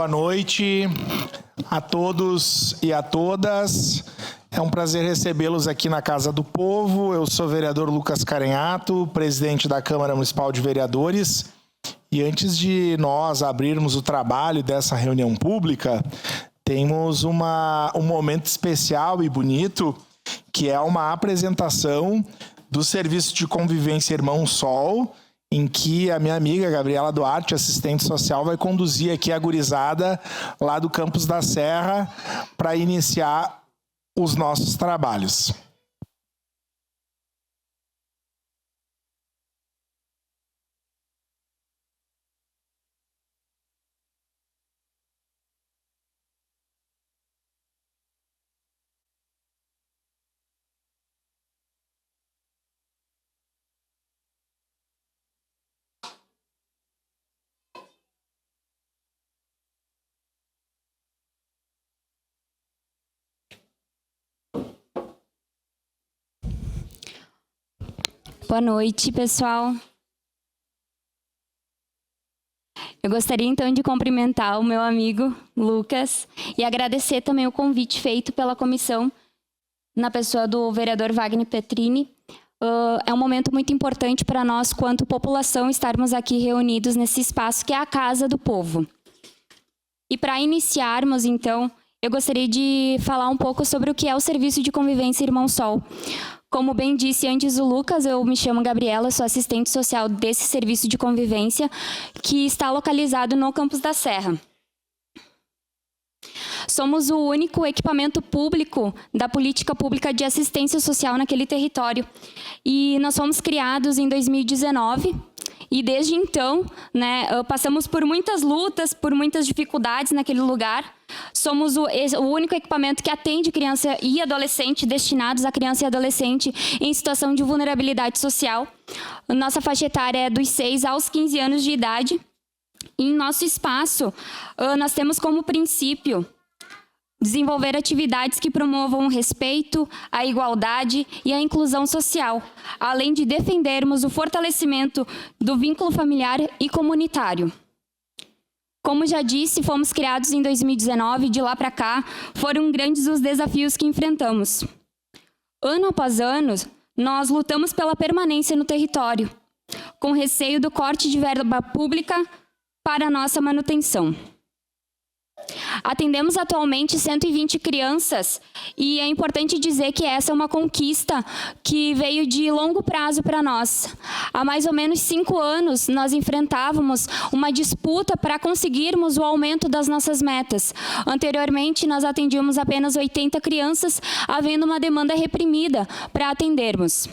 Boa noite a todos e a todas. É um prazer recebê-los aqui na Casa do Povo. Eu sou o vereador Lucas Carenhato, presidente da Câmara Municipal de Vereadores. E antes de nós abrirmos o trabalho dessa reunião pública, temos um momento especial e bonito, que é uma apresentação do Serviço de Convivência Irmão Sol, em que a minha amiga Gabriela Duarte, assistente social, vai conduzir aqui a gurizada lá do Campos da Serra para iniciar os nossos trabalhos. Boa noite, pessoal. Eu gostaria, então, de cumprimentar o meu amigo Lucas e agradecer também o convite feito pela comissão na pessoa do vereador Wagner Petrini. É um momento muito importante para nós, quanto população, estarmos aqui reunidos nesse espaço que é a Casa do Povo. E para iniciarmos, então, eu gostaria de falar um pouco sobre o que é o Serviço de Convivência Irmão Sol. Como bem disse antes o Lucas, eu me chamo Gabriela, sou assistente social desse serviço de convivência, que está localizado no Campos da Serra. Somos o único equipamento público da política pública de assistência social naquele território. E nós fomos criados em 2019, e desde então, passamos por muitas lutas, por muitas dificuldades naquele lugar. Somos o único equipamento que atende criança e adolescente, destinados a criança e adolescente em situação de vulnerabilidade social. Nossa faixa etária é dos 6 aos 15 anos de idade. E em nosso espaço, nós temos como princípio desenvolver atividades que promovam o respeito, a igualdade e a inclusão social, além de defendermos o fortalecimento do vínculo familiar e comunitário. Como já disse, fomos criados em 2019 e de lá para cá foram grandes os desafios que enfrentamos. Ano após ano, nós lutamos pela permanência no território, com receio do corte de verba pública para a nossa manutenção. Atendemos atualmente 120 crianças e é importante dizer que essa é uma conquista que veio de longo prazo para nós. Há mais ou menos 5 anos nós enfrentávamos uma disputa para conseguirmos o aumento das nossas metas. Anteriormente nós atendíamos apenas 80 crianças, havendo uma demanda reprimida para atendermos.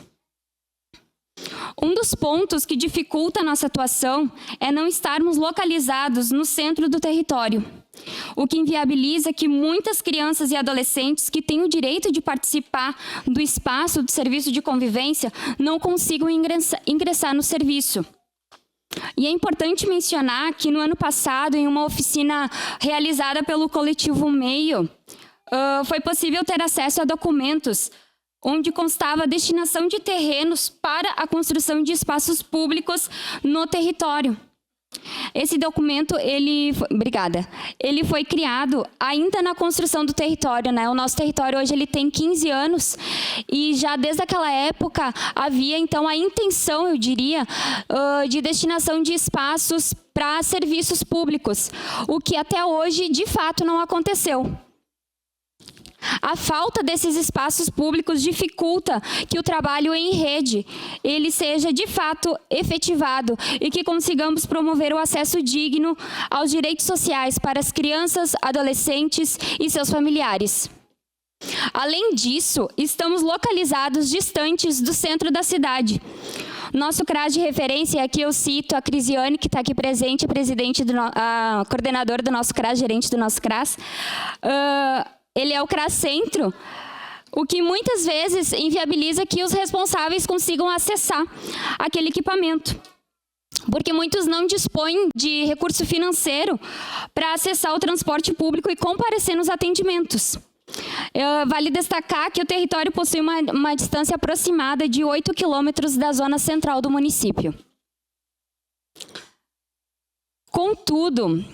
Um dos pontos que dificulta a nossa atuação é não estarmos localizados no centro do território, o que inviabiliza que muitas crianças e adolescentes que têm o direito de participar do espaço do serviço de convivência não consigam ingressar no serviço. E é importante mencionar que no ano passado, em uma oficina realizada pelo coletivo Meio, foi possível ter acesso a documentos onde constava a destinação de terrenos para a construção de espaços públicos no território. Esse documento, ele foi criado ainda na construção do território, O nosso território hoje ele tem 15 anos e já desde aquela época havia então a intenção, eu diria, de destinação de espaços para serviços públicos, o que até hoje de fato não aconteceu. A falta desses espaços públicos dificulta que o trabalho em rede ele seja de fato efetivado e que consigamos promover o acesso digno aos direitos sociais para as crianças, adolescentes e seus familiares. Além disso, estamos localizados distantes do centro da cidade. Nosso CRAS de referência, aqui eu cito a Crisiane, que está aqui presente, a coordenadora do nosso CRAS, gerente do nosso CRAS. Ele é o CRAS Centro, o que muitas vezes inviabiliza que os responsáveis consigam acessar aquele equipamento, porque muitos não dispõem de recurso financeiro para acessar o transporte público e comparecer nos atendimentos. Vale destacar que o território possui uma distância aproximada de 8 quilômetros da zona central do município. Contudo,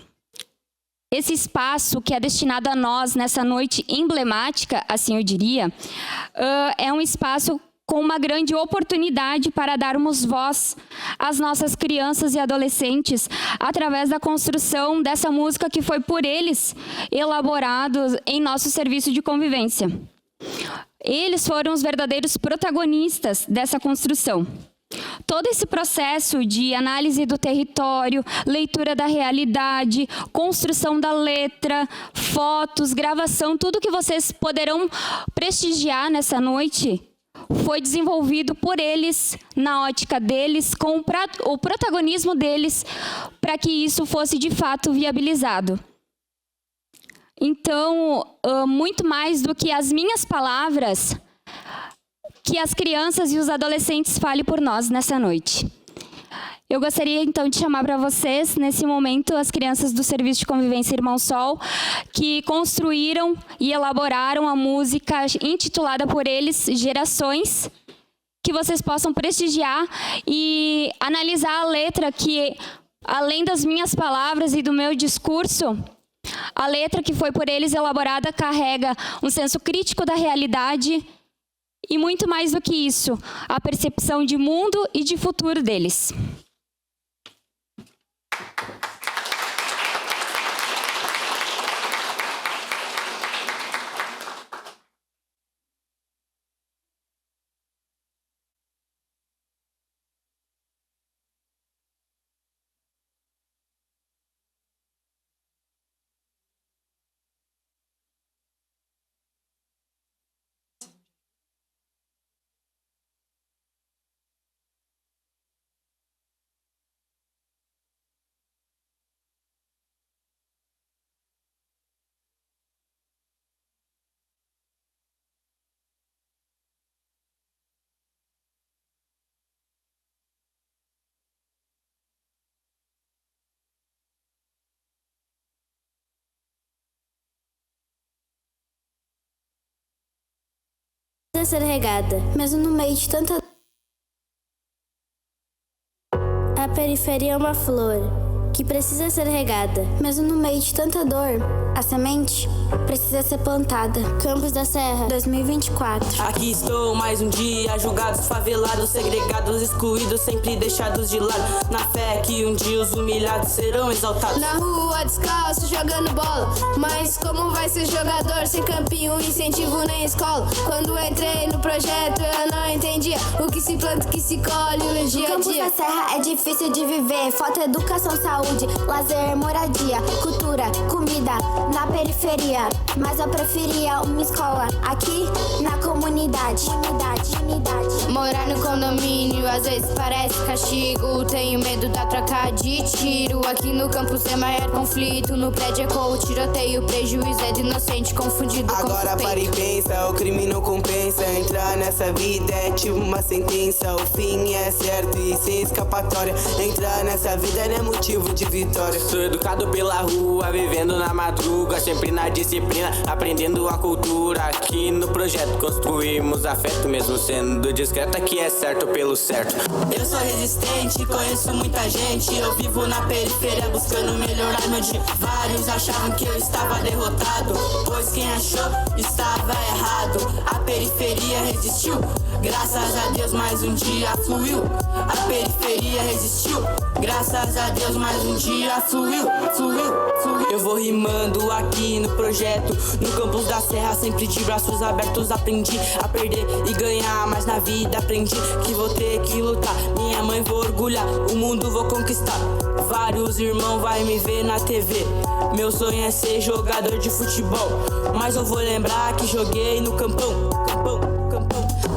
esse espaço que é destinado a nós nessa noite emblemática, assim eu diria, é um espaço com uma grande oportunidade para darmos voz às nossas crianças e adolescentes através da construção dessa música que foi por eles elaborado em nosso serviço de convivência. Eles foram os verdadeiros protagonistas dessa construção. Todo esse processo de análise do território, leitura da realidade, construção da letra, fotos, gravação, tudo que vocês poderão prestigiar nessa noite, foi desenvolvido por eles, na ótica deles, com o protagonismo deles, para que isso fosse de fato viabilizado. Então, muito mais do que as minhas palavras, que as crianças e os adolescentes falem por nós nessa noite. Eu gostaria, então, de chamar para vocês, nesse momento, as crianças do Serviço de Convivência Irmão Sol, que construíram e elaboraram a música intitulada por eles, Gerações, que vocês possam prestigiar e analisar a letra que, além das minhas palavras e do meu discurso, a letra que foi por eles elaborada carrega um senso crítico da realidade e, muito mais do que isso, a percepção de mundo e de futuro deles. Ser regada, mesmo no meio de tanta... A periferia é uma flor que precisa ser regada, mesmo no meio de tanta dor. A semente precisa ser plantada. Campos da Serra, 2024. Aqui estou mais um dia, julgados, favelados, segregados, excluídos, sempre deixados de lado. Na fé que um dia os humilhados serão exaltados. Na rua, descalço, jogando bola. Mas como vai ser jogador sem campinho, incentivo nem escola? Quando entrei no projeto eu não entendia o que se planta, o que se colhe no dia a Campos dia. da Serra é difícil de viver. Falta educação, saúde, lazer, moradia, cultura, comida. Na periferia, mas eu preferia uma escola aqui na comunidade. Morar no condomínio às vezes parece castigo. Tenho medo da troca de tiro. Aqui no campus é maior conflito. No prédio é com o tiroteio. Prejuízo é de inocente confundido com Agora suspeito. para e pensa, o crime não compensa. Entrar nessa vida é tipo uma sentença. O fim é certo e sem escapatória. Entrar nessa vida não é motivo de vitória. Sou educado pela rua, vivendo na madruga, sempre na disciplina, aprendendo a cultura. Aqui no projeto construímos afeto, mesmo sendo discreta, que é certo pelo certo. Eu sou resistente, conheço muita gente. Eu vivo na periferia buscando melhorar meu dia. Vários achavam que eu estava derrotado, pois quem achou estava errado. A periferia resistiu, graças a Deus mais um dia fluiu. A periferia resistiu, graças a Deus mais um dia fluiu. Eu vou rimando aqui no projeto, no campus da Serra, sempre de braços abertos. Aprendi a perder e ganhar, mas na vida aprendi que vou ter que lutar. Minha mãe vou orgulhar, o mundo vou conquistar. Vários irmãos vai me ver na TV. Meu sonho é ser jogador de futebol, mas eu vou lembrar que joguei no campão.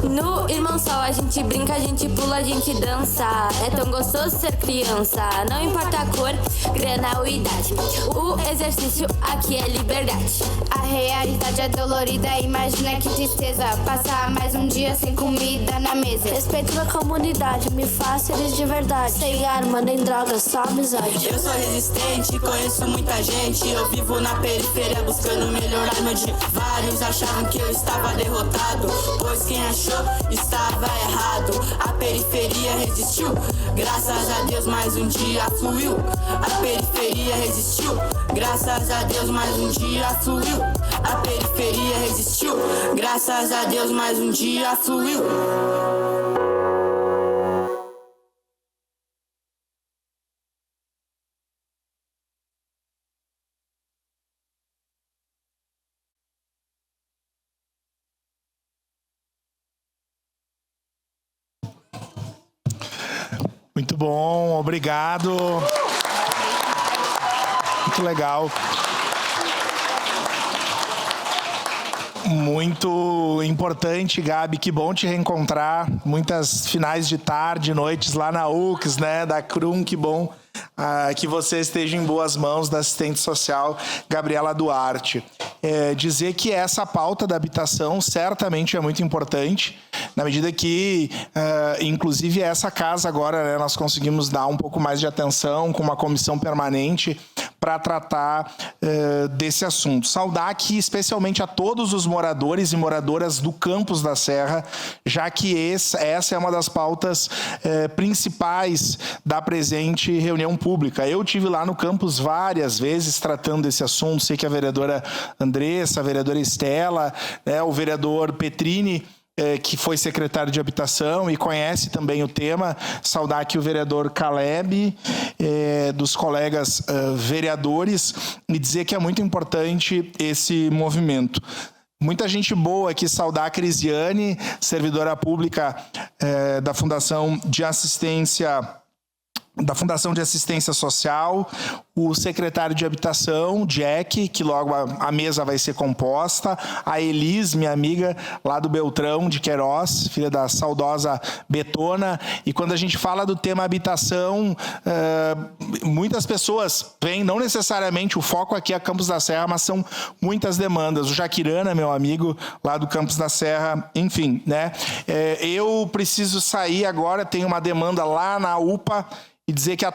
No Irmão Sol a gente brinca, a gente pula, a gente dança. É tão gostoso ser criança, não importa a cor, grana ou idade. O exercício aqui é liberdade. A realidade é dolorida, imagina que tristeza. Passar mais um dia sem comida na mesa. Respeito da comunidade, me faça eles de verdade. Sem arma nem droga, só amizade. Eu sou resistente, conheço muita gente. Eu vivo na periferia buscando melhorar meu dia. Vários achavam que eu estava derrotado, lado, pois quem achou estava errado. A periferia resistiu, graças a Deus mais um dia fluiu. A periferia resistiu, graças a Deus mais um dia fluiu. A periferia resistiu, graças a Deus mais um dia fluiu. Muito bom, obrigado. Muito legal. Muito importante, Gabi, que bom te reencontrar. Muitas finais de tarde, noites lá na UX, né, da CRUM, que bom que você esteja em boas mãos da assistente social Gabriela Duarte. Dizer que essa pauta da habitação certamente é muito importante, na medida que, inclusive, essa casa agora, né, nós conseguimos dar um pouco mais de atenção com uma comissão permanente para tratar desse assunto. Saudar aqui especialmente a todos os moradores e moradoras do Campos da Serra, já que essa é uma das pautas principais da presente reunião pública. Eu tive lá no campus várias vezes tratando desse assunto, sei que a vereadora Andressa, a vereadora Estela, o vereador Petrini, que foi secretário de Habitação e conhece também o tema. Saudar aqui o vereador Caleb, dos colegas vereadores, e dizer que é muito importante esse movimento. Muita gente boa aqui, saudar a Crisiane, servidora pública da Fundação de Assistência Social, o secretário de Habitação, Jack, que logo a mesa vai ser composta, a Elis, minha amiga lá do Beltrão de Queiroz, filha da saudosa Betona. E quando a gente fala do tema habitação, muitas pessoas vêm, não necessariamente o foco aqui é Campos da Serra, mas são muitas demandas. O Jaquirana, meu amigo lá do Campos da Serra, enfim, né? Eu preciso sair agora, tenho uma demanda lá na UPA, e dizer que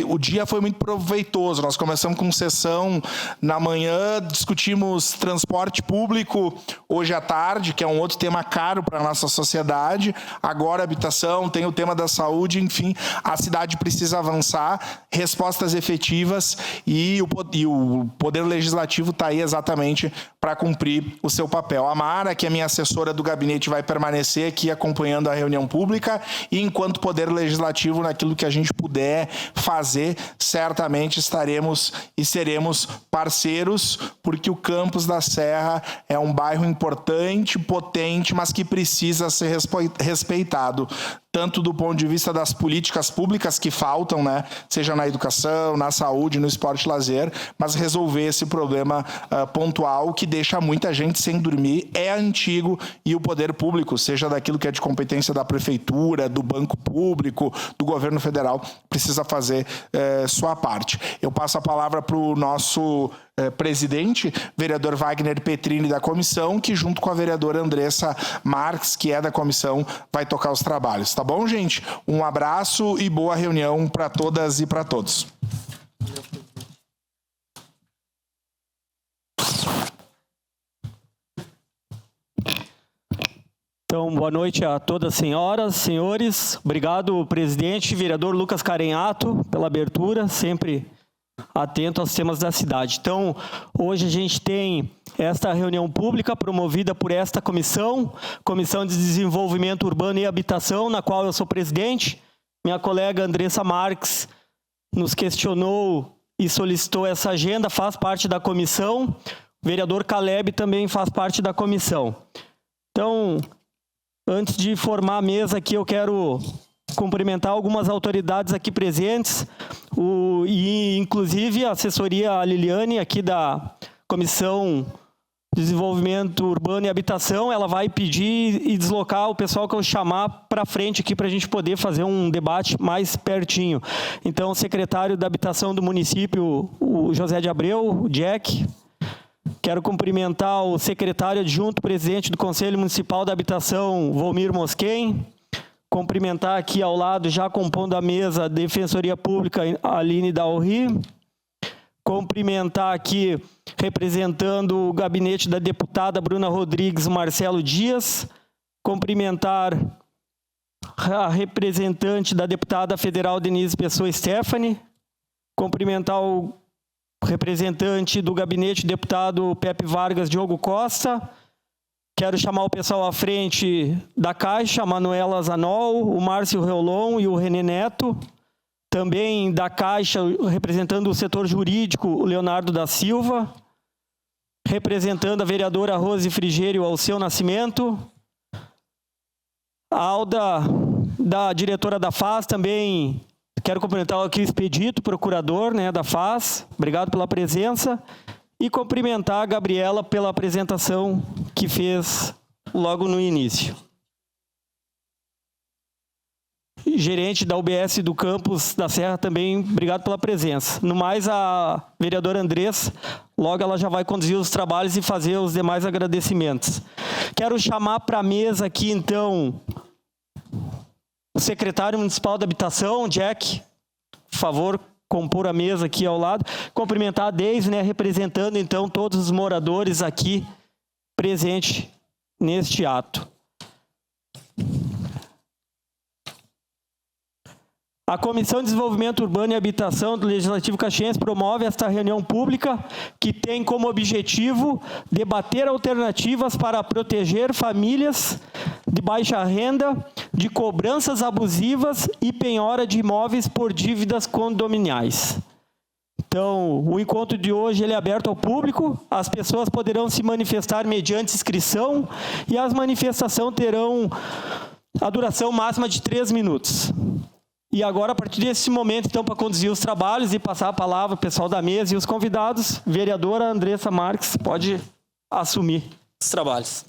o dia foi muito proveitoso. Nós começamos com sessão na manhã, discutimos transporte público hoje à tarde, que é um outro tema caro para a nossa sociedade. Agora habitação, tem o tema da saúde, enfim, a cidade precisa avançar, respostas efetivas, e o Poder Legislativo está aí exatamente para cumprir o seu papel. A Mara, que é minha assessora do gabinete, vai permanecer aqui acompanhando a reunião pública, e enquanto Poder Legislativo, naquilo que a gente puder fazer, certamente estaremos e seremos parceiros, porque o Campos da Serra é um bairro importante, potente, mas que precisa ser respeitado, tanto do ponto de vista das políticas públicas que faltam, né, seja na educação, na saúde, no esporte e lazer, mas resolver esse problema pontual que deixa muita gente sem dormir, é antigo, e o poder público, seja daquilo que é de competência da prefeitura, do banco público, do governo federal, precisa fazer sua parte. Eu passo a palavra para o nosso presidente, vereador Wagner Petrini, da comissão, que junto com a vereadora Andressa Marques, que é da comissão, vai tocar os trabalhos. Tá bom, gente? Um abraço e boa reunião para todas e para todos. Então, boa noite a todas as senhoras, senhores. Obrigado, presidente, vereador Lucas Carenhato, pela abertura, sempre atento aos temas da cidade. Então, hoje a gente tem esta reunião pública promovida por esta comissão, Comissão de Desenvolvimento Urbano e Habitação, na qual eu sou presidente. Minha colega Andressa Marques nos questionou e solicitou essa agenda, faz parte da comissão. O vereador Caleb também faz parte da comissão. Então, antes de formar a mesa aqui, eu quero cumprimentar algumas autoridades aqui presentes, e inclusive a assessoria Liliane, aqui da Comissão de Desenvolvimento Urbano e Habitação. Ela vai pedir e deslocar o pessoal que eu chamar para frente aqui para a gente poder fazer um debate mais pertinho. Então, o secretário da Habitação do município, o José de Abreu, o Jack. Quero cumprimentar o secretário adjunto, presidente do Conselho Municipal da Habitação, Volmir Mosquen. Cumprimentar aqui ao lado, já compondo a mesa, a Defensoria Pública, Aline Dalri. Cumprimentar aqui, representando o gabinete da deputada Bruna Rodrigues, Marcelo Dias. Cumprimentar a representante da deputada federal Denise Pessoa Stephanie. Cumprimentar o representante do gabinete, deputado Pepe Vargas Diogo Costa. Quero chamar o pessoal à frente da Caixa, a Manuela Zanol, o Márcio Reolon e o René Neto. Também da Caixa, representando o setor jurídico, o Leonardo da Silva. Representando a vereadora Rose Frigério, Alceu Nascimento. A Alda, da diretora da FAS, também quero cumprimentar aqui o Expedito, procurador, né, da FAS. Obrigado pela presença. E cumprimentar a Gabriela pela apresentação que fez logo no início. Gerente da UBS do Campus da Serra também, obrigado pela presença. No mais, a vereadora Andressa, logo ela já vai conduzir os trabalhos e fazer os demais agradecimentos. Quero chamar para a mesa aqui, então, o secretário municipal da Habitação, Jack, por favor, compor a mesa aqui ao lado. Cumprimentar a Deise, né, representando, então, todos os moradores aqui presentes neste ato. A Comissão de Desenvolvimento Urbano e Habitação do Legislativo Caxiense promove esta reunião pública que tem como objetivo debater alternativas para proteger famílias de baixa renda de cobranças abusivas e penhora de imóveis por dívidas condominiais. Então, o encontro de hoje ele é aberto ao público, as pessoas poderão se manifestar mediante inscrição e as manifestações terão a duração máxima de 3 minutos. E agora, a partir desse momento, então, para conduzir os trabalhos e passar a palavra ao pessoal da mesa e os convidados, vereadora Andressa Marques pode assumir os trabalhos.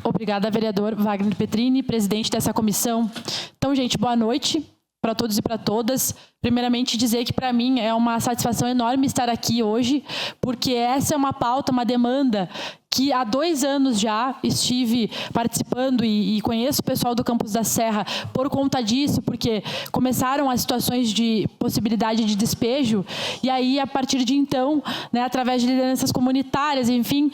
Obrigada, vereador Wagner Petrini, presidente dessa comissão. Então, gente, boa noite para todos e para todas. Primeiramente, dizer que, para mim, é uma satisfação enorme estar aqui hoje, porque essa é uma pauta, uma demanda que há 2 anos já estive participando e conheço o pessoal do Campus da Serra por conta disso, porque começaram as situações de possibilidade de despejo, e aí, a partir de então, né, através de lideranças comunitárias, enfim,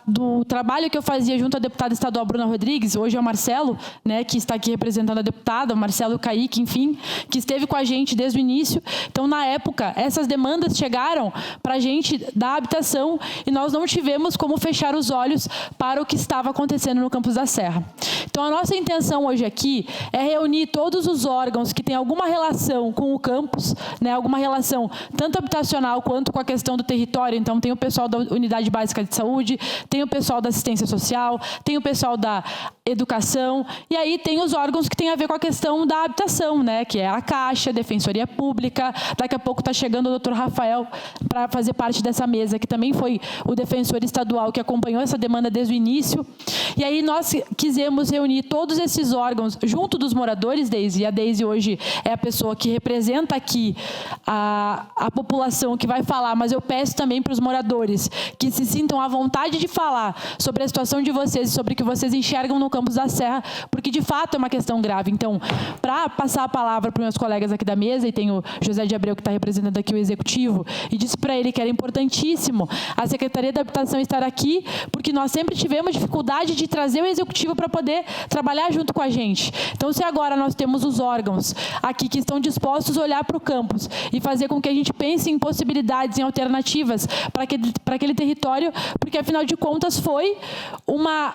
do trabalho que eu fazia junto à deputada estadual Bruna Rodrigues, hoje é o Marcelo, né, que está aqui representando a deputada, o Marcelo Caíque, enfim, que esteve com a gente desde o início. Então, na época, essas demandas chegaram para a gente da habitação e nós não tivemos como fechar os olhos para o que estava acontecendo no Campus da Serra. Então, a nossa intenção hoje aqui é reunir todos os órgãos que têm alguma relação com o campus, né, alguma relação tanto habitacional quanto com a questão do território. Então, tem o pessoal da Unidade Básica de Saúde, tem o pessoal da Assistência Social, tem o pessoal da Educação, e aí tem os órgãos que têm a ver com a questão da habitação, né, que é a Caixa, a Defensoria Pública. Daqui a pouco está chegando o doutor Rafael para fazer parte dessa mesa, que também foi o defensor estadual que acompanhou essa demanda desde o início. E aí nós quisemos reunir todos esses órgãos junto dos moradores, Deise, e a Deise hoje é a pessoa que representa aqui a população que vai falar, mas eu peço também para os moradores que se sintam à vontade de falar sobre a situação de vocês e sobre o que vocês enxergam no Campus da Serra, porque de fato é uma questão grave. Então, para passar a palavra para os meus colegas aqui da mesa, e tem o José de Abreu que está representando aqui o Executivo, e disse para ele que era importantíssimo a Secretaria da Habitação estar aqui, porque nós sempre tivemos dificuldade de trazer o Executivo para poder trabalhar junto com a gente. Então, se agora nós temos os órgãos aqui que estão dispostos a olhar para o campus e fazer com que a gente pense em possibilidades, em alternativas para aquele território, porque, afinal de contas, foi uma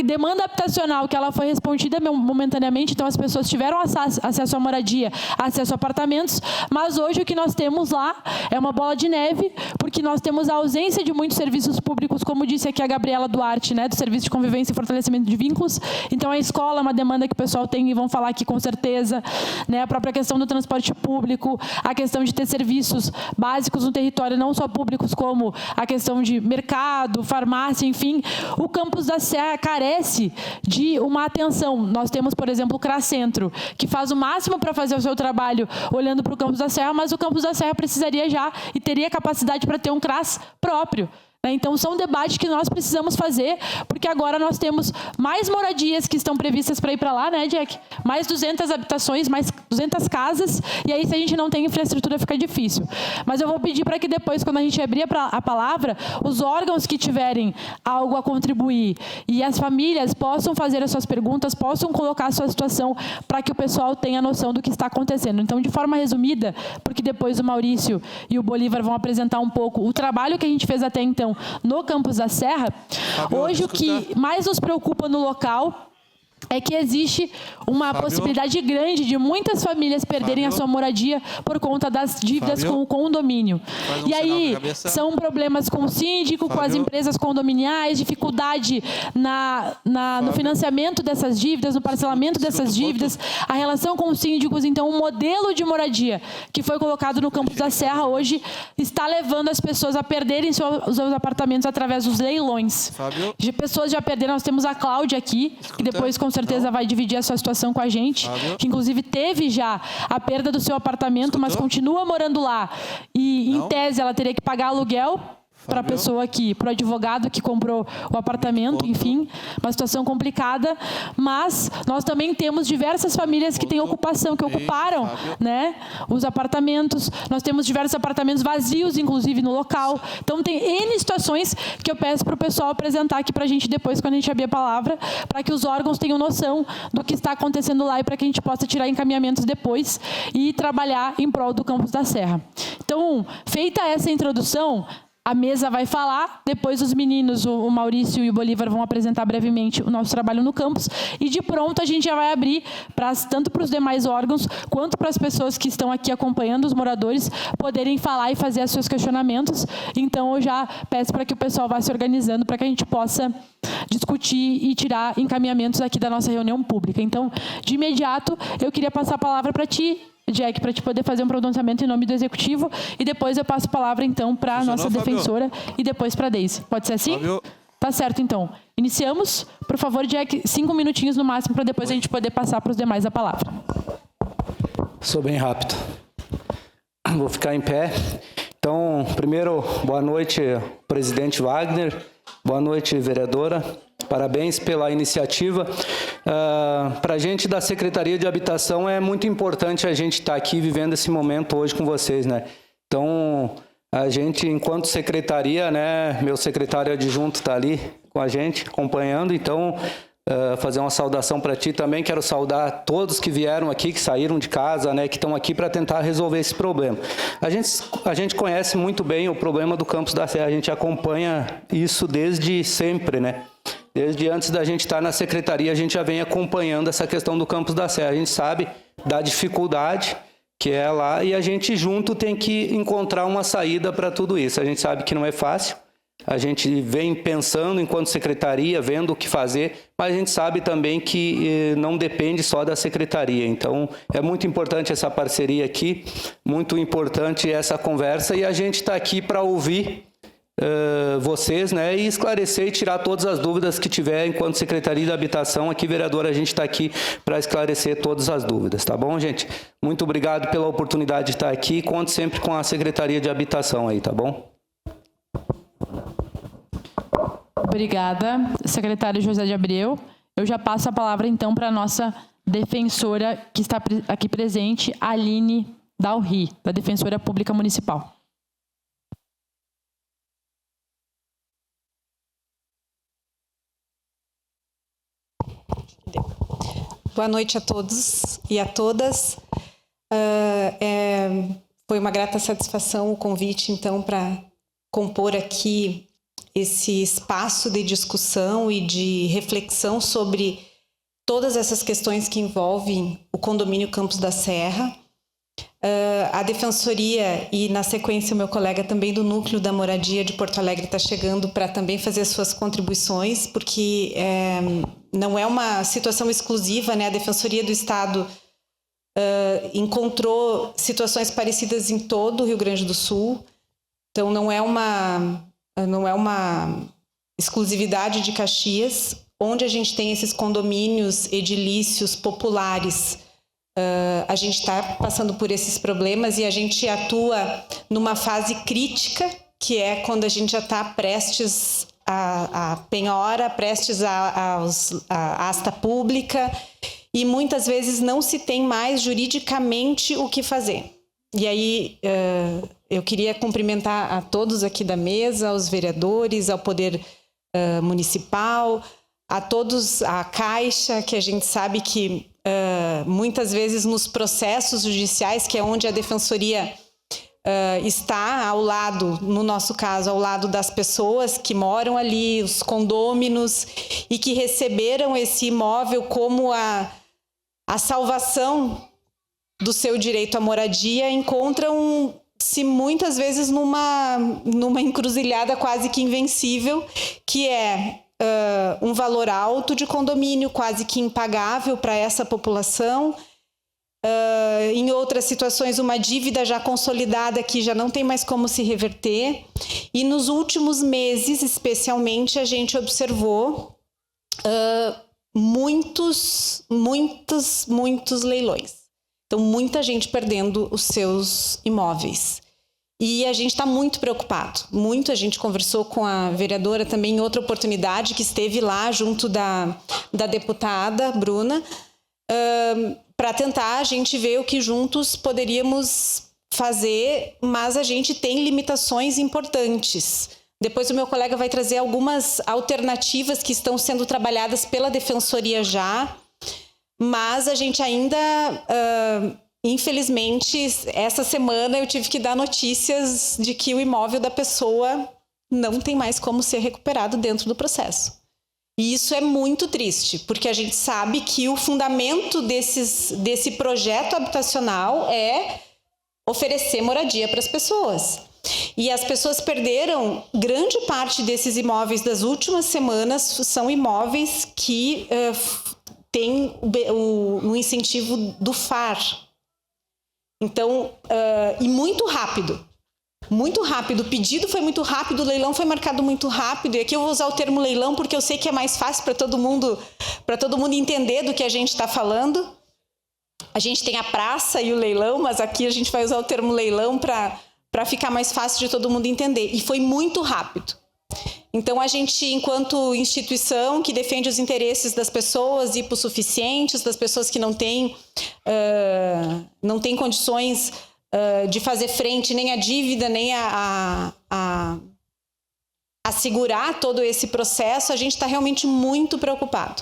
demanda habitacional que ela foi respondida momentaneamente, então as pessoas tiveram acesso à moradia, acesso a apartamentos, mas hoje o que nós temos lá é uma bola de neve, porque nós temos a ausência de muitos serviços públicos, como disse aqui a Gabriela Duarte, né, do Serviço de Convivência e Fortalecimento de Vínculos. Então, a escola é uma demanda que o pessoal tem e vão falar aqui com certeza, né, a própria questão do transporte público, a questão de ter serviços básicos no território, não só públicos, como a questão de mercado, farmácia, enfim. O Campus da Serra carece de uma atenção. Nós temos, por exemplo, o CRA Centro, que faz o máximo para fazer o seu trabalho olhando para o Campus da Serra, mas o Campus da Serra precisaria já e teria capacidade para ter um CRAS próprio, Então, são debates que nós precisamos fazer, porque agora nós temos mais moradias que estão previstas para ir para lá, né, Jack? Mais 200 habitações, mais 200 casas, e aí se a gente não tem infraestrutura fica difícil. Mas eu vou pedir para que depois, quando a gente abrir a palavra, os órgãos que tiverem algo a contribuir e as famílias possam fazer as suas perguntas, possam colocar a sua situação para que o pessoal tenha noção do que está acontecendo. Então, de forma resumida, porque depois o Maurício e o Bolívar vão apresentar um pouco o trabalho que a gente fez até então no Campos da Serra. Hoje, o que mais nos preocupa no local é que existe uma possibilidade grande de muitas famílias perderem a sua moradia por conta das dívidas com o condomínio. E aí, são problemas com o síndico, com as empresas condominiais, dificuldade no financiamento dessas dívidas, no parcelamento dessas dívidas, a relação com os síndicos. Então, o modelo de moradia que foi colocado no Campos da Serra hoje está levando as pessoas a perderem seus apartamentos através dos leilões. De pessoas já perderam, nós temos a Cláudia aqui, que depois com certeza vai dividir a sua situação com a gente, que inclusive teve já a perda do seu apartamento, mas continua morando lá. E, em tese, ela teria que pagar aluguel para a pessoa aqui, para o advogado que comprou o apartamento, enfim, uma situação complicada, mas nós também temos diversas famílias que têm ocupação, que ocuparam, né, os apartamentos, nós temos diversos apartamentos vazios, inclusive, no local. Então, tem N situações que eu peço para o pessoal apresentar aqui para a gente depois, quando a gente abrir a palavra, para que os órgãos tenham noção do que está acontecendo lá e para que a gente possa tirar encaminhamentos depois e trabalhar em prol do Campos da Serra. Então, feita essa introdução, a mesa vai falar, depois os meninos, o Maurício e o Bolívar, vão apresentar brevemente o nosso trabalho no campus, e de pronto a gente já vai abrir, tanto para os demais órgãos, quanto para as pessoas que estão aqui acompanhando, os moradores, poderem falar e fazer os seus questionamentos. Então, eu já peço para que o pessoal vá se organizando, para que a gente possa discutir e tirar encaminhamentos aqui da nossa reunião pública. Então, de imediato, eu queria passar a palavra para ti, Jack, para te poder fazer um pronunciamento em nome do Executivo, e depois eu passo a palavra, então, para a nossa defensora e depois para a Deise. Pode ser assim? Fábio. Tá certo, então. Iniciamos. Por favor, Jack, 5 minutinhos no máximo, para depois a gente poder passar para os demais a palavra. Sou bem rápido. Vou ficar em pé. Então, primeiro, boa noite, presidente Wagner. Boa noite, vereadora. Parabéns pela iniciativa. Para a gente da Secretaria de Habitação é muito importante a gente estar aqui vivendo esse momento hoje com vocês, né? Então, a gente, enquanto secretaria, né, meu secretário adjunto está ali com a gente, acompanhando, então, fazer uma saudação para ti também. Quero saudar todos que vieram aqui, que saíram de casa, né, que estão aqui para tentar resolver esse problema. A gente conhece muito bem o problema do Campos da Serra, a gente acompanha isso desde sempre, né? Desde antes da gente estar na secretaria, a gente já vem acompanhando essa questão do Campos da Serra. A gente sabe da dificuldade que é lá e a gente junto tem que encontrar uma saída para tudo isso. A gente sabe que não é fácil, a gente vem pensando enquanto secretaria, vendo o que fazer, mas a gente sabe também que não depende só da secretaria. Então, é muito importante essa parceria aqui, muito importante essa conversa, e a gente está aqui para ouvir vocês, né, e esclarecer e tirar todas as dúvidas que tiver enquanto Secretaria de Habitação. Aqui, vereadora, a gente está aqui para esclarecer todas as dúvidas, tá bom, gente? Muito obrigado pela oportunidade de estar aqui, conto sempre com a Secretaria de Habitação aí, tá bom? Obrigada, secretário José de Abreu. Eu já passo a palavra, então, para a nossa defensora que está aqui presente, Aline Dalri, da Defensora Pública Municipal. Boa noite a todos e a todas. Foi uma grata satisfação o convite, então, para compor aqui esse espaço de discussão e de reflexão sobre todas essas questões que envolvem o condomínio Campos da Serra. A Defensoria e, na sequência, o meu colega também do Núcleo da Moradia de Porto Alegre está chegando para também fazer suas contribuições, porque não é uma situação exclusiva, né? A Defensoria do Estado encontrou situações parecidas em todo o Rio Grande do Sul, então não é uma exclusividade de Caxias, onde a gente tem esses condomínios edilícios populares. A gente está passando por esses problemas e a gente atua numa fase crítica que é quando a gente já está prestes à penhora, prestes à asta pública, e muitas vezes não se tem mais juridicamente o que fazer. E aí eu queria cumprimentar a todos aqui da mesa, aos vereadores, ao Poder Municipal, a todos, a Caixa, que a gente sabe que muitas vezes nos processos judiciais, que é onde a Defensoria está ao lado, no nosso caso, ao lado das pessoas que moram ali, os condôminos, e que receberam esse imóvel como a salvação do seu direito à moradia, encontram-se muitas vezes numa encruzilhada quase que invencível, que é um valor alto de condomínio, quase que impagável para essa população. Em outras situações, uma dívida já consolidada que já não tem mais como se reverter. E nos últimos meses, especialmente, a gente observou muitos leilões. Então, muita gente perdendo os seus imóveis. E a gente está muito preocupado. A gente conversou com a vereadora também em outra oportunidade, que esteve lá junto da deputada Bruna, para tentar a gente ver o que juntos poderíamos fazer, mas a gente tem limitações importantes. Depois o meu colega vai trazer algumas alternativas que estão sendo trabalhadas pela Defensoria já, mas a gente ainda, infelizmente, essa semana eu tive que dar notícias de que o imóvel da pessoa não tem mais como ser recuperado dentro do processo. E isso é muito triste, porque a gente sabe que o fundamento desse projeto habitacional é oferecer moradia para as pessoas. E as pessoas perderam grande parte desses imóveis das últimas semanas, são imóveis que têm o incentivo do FAR. Então, e muito rápido. Muito rápido, o pedido foi muito rápido, o leilão foi marcado muito rápido, e aqui eu vou usar o termo leilão porque eu sei que é mais fácil para todo mundo entender do que a gente está falando. A gente tem a praça e o leilão, mas aqui a gente vai usar o termo leilão para ficar mais fácil de todo mundo entender, e foi muito rápido. Então a gente, enquanto instituição que defende os interesses das pessoas hipossuficientes, das pessoas que não têm condições de fazer frente nem à dívida, nem a segurar todo esse processo, a gente está realmente muito preocupado.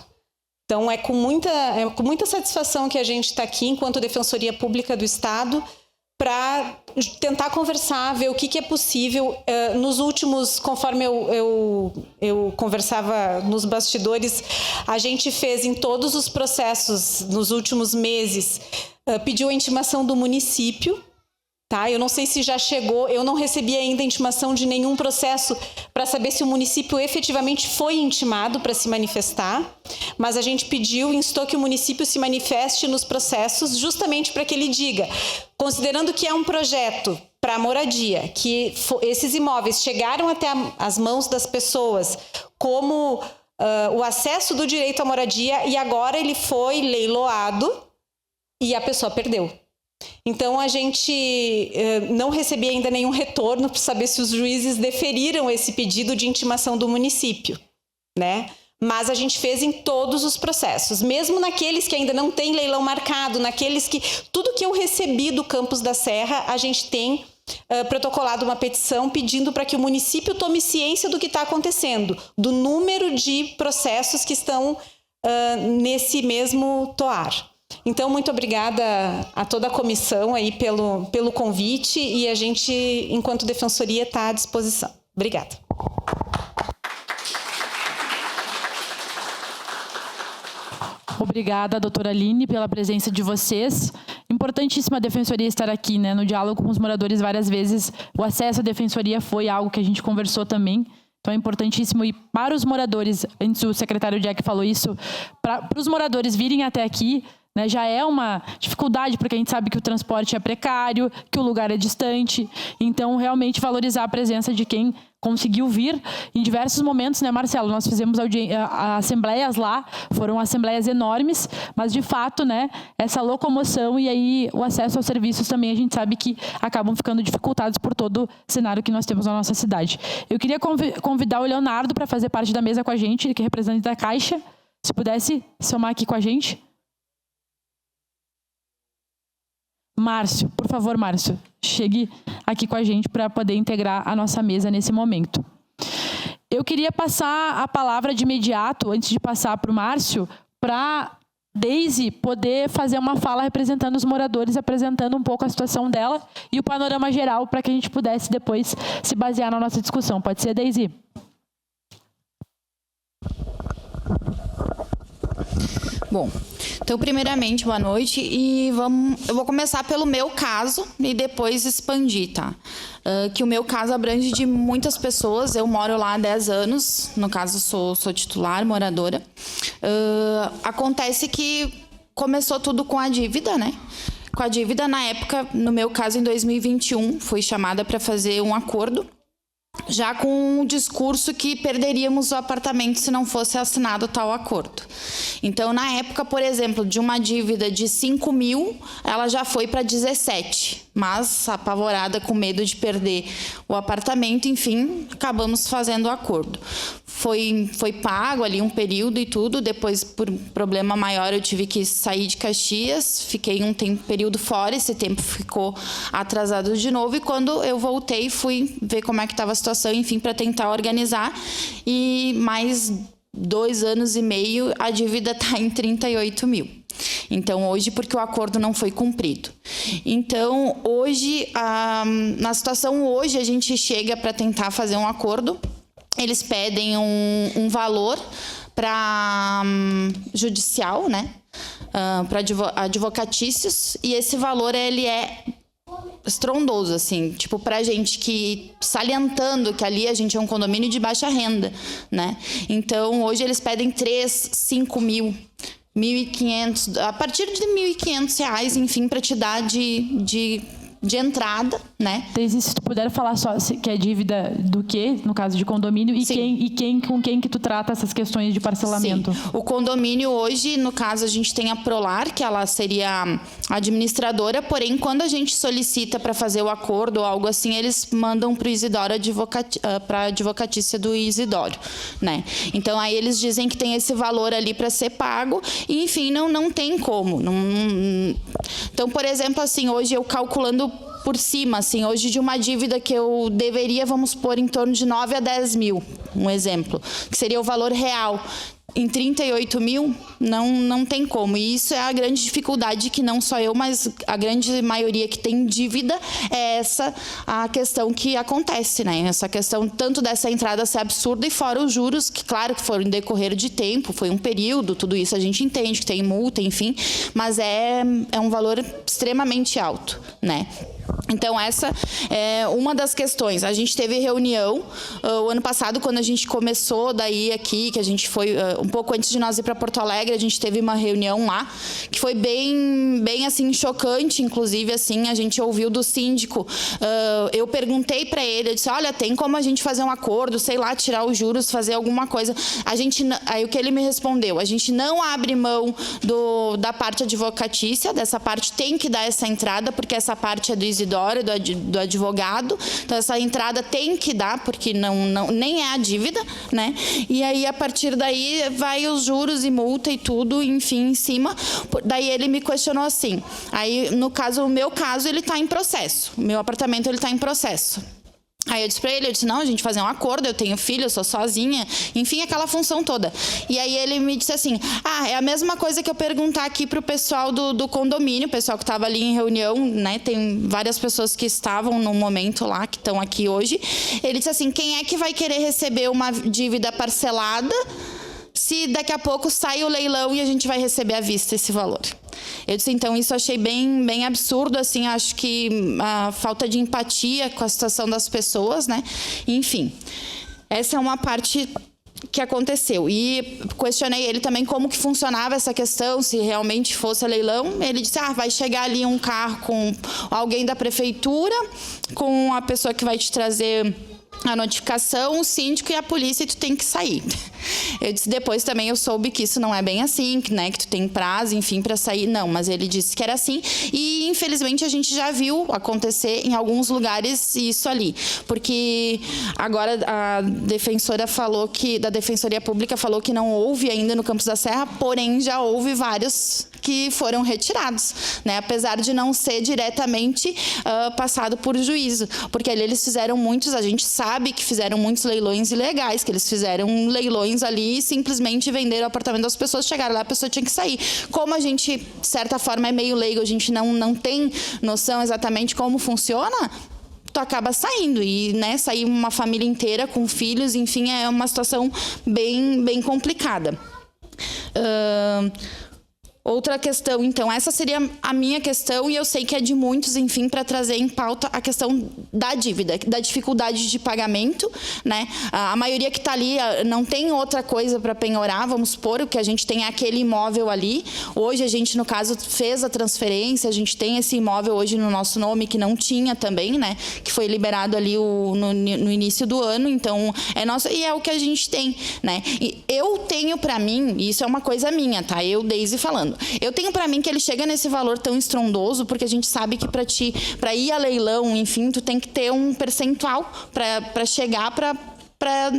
Então, é com muita satisfação que a gente está aqui, enquanto Defensoria Pública do Estado, para tentar conversar, ver o que é possível. Nos últimos, conforme eu conversava nos bastidores, a gente fez em todos os processos, nos últimos meses, pediu a intimação do município. Tá? Eu não sei se já chegou, eu não recebi ainda intimação de nenhum processo para saber se o município efetivamente foi intimado para se manifestar, mas a gente pediu, instou que o município se manifeste nos processos justamente para que ele diga, considerando que é um projeto para moradia, que esses imóveis chegaram até as mãos das pessoas como o acesso do direito à moradia e agora ele foi leiloado e a pessoa perdeu. Então, a gente não recebeu ainda nenhum retorno para saber se os juízes deferiram esse pedido de intimação do município, né? Mas a gente fez em todos os processos, mesmo naqueles que ainda não tem leilão marcado, naqueles que... Tudo que eu recebi do Campos da Serra, a gente tem protocolado uma petição pedindo para que o município tome ciência do que está acontecendo, do número de processos que estão nesse mesmo toar. Então, muito obrigada a toda a comissão aí pelo convite e a gente, enquanto Defensoria, está à disposição. Obrigada. Obrigada, doutora Aline, pela presença de vocês. Importantíssima a Defensoria estar aqui, né? No diálogo com os moradores várias vezes. O acesso à Defensoria foi algo que a gente conversou também. Então é importantíssimo. E para os moradores, antes o secretário Jack falou isso, para os moradores virem até aqui, né, já é uma dificuldade, porque a gente sabe que o transporte é precário, que o lugar é distante. Então, realmente valorizar a presença de quem conseguiu vir em diversos momentos, né, Marcelo? Nós fizemos assembleias lá, foram assembleias enormes, mas de fato, né, essa locomoção e aí o acesso aos serviços também a gente sabe que acabam ficando dificultados por todo o cenário que nós temos na nossa cidade. Eu queria convidar o Leonardo para fazer parte da mesa com a gente, que é representante da Caixa, se pudesse somar aqui com a gente. Márcio, por favor, Márcio, chegue aqui com a gente para poder integrar a nossa mesa nesse momento. Eu queria passar a palavra de imediato, antes de passar para o Márcio, para Deise poder fazer uma fala representando os moradores, apresentando um pouco a situação dela e o panorama geral para que a gente pudesse depois se basear na nossa discussão. Pode ser, Deise? Bom, então primeiramente, boa noite e eu vou começar pelo meu caso e depois expandir, tá? Que o meu caso abrange de muitas pessoas, eu moro lá há 10 anos, no caso sou titular, moradora. Acontece que começou tudo com a dívida, né? Com a dívida, na época, no meu caso, em 2021, fui chamada para fazer um acordo, já com o discurso que perderíamos o apartamento se não fosse assinado tal acordo. Então, na época, por exemplo, de uma dívida de 5 mil, ela já foi para 17, mas apavorada com medo de perder o apartamento, enfim, acabamos fazendo o acordo. Foi pago ali um período e tudo, depois, por problema maior, eu tive que sair de Caxias, fiquei um período fora, esse tempo ficou atrasado de novo, e quando eu voltei, fui ver como é que estava a situação, enfim, para tentar organizar, e mais 2 anos e meio, a dívida está em 38 mil. Então, hoje, porque o acordo não foi cumprido. Então, hoje, na situação hoje, a gente chega para tentar fazer um acordo. Eles pedem um valor para judicial, né? Para advocatícios, e esse valor ele é estrondoso, assim, tipo, pra gente que, salientando que ali a gente é um condomínio de baixa renda, né? Então, hoje eles pedem 3, 5 mil, 1.500, a partir de R$1.500, enfim, para te dar de entrada, né? Deise, se tu puder falar só que é dívida do quê, no caso de condomínio, e com quem que tu trata essas questões de parcelamento? Sim. O condomínio hoje, no caso, a gente tem a Prolar, que ela seria administradora, porém, quando a gente solicita para fazer o acordo ou algo assim, eles mandam para o Isidoro, para a advocatícia do Isidoro, né? Então, aí eles dizem que tem esse valor ali para ser pago, e, enfim, não tem como. Então, por exemplo, assim, hoje eu calculando por cima, assim, hoje de uma dívida que eu deveria, vamos pôr, em torno de 9 a 10 mil, um exemplo, que seria o valor real. Em 38 mil, não tem como. E isso é a grande dificuldade que não só eu, mas a grande maioria que tem dívida, é essa a questão que acontece, né? Essa questão tanto dessa entrada ser absurda e fora os juros, que claro que foram em decorrer de tempo, foi um período, tudo isso a gente entende, que tem multa, enfim, mas é um valor extremamente alto, né? Então, essa é uma das questões. A gente teve reunião o ano passado, quando a gente começou daí aqui, que a gente foi um pouco antes de nós ir para Porto Alegre, a gente teve uma reunião lá, que foi bem assim, chocante, inclusive, assim, a gente ouviu do síndico. Eu perguntei para ele, eu disse, olha, tem como a gente fazer um acordo, sei lá, tirar os juros, fazer alguma coisa. Aí o que ele me respondeu, a gente não abre mão da parte advocatícia, dessa parte tem que dar essa entrada, porque essa parte é do Isidoro, do advogado, então essa entrada tem que dar, porque nem é a dívida, né? E aí, a partir daí, vai os juros e multa e tudo, enfim, em cima. Daí ele me questionou assim, aí, no caso, o meu caso, ele está em processo, o meu apartamento, ele está em processo. Aí eu disse pra ele, não, a gente fazer um acordo, eu tenho filho, eu sou sozinha, enfim, aquela função toda. E aí ele me disse assim, é a mesma coisa que eu perguntar aqui pro pessoal do condomínio, o pessoal que estava ali em reunião, né, tem várias pessoas que estavam no momento lá, que estão aqui hoje. Ele disse assim, quem é que vai querer receber uma dívida parcelada se daqui a pouco sai o leilão e a gente vai receber à vista esse valor? Eu disse, então, isso eu achei bem absurdo, assim, acho que a falta de empatia com a situação das pessoas, né? Enfim, essa é uma parte que aconteceu. E questionei ele também como que funcionava essa questão, se realmente fosse leilão. Ele disse, vai chegar ali um carro com alguém da prefeitura, com a pessoa que vai te trazer a notificação, o síndico e a polícia, e tu tem que sair. Eu disse, depois também eu soube que isso não é bem assim, né, que tu tem prazo, enfim, para sair. Não, mas ele disse que era assim, e infelizmente a gente já viu acontecer em alguns lugares isso ali, porque agora a defensora falou que, da Defensoria Pública falou que não houve ainda no Campos da Serra, porém já houve vários que foram retirados, né, apesar de não ser diretamente passado por juízo, porque ali eles fizeram muitos, a gente sabe que fizeram muitos leilões ilegais, que eles fizeram leilões ali e simplesmente venderam o apartamento das pessoas, chegaram lá, a pessoa tinha que sair. Como a gente, de certa forma, é meio leigo, a gente não tem noção exatamente como funciona, tu acaba saindo, e, né, sair uma família inteira com filhos, enfim, é uma situação bem complicada. Outra questão, então, essa seria a minha questão, e eu sei que é de muitos, enfim, para trazer em pauta a questão da dívida, da dificuldade de pagamento, né? A maioria que está ali não tem outra coisa para penhorar, vamos supor, o que a gente tem é aquele imóvel ali. Hoje a gente, no caso, fez a transferência, a gente tem esse imóvel hoje no nosso nome, que não tinha também, né? Que foi liberado ali no início do ano, então é nosso, e é o que a gente tem, né? E eu tenho para mim, e isso é uma coisa minha, tá? Eu, Deise, falando. Eu tenho para mim que ele chega nesse valor tão estrondoso, porque a gente sabe que para ir a leilão, enfim, tu tem que ter um percentual para chegar para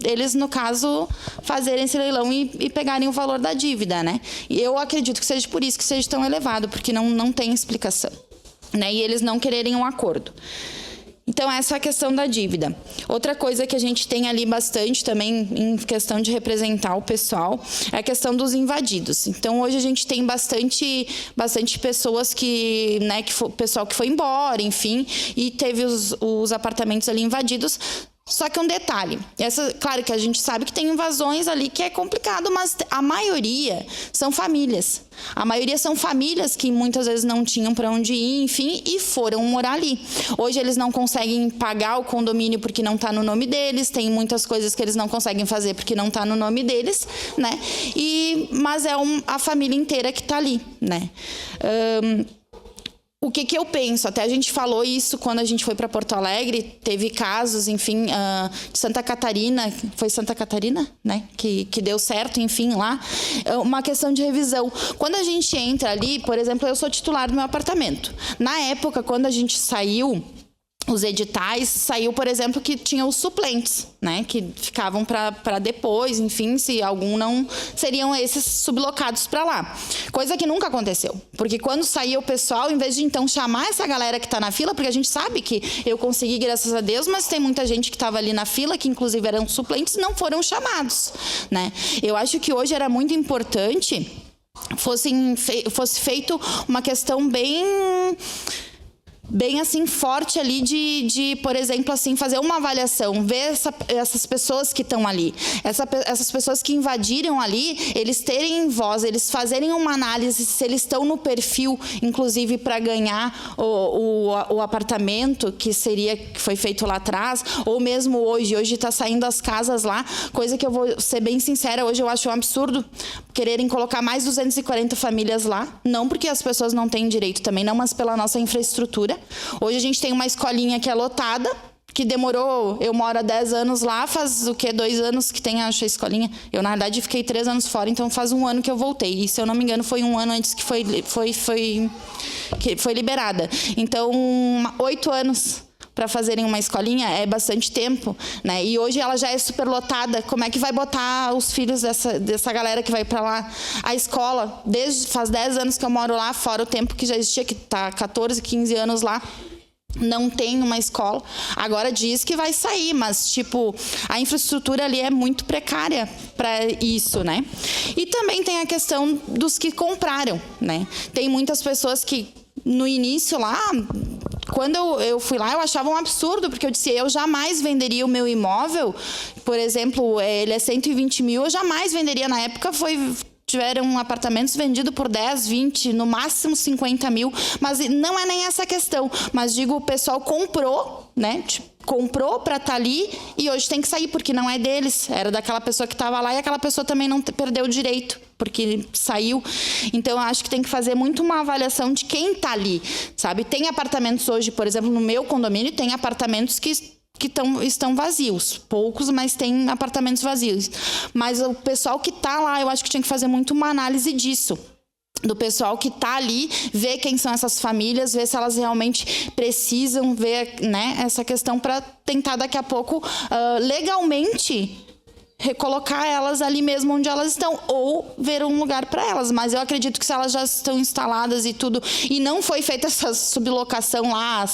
eles, no caso, fazerem esse leilão e pegarem o valor da dívida, né? E eu acredito que seja por isso que seja tão elevado, porque não tem explicação, né? E eles não quererem um acordo. Então, essa é a questão da dívida. Outra coisa que a gente tem ali bastante também, em questão de representar o pessoal, é a questão dos invadidos. Então, hoje a gente tem bastante pessoas que, né, pessoal que foi embora, enfim, e teve os apartamentos ali invadidos. Só que um detalhe, claro que a gente sabe que tem invasões ali que é complicado, mas a maioria são famílias. A maioria são famílias que muitas vezes não tinham para onde ir, enfim, e foram morar ali. Hoje eles não conseguem pagar o condomínio porque não está no nome deles, tem muitas coisas que eles não conseguem fazer porque não está no nome deles, né? Mas é a família inteira que está ali, né? O que eu penso? Até a gente falou isso quando a gente foi para Porto Alegre, teve casos, enfim, de Santa Catarina, foi Santa Catarina, né? Que deu certo, enfim, lá. Uma questão de revisão. Quando a gente entra ali, por exemplo, eu sou titular do meu apartamento. Na época, quando a gente saiu, os editais, saiu, por exemplo, que tinha os suplentes, né, que ficavam para depois, enfim, se algum não, seriam esses sublocados para lá. Coisa que nunca aconteceu, porque quando saía o pessoal, em vez de então chamar essa galera que está na fila, porque a gente sabe que eu consegui, graças a Deus, mas tem muita gente que estava ali na fila, que inclusive eram suplentes, não foram chamados, né. Eu acho que hoje era muito importante fosse feito uma questão bem assim forte ali de, por exemplo, assim, fazer uma avaliação, ver essas pessoas que estão ali, essas pessoas que invadiram ali, eles terem voz, eles fazerem uma análise se eles estão no perfil, inclusive para ganhar o apartamento que foi feito lá atrás, ou mesmo hoje está saindo as casas lá, coisa que eu vou ser bem sincera, hoje eu acho um absurdo quererem colocar mais 240 famílias lá, não porque as pessoas não têm direito também, não, mas pela nossa infraestrutura. Hoje a gente tem uma escolinha que é lotada, que demorou, eu moro há 10 anos lá, faz o quê? 2 anos que tem, acho, a escolinha. Eu, na verdade, fiquei 3 anos fora, então faz 1 ano que eu voltei. E, se eu não me engano, foi 1 ano antes que foi liberada. Então, 8 anos para fazerem uma escolinha é bastante tempo, né? E hoje ela já é superlotada. Como é que vai botar os filhos dessa galera que vai para lá? A escola, faz 10 anos que eu moro lá, fora o tempo que já existia, que está 14, 15 anos lá. Não tem uma escola. Agora diz que vai sair, mas, tipo, a infraestrutura ali é muito precária para isso, né? E também tem a questão dos que compraram, né? Tem muitas pessoas que, no início lá, quando eu fui lá, eu achava um absurdo, porque eu disse, eu jamais venderia o meu imóvel, por exemplo, ele é 120 mil, eu jamais venderia. Na época tiveram apartamentos vendidos por 10, 20, no máximo 50 mil, mas não é nem essa questão, mas digo, o pessoal comprou, né, comprou para estar ali e hoje tem que sair, porque não é deles, era daquela pessoa que estava lá e aquela pessoa também não perdeu o direito, porque saiu. Então, eu acho que tem que fazer muito uma avaliação de quem está ali, sabe? Tem apartamentos hoje, por exemplo, no meu condomínio, tem apartamentos que que estão vazios. Poucos, mas tem apartamentos vazios. Mas o pessoal que está lá, eu acho que tinha que fazer muito uma análise disso. Do pessoal que está ali, ver quem são essas famílias, ver se elas realmente precisam, ver, né, essa questão para tentar daqui a pouco legalmente recolocar elas ali mesmo onde elas estão, ou ver um lugar para elas. Mas eu acredito que se elas já estão instaladas e tudo, e não foi feita essa sublocação lá há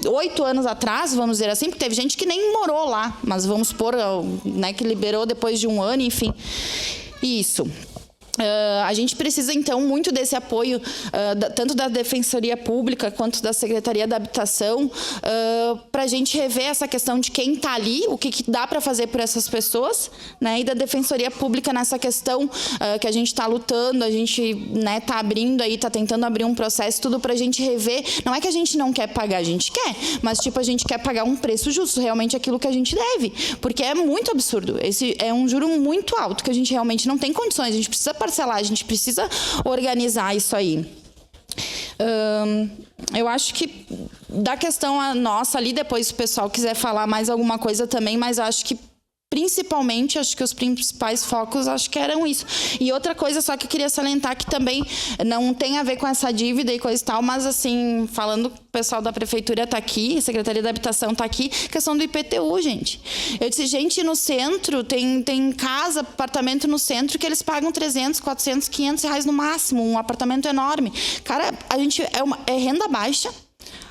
8 anos atrás, vamos dizer assim, porque teve gente que nem morou lá, mas vamos supor, né, que liberou depois de 1 ano, enfim. Isso. A gente precisa, então, muito desse apoio, tanto da Defensoria Pública quanto da Secretaria da Habitação, para a gente rever essa questão de quem está ali, o que dá para fazer por essas pessoas, né? E da Defensoria Pública nessa questão que a gente está lutando, a gente está abrindo aí, está tentando abrir um processo, tudo para a gente rever. Não é que a gente não quer pagar, a gente quer, mas tipo, a gente quer pagar um preço justo, realmente aquilo que a gente deve, porque é muito absurdo. Esse é um juro muito alto, que a gente realmente não tem condições, a gente precisa parcelar, a gente precisa organizar isso aí. Eu acho que da questão nossa ali, depois se o pessoal quiser falar mais alguma coisa também, mas eu acho que principalmente, acho que os principais focos, acho que eram isso. E outra coisa só que eu queria salientar, que também não tem a ver com essa dívida e coisa e tal, mas assim, falando, o pessoal da Prefeitura está aqui, a Secretaria da Habitação está aqui, questão do IPTU, gente. Eu disse, gente, no centro, tem casa, apartamento no centro, que eles pagam 300, 400, 500 reais no máximo, um apartamento enorme. Cara, a gente é renda baixa,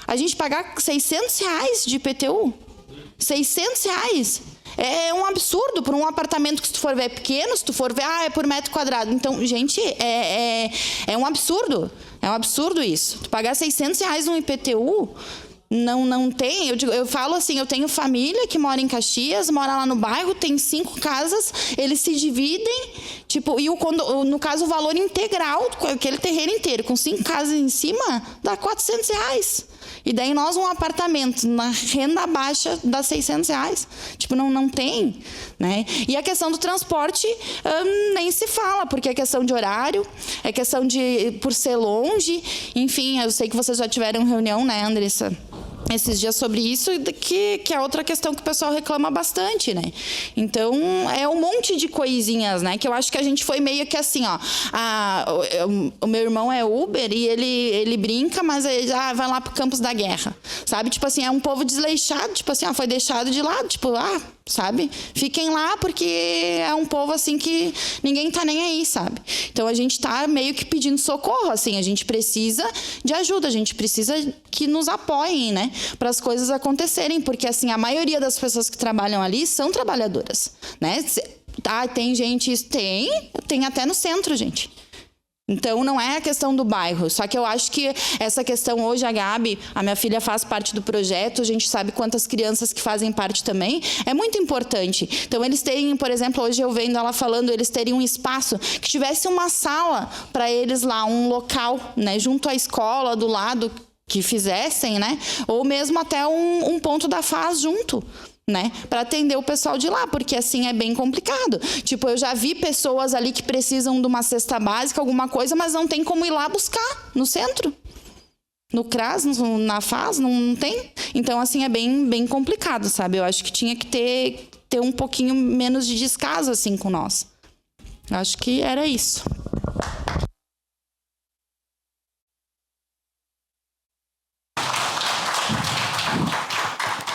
a gente pagar 600 reais de IPTU, 600 reais. É um absurdo para um apartamento que, se tu for ver, é pequeno, se tu for ver, é por metro quadrado. Então, gente, é um absurdo. É um absurdo isso. Tu pagar 600 reais no IPTU, não tem. Eu falo assim, eu tenho família que mora em Caxias, mora lá no bairro, tem 5 casas, eles se dividem, tipo, e no caso o valor integral, aquele terreno inteiro, com 5 casas em cima, dá 400 reais. E daí nós, um apartamento na renda baixa, dá 600 reais. Tipo, não tem, né? E a questão do transporte nem se fala, porque é questão de horário, é questão de por ser longe. Enfim, eu sei que vocês já tiveram reunião, né, Andressa, esses dias sobre isso, que é outra questão que o pessoal reclama bastante, né? Então, é um monte de coisinhas, né? Que eu acho que a gente foi meio que assim, ó. O meu irmão é Uber e ele brinca, mas ele vai lá pro Campos da Guerra, sabe? Tipo assim, é um povo desleixado, tipo assim, foi deixado de lado, tipo, sabe? Fiquem lá porque é um povo assim que ninguém tá nem aí, sabe? Então a gente tá meio que pedindo socorro, assim, a gente precisa de ajuda, a gente precisa que nos apoiem, né? Para as coisas acontecerem, porque assim, a maioria das pessoas que trabalham ali são trabalhadoras, né? Tem gente, tem até no centro, gente. Então, não é a questão do bairro. Só que eu acho que essa questão hoje, a Gabi, a minha filha faz parte do projeto, a gente sabe quantas crianças que fazem parte também, é muito importante. Então, eles terem, por exemplo, hoje eu vendo ela falando, eles terem um espaço, que tivesse uma sala para eles lá, um local, né, junto à escola, do lado, que fizessem, né, ou mesmo até um ponto da FAS junto, né, para atender o pessoal de lá, porque assim é bem complicado. Tipo, eu já vi pessoas ali que precisam de uma cesta básica, alguma coisa, mas não tem como ir lá buscar no centro. No CRAS, na FAS, não tem. Então, assim, é bem complicado, sabe? Eu acho que tinha que ter um pouquinho menos de descaso, assim, com nós. Eu acho que era isso.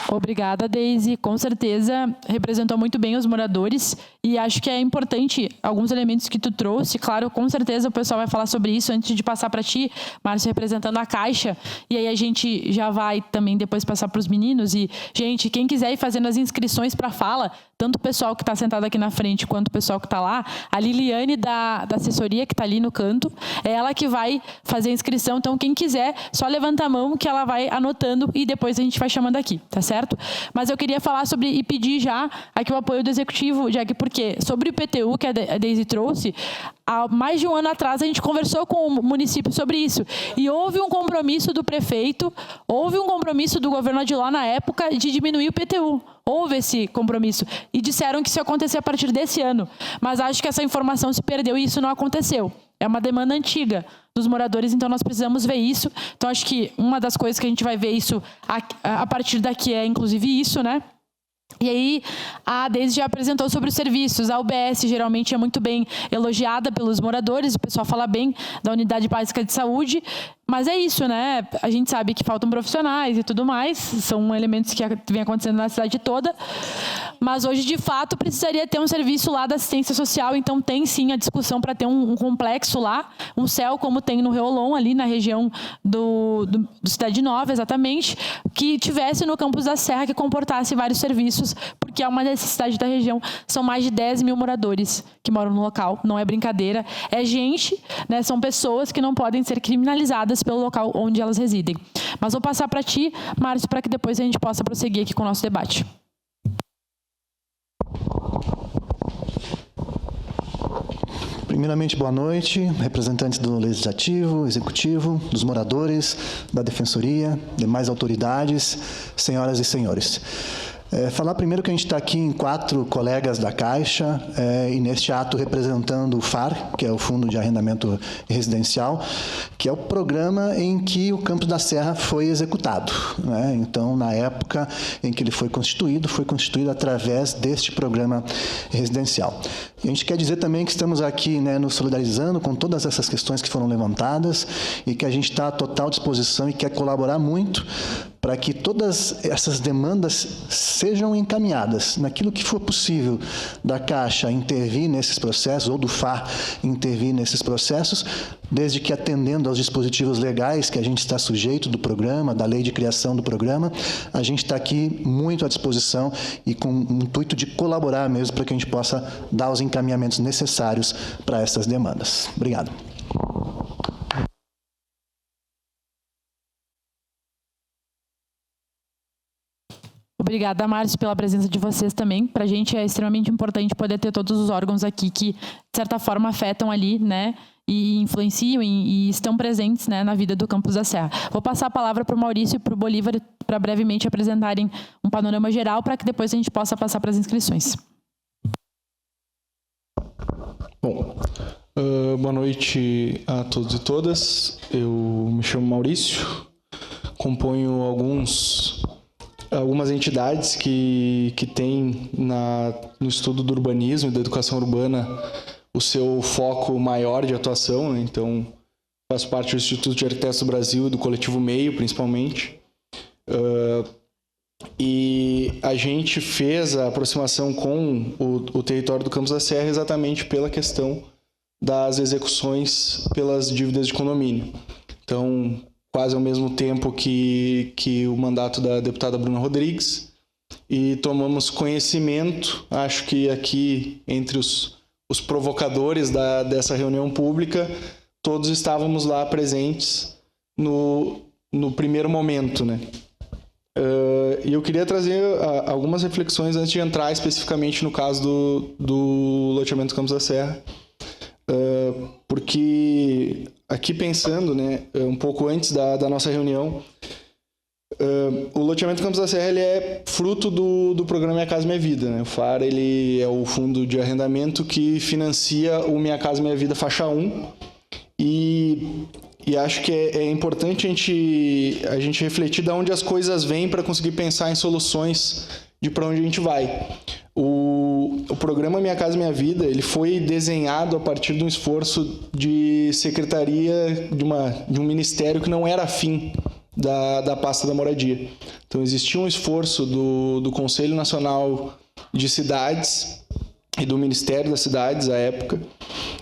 Obrigada, Deise. Com certeza representou muito bem os moradores e acho que é importante alguns elementos que tu trouxe. Claro, com certeza o pessoal vai falar sobre isso antes de passar para ti, Márcio, representando a Caixa. E aí a gente já vai também depois passar para os meninos. E, gente, quem quiser ir fazendo as inscrições para a fala, tanto o pessoal que está sentado aqui na frente quanto o pessoal que está lá, a Liliane da assessoria que está ali no canto, é ela que vai fazer a inscrição. Então, quem quiser, só levanta a mão que ela vai anotando e depois a gente vai chamando aqui, tá certo? Mas eu queria falar sobre e pedir já aqui o apoio do Executivo, Jack, porque sobre o IPTU que a Deise trouxe, há mais de um ano atrás a gente conversou com o município sobre isso e houve um compromisso do prefeito, houve um compromisso do governo Adiló na época de diminuir o IPTU. Houve esse compromisso e disseram que isso ia acontecer a partir desse ano, mas acho que essa informação se perdeu e isso não aconteceu. é uma demanda antiga dos moradores, então nós precisamos ver isso. Então acho que uma das coisas que a gente vai ver isso a partir daqui é inclusive isso, né? E aí, a Deise já apresentou sobre os serviços. A UBS geralmente é muito bem elogiada pelos moradores, o pessoal fala bem da unidade básica de saúde, mas é isso, né? A gente sabe que faltam profissionais e tudo mais, são elementos que vem acontecendo na cidade toda, mas hoje, de fato, precisaria ter um serviço lá da assistência social, então tem sim a discussão para ter um complexo lá, um CEL, como tem no Reolon, ali na região do Cidade Nova, exatamente, que tivesse no campus da Serra, que comportasse vários serviços, porque é uma necessidade da região. São mais de 10 mil moradores que moram no local, não é brincadeira, é gente, né? São pessoas que não podem ser criminalizadas pelo local onde elas residem. Mas vou passar para ti, Márcio, para que depois a gente possa prosseguir aqui com o nosso debate. Primeiramente, boa noite, representantes do Legislativo, Executivo, dos moradores, da Defensoria, demais autoridades, senhoras e senhores. Falar primeiro que a gente está aqui em 4 colegas da Caixa e neste ato representando o FAR, que é o Fundo de Arrendamento Residencial, que é o programa em que o Campus da Serra foi executado, né? Então, na época em que ele foi constituído através deste programa residencial. E a gente quer dizer também que estamos aqui, né, nos solidarizando com todas essas questões que foram levantadas e que a gente está à total disposição e quer colaborar muito para que todas essas demandas sejam encaminhadas naquilo que for possível da Caixa intervir nesses processos, ou do FAR intervir nesses processos, desde que atendendo aos dispositivos legais que a gente está sujeito do programa, da lei de criação do programa, a gente está aqui muito à disposição e com o intuito de colaborar mesmo para que a gente possa dar os encaminhamentos necessários para essas demandas. Obrigado. Obrigada, Márcio, pela presença de vocês também. Para a gente é extremamente importante poder ter todos os órgãos aqui que, de certa forma, afetam ali, né, e influenciam e estão presentes, né, na vida do Campus da Serra. Vou passar a palavra para o Maurício e para o Bolívar para brevemente apresentarem um panorama geral para que depois a gente possa passar para as inscrições. Bom, boa noite a todos e todas. Eu me chamo Maurício, componho algumas entidades que têm no estudo do urbanismo e da educação urbana o seu foco maior de atuação, né? Então, faço parte do Instituto de Arquitetos do Brasil e do Coletivo Meio, principalmente. E a gente fez a aproximação com o território do Campus da Serra exatamente pela questão das execuções pelas dívidas de condomínio. Então, quase ao mesmo tempo que o mandato da deputada Bruna Rodrigues, e tomamos conhecimento, acho que aqui entre os provocadores dessa reunião pública, todos estávamos lá presentes no primeiro momento, né? E eu queria trazer algumas reflexões antes de entrar especificamente no caso do loteamento Campos da Serra, porque aqui pensando, né, um pouco antes da nossa reunião, o loteamento Campos da Serra ele é fruto do programa Minha Casa Minha Vida, né? O FAR ele é o fundo de arrendamento que financia o Minha Casa Minha Vida faixa 1 e acho que é importante a gente refletir de onde as coisas vêm para conseguir pensar em soluções de para onde a gente vai. O programa Minha Casa Minha Vida ele foi desenhado a partir de um esforço de secretaria de um ministério que não era afim da pasta da moradia. Então existia um esforço do Conselho Nacional de Cidades e do Ministério das Cidades à época,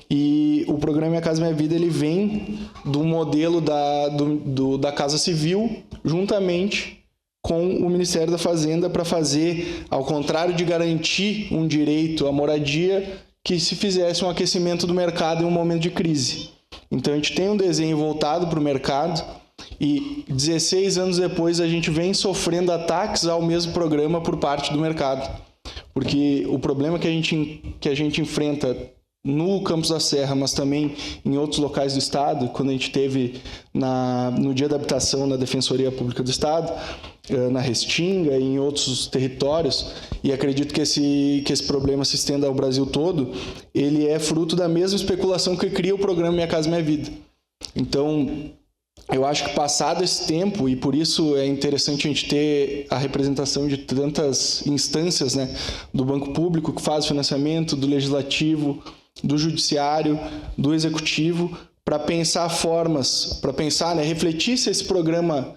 e o programa Minha Casa Minha Vida ele vem do modelo da Casa Civil juntamente com o Ministério da Fazenda para fazer, ao contrário de garantir um direito à moradia, que se fizesse um aquecimento do mercado em um momento de crise. Então a gente tem um desenho voltado para o mercado e 16 anos depois a gente vem sofrendo ataques ao mesmo programa por parte do mercado. Porque o problema que a gente enfrenta no Campos da Serra, mas também em outros locais do Estado, quando a gente teve no Dia da Habitação na Defensoria Pública do Estado, na Restinga e em outros territórios, e acredito que esse problema se estenda ao Brasil todo, ele é fruto da mesma especulação que cria o programa Minha Casa Minha Vida. Então, eu acho que passado esse tempo, e por isso é interessante a gente ter a representação de tantas instâncias, né, do Banco Público, que faz o financiamento, do Legislativo, do Judiciário, do Executivo, para pensar formas, para pensar, né, refletir se esse programa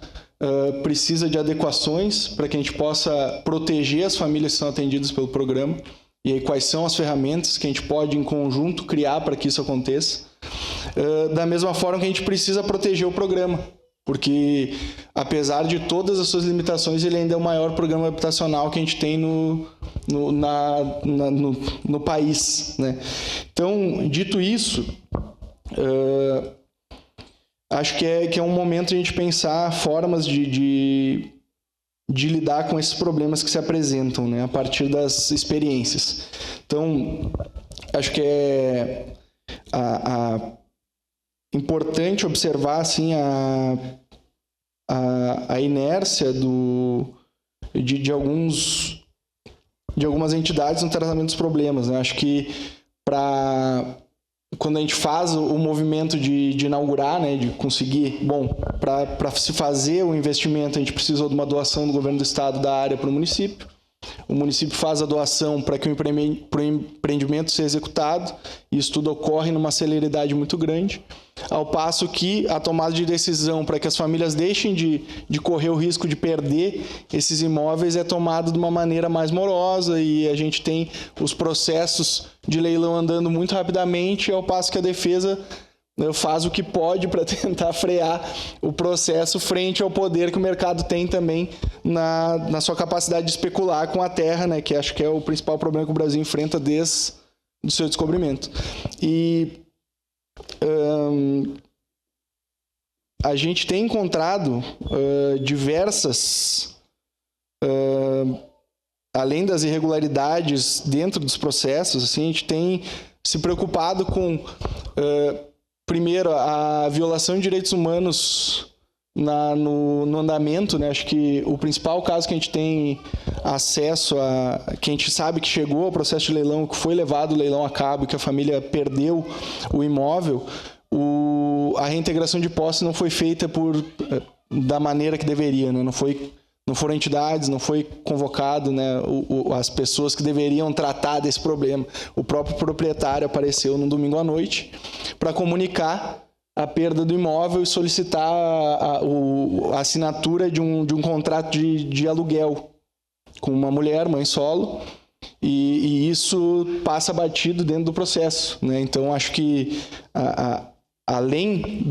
precisa de adequações para que a gente possa proteger as famílias que são atendidas pelo programa, e aí quais são as ferramentas que a gente pode, em conjunto, criar para que isso aconteça. Da mesma forma que a gente precisa proteger o programa, porque, apesar de todas as suas limitações, ele ainda é o maior programa habitacional que a gente tem no país, né? Então, dito isso, acho que é um momento a gente pensar formas de lidar com esses problemas que se apresentam, né, a partir das experiências. Então, acho que é importante observar assim, a inércia de algumas entidades no tratamento dos problemas, né? Acho que quando a gente faz o movimento de inaugurar, né, de conseguir, para se fazer o investimento, a gente precisou de uma doação do governo do estado da área para o município. O município faz a doação para que o empreendimento seja executado, e isso tudo ocorre numa celeridade muito grande, ao passo que a tomada de decisão para que as famílias deixem de correr o risco de perder esses imóveis é tomada de uma maneira mais morosa, e a gente tem os processos de leilão andando muito rapidamente, ao passo que a defesa faz o que pode para tentar frear o processo frente ao poder que o mercado tem também na sua capacidade de especular com a terra, né, que acho que é o principal problema que o Brasil enfrenta desde o seu descobrimento. E a gente tem encontrado diversas, além das irregularidades dentro dos processos, assim, a gente tem se preocupado com primeiro, a violação de direitos humanos no andamento, né? Acho que o principal caso que a gente tem acesso que a gente sabe que chegou ao processo de leilão, que foi levado o leilão a cabo e que a família perdeu o imóvel, a reintegração de posse não foi feita da maneira que deveria, né? Não foram entidades, não foi convocado, né, as pessoas que deveriam tratar desse problema. O próprio proprietário apareceu num domingo à noite para comunicar a perda do imóvel e solicitar a assinatura de um contrato de aluguel com uma mulher, mãe solo, e isso passa batido dentro do processo, né? Então, acho que, além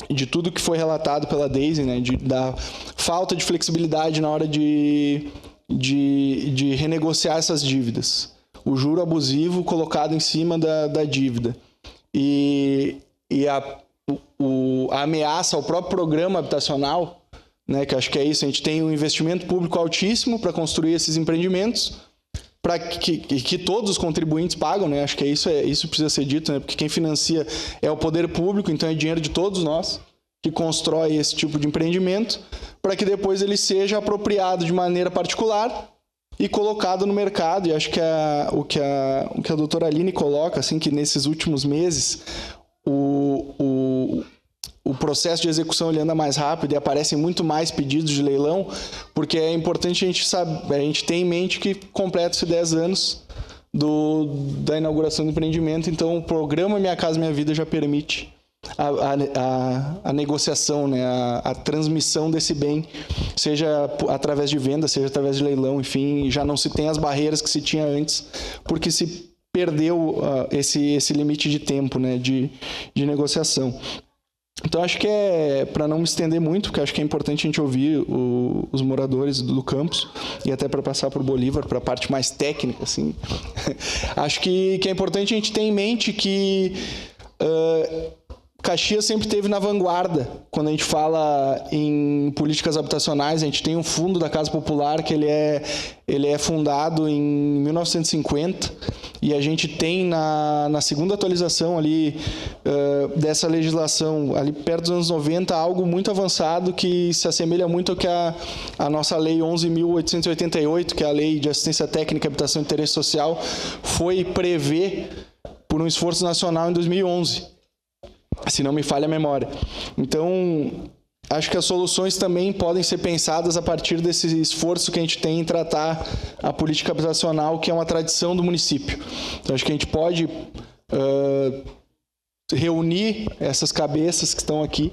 de tudo que foi relatado pela Daisy, né, da falta de flexibilidade na hora de renegociar essas dívidas, o juro abusivo colocado em cima da dívida e a ameaça ao próprio programa habitacional, né, que acho que é isso, a gente tem um investimento público altíssimo para construir esses empreendimentos, para que todos os contribuintes pagam, né? Acho que isso precisa ser dito, né? Porque quem financia é o poder público, então é dinheiro de todos nós que constrói esse tipo de empreendimento, para que depois ele seja apropriado de maneira particular e colocado no mercado. E acho que o que a doutora Aline coloca, assim, que nesses últimos meses o processo de execução ele anda mais rápido e aparecem muito mais pedidos de leilão, porque é importante a gente ter em mente que completa-se 10 anos da inauguração do empreendimento, então o programa Minha Casa Minha Vida já permite a negociação, né, a transmissão desse bem, seja através de venda, seja através de leilão, enfim, já não se tem as barreiras que se tinha antes, porque se perdeu esse limite de tempo, né, de negociação. Então, acho que para não me estender muito, porque acho que é importante a gente ouvir os moradores do campus, e até para passar para o Bolívar, para a parte mais técnica, assim, acho que é importante a gente ter em mente que Caxias sempre esteve na vanguarda. Quando a gente fala em políticas habitacionais, a gente tem um fundo da Casa Popular que ele é fundado em 1950 e a gente tem na segunda atualização ali dessa legislação, ali perto dos anos 90, algo muito avançado que se assemelha muito ao que a nossa lei 11.888, que é a Lei de Assistência Técnica, Habitação e Interesse Social, foi prever por um esforço nacional em 2011. Se não me falha a memória. Então, acho que as soluções também podem ser pensadas a partir desse esforço que a gente tem em tratar a política habitacional, que é uma tradição do município. Então, acho que a gente pode reunir essas cabeças que estão aqui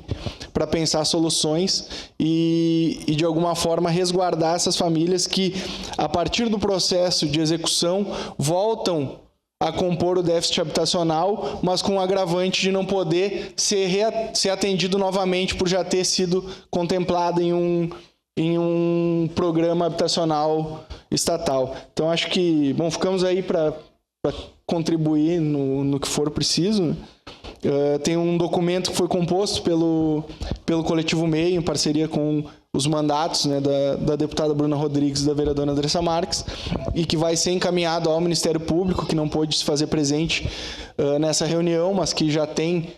para pensar soluções e, de alguma forma, resguardar essas famílias que, a partir do processo de execução, voltam a compor o déficit habitacional, mas com o agravante de não poder ser atendido novamente por já ter sido contemplado em um programa habitacional estatal. Então, acho que, ficamos aí para contribuir no que for preciso. Tem um documento que foi composto pelo Coletivo MEI, em parceria com os mandatos, né, da deputada Bruna Rodrigues e da vereadora Andressa Marques, e que vai ser encaminhado ao Ministério Público, que não pôde se fazer presente nessa reunião, mas que já tem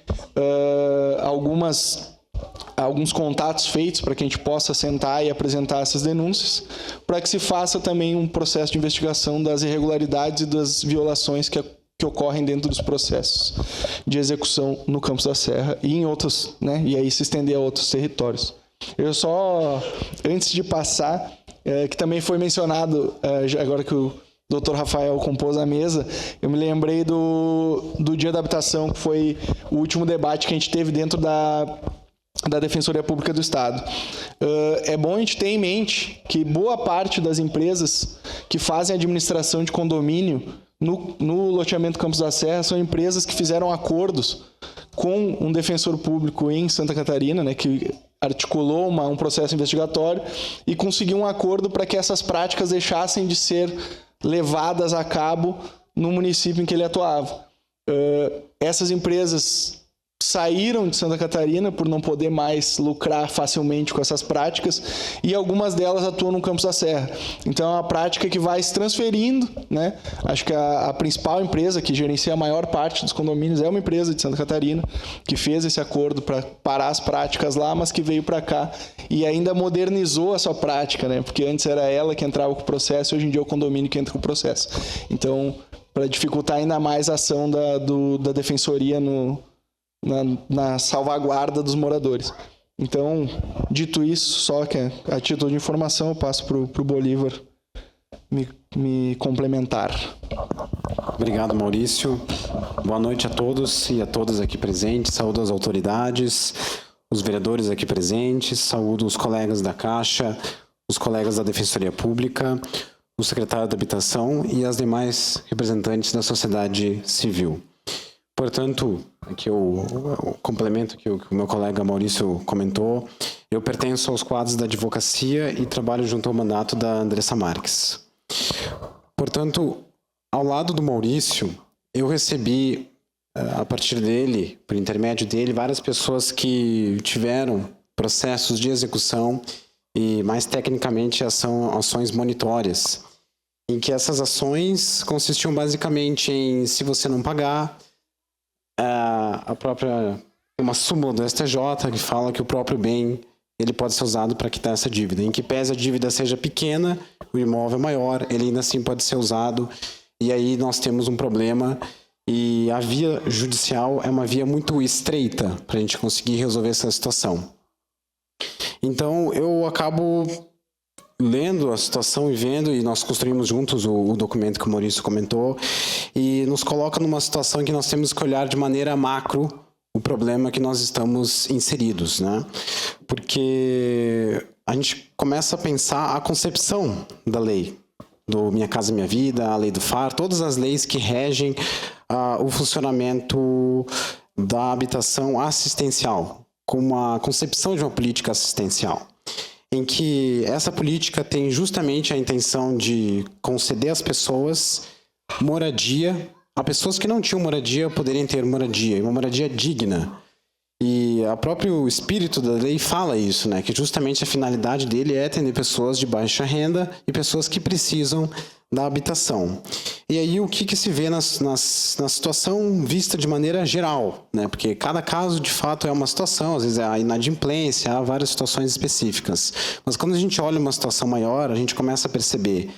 alguns contatos feitos para que a gente possa sentar e apresentar essas denúncias, para que se faça também um processo de investigação das irregularidades e das violações que ocorrem dentro dos processos de execução no Campos da Serra e em outros, né, e aí se estender a outros territórios. Eu só, antes de passar, que também foi mencionado, agora que o Dr. Rafael compôs a mesa, eu me lembrei do Dia da Habitação, que foi o último debate que a gente teve dentro da Defensoria Pública do Estado. É bom a gente ter em mente que boa parte das empresas que fazem administração de condomínio no loteamento Campos da Serra são empresas que fizeram acordos com um defensor público em Santa Catarina, né, que articulou um processo investigatório e conseguiu um acordo para que essas práticas deixassem de ser levadas a cabo no município em que ele atuava. Essas empresas saíram de Santa Catarina por não poder mais lucrar facilmente com essas práticas e algumas delas atuam no Campos da Serra. Então é uma prática que vai se transferindo, né? Acho que a principal empresa que gerencia a maior parte dos condomínios é uma empresa de Santa Catarina que fez esse acordo para parar as práticas lá, mas que veio para cá e ainda modernizou a sua prática, né? Porque antes era ela que entrava com o processo, hoje em dia é o condomínio que entra com o processo. Então, para dificultar ainda mais a ação da defensoria na salvaguarda dos moradores. Então, dito isso, só que a título de informação, eu passo para o Bolívar me complementar. Obrigado, Maurício. Boa noite a todos e a todas aqui presentes. Saúdo as autoridades, os vereadores aqui presentes, saúdo os colegas da Caixa, os colegas da Defensoria Pública, o secretário da Habitação e as demais representantes da sociedade civil. Portanto, aqui o complemento que o meu colega Maurício comentou, eu pertenço aos quadros da advocacia e trabalho junto ao mandato da Andressa Marques. Portanto, ao lado do Maurício, eu recebi, a partir dele, por intermédio dele, várias pessoas que tiveram processos de execução e, mais tecnicamente, ações monitórias, em que essas ações consistiam basicamente em, se você não pagar, uma súmula do STJ que fala que o próprio bem ele pode ser usado para quitar essa dívida. Em que pese a dívida seja pequena, o imóvel é maior, ele ainda assim pode ser usado, e aí nós temos um problema, e a via judicial é uma via muito estreita para a gente conseguir resolver essa situação. Então, eu acabo lendo a situação e vendo, e nós construímos juntos o documento que o Maurício comentou, e nos coloca numa situação em que nós temos que olhar de maneira macro o problema que nós estamos inseridos, né? Porque a gente começa a pensar a concepção da lei, do Minha Casa Minha Vida, a lei do FAR, todas as leis que regem o funcionamento da habitação assistencial, como a concepção de uma política assistencial, em que essa política tem justamente a intenção de conceder às pessoas moradia, a pessoas que não tinham moradia poderem ter moradia, e uma moradia digna. E o próprio espírito da lei fala isso, né? Que justamente a finalidade dele é atender pessoas de baixa renda e pessoas que precisam da habitação. E aí o que se vê na situação vista de maneira geral, né? Porque cada caso de fato é uma situação, às vezes é a inadimplência, há várias situações específicas. Mas quando a gente olha uma situação maior, a gente começa a perceber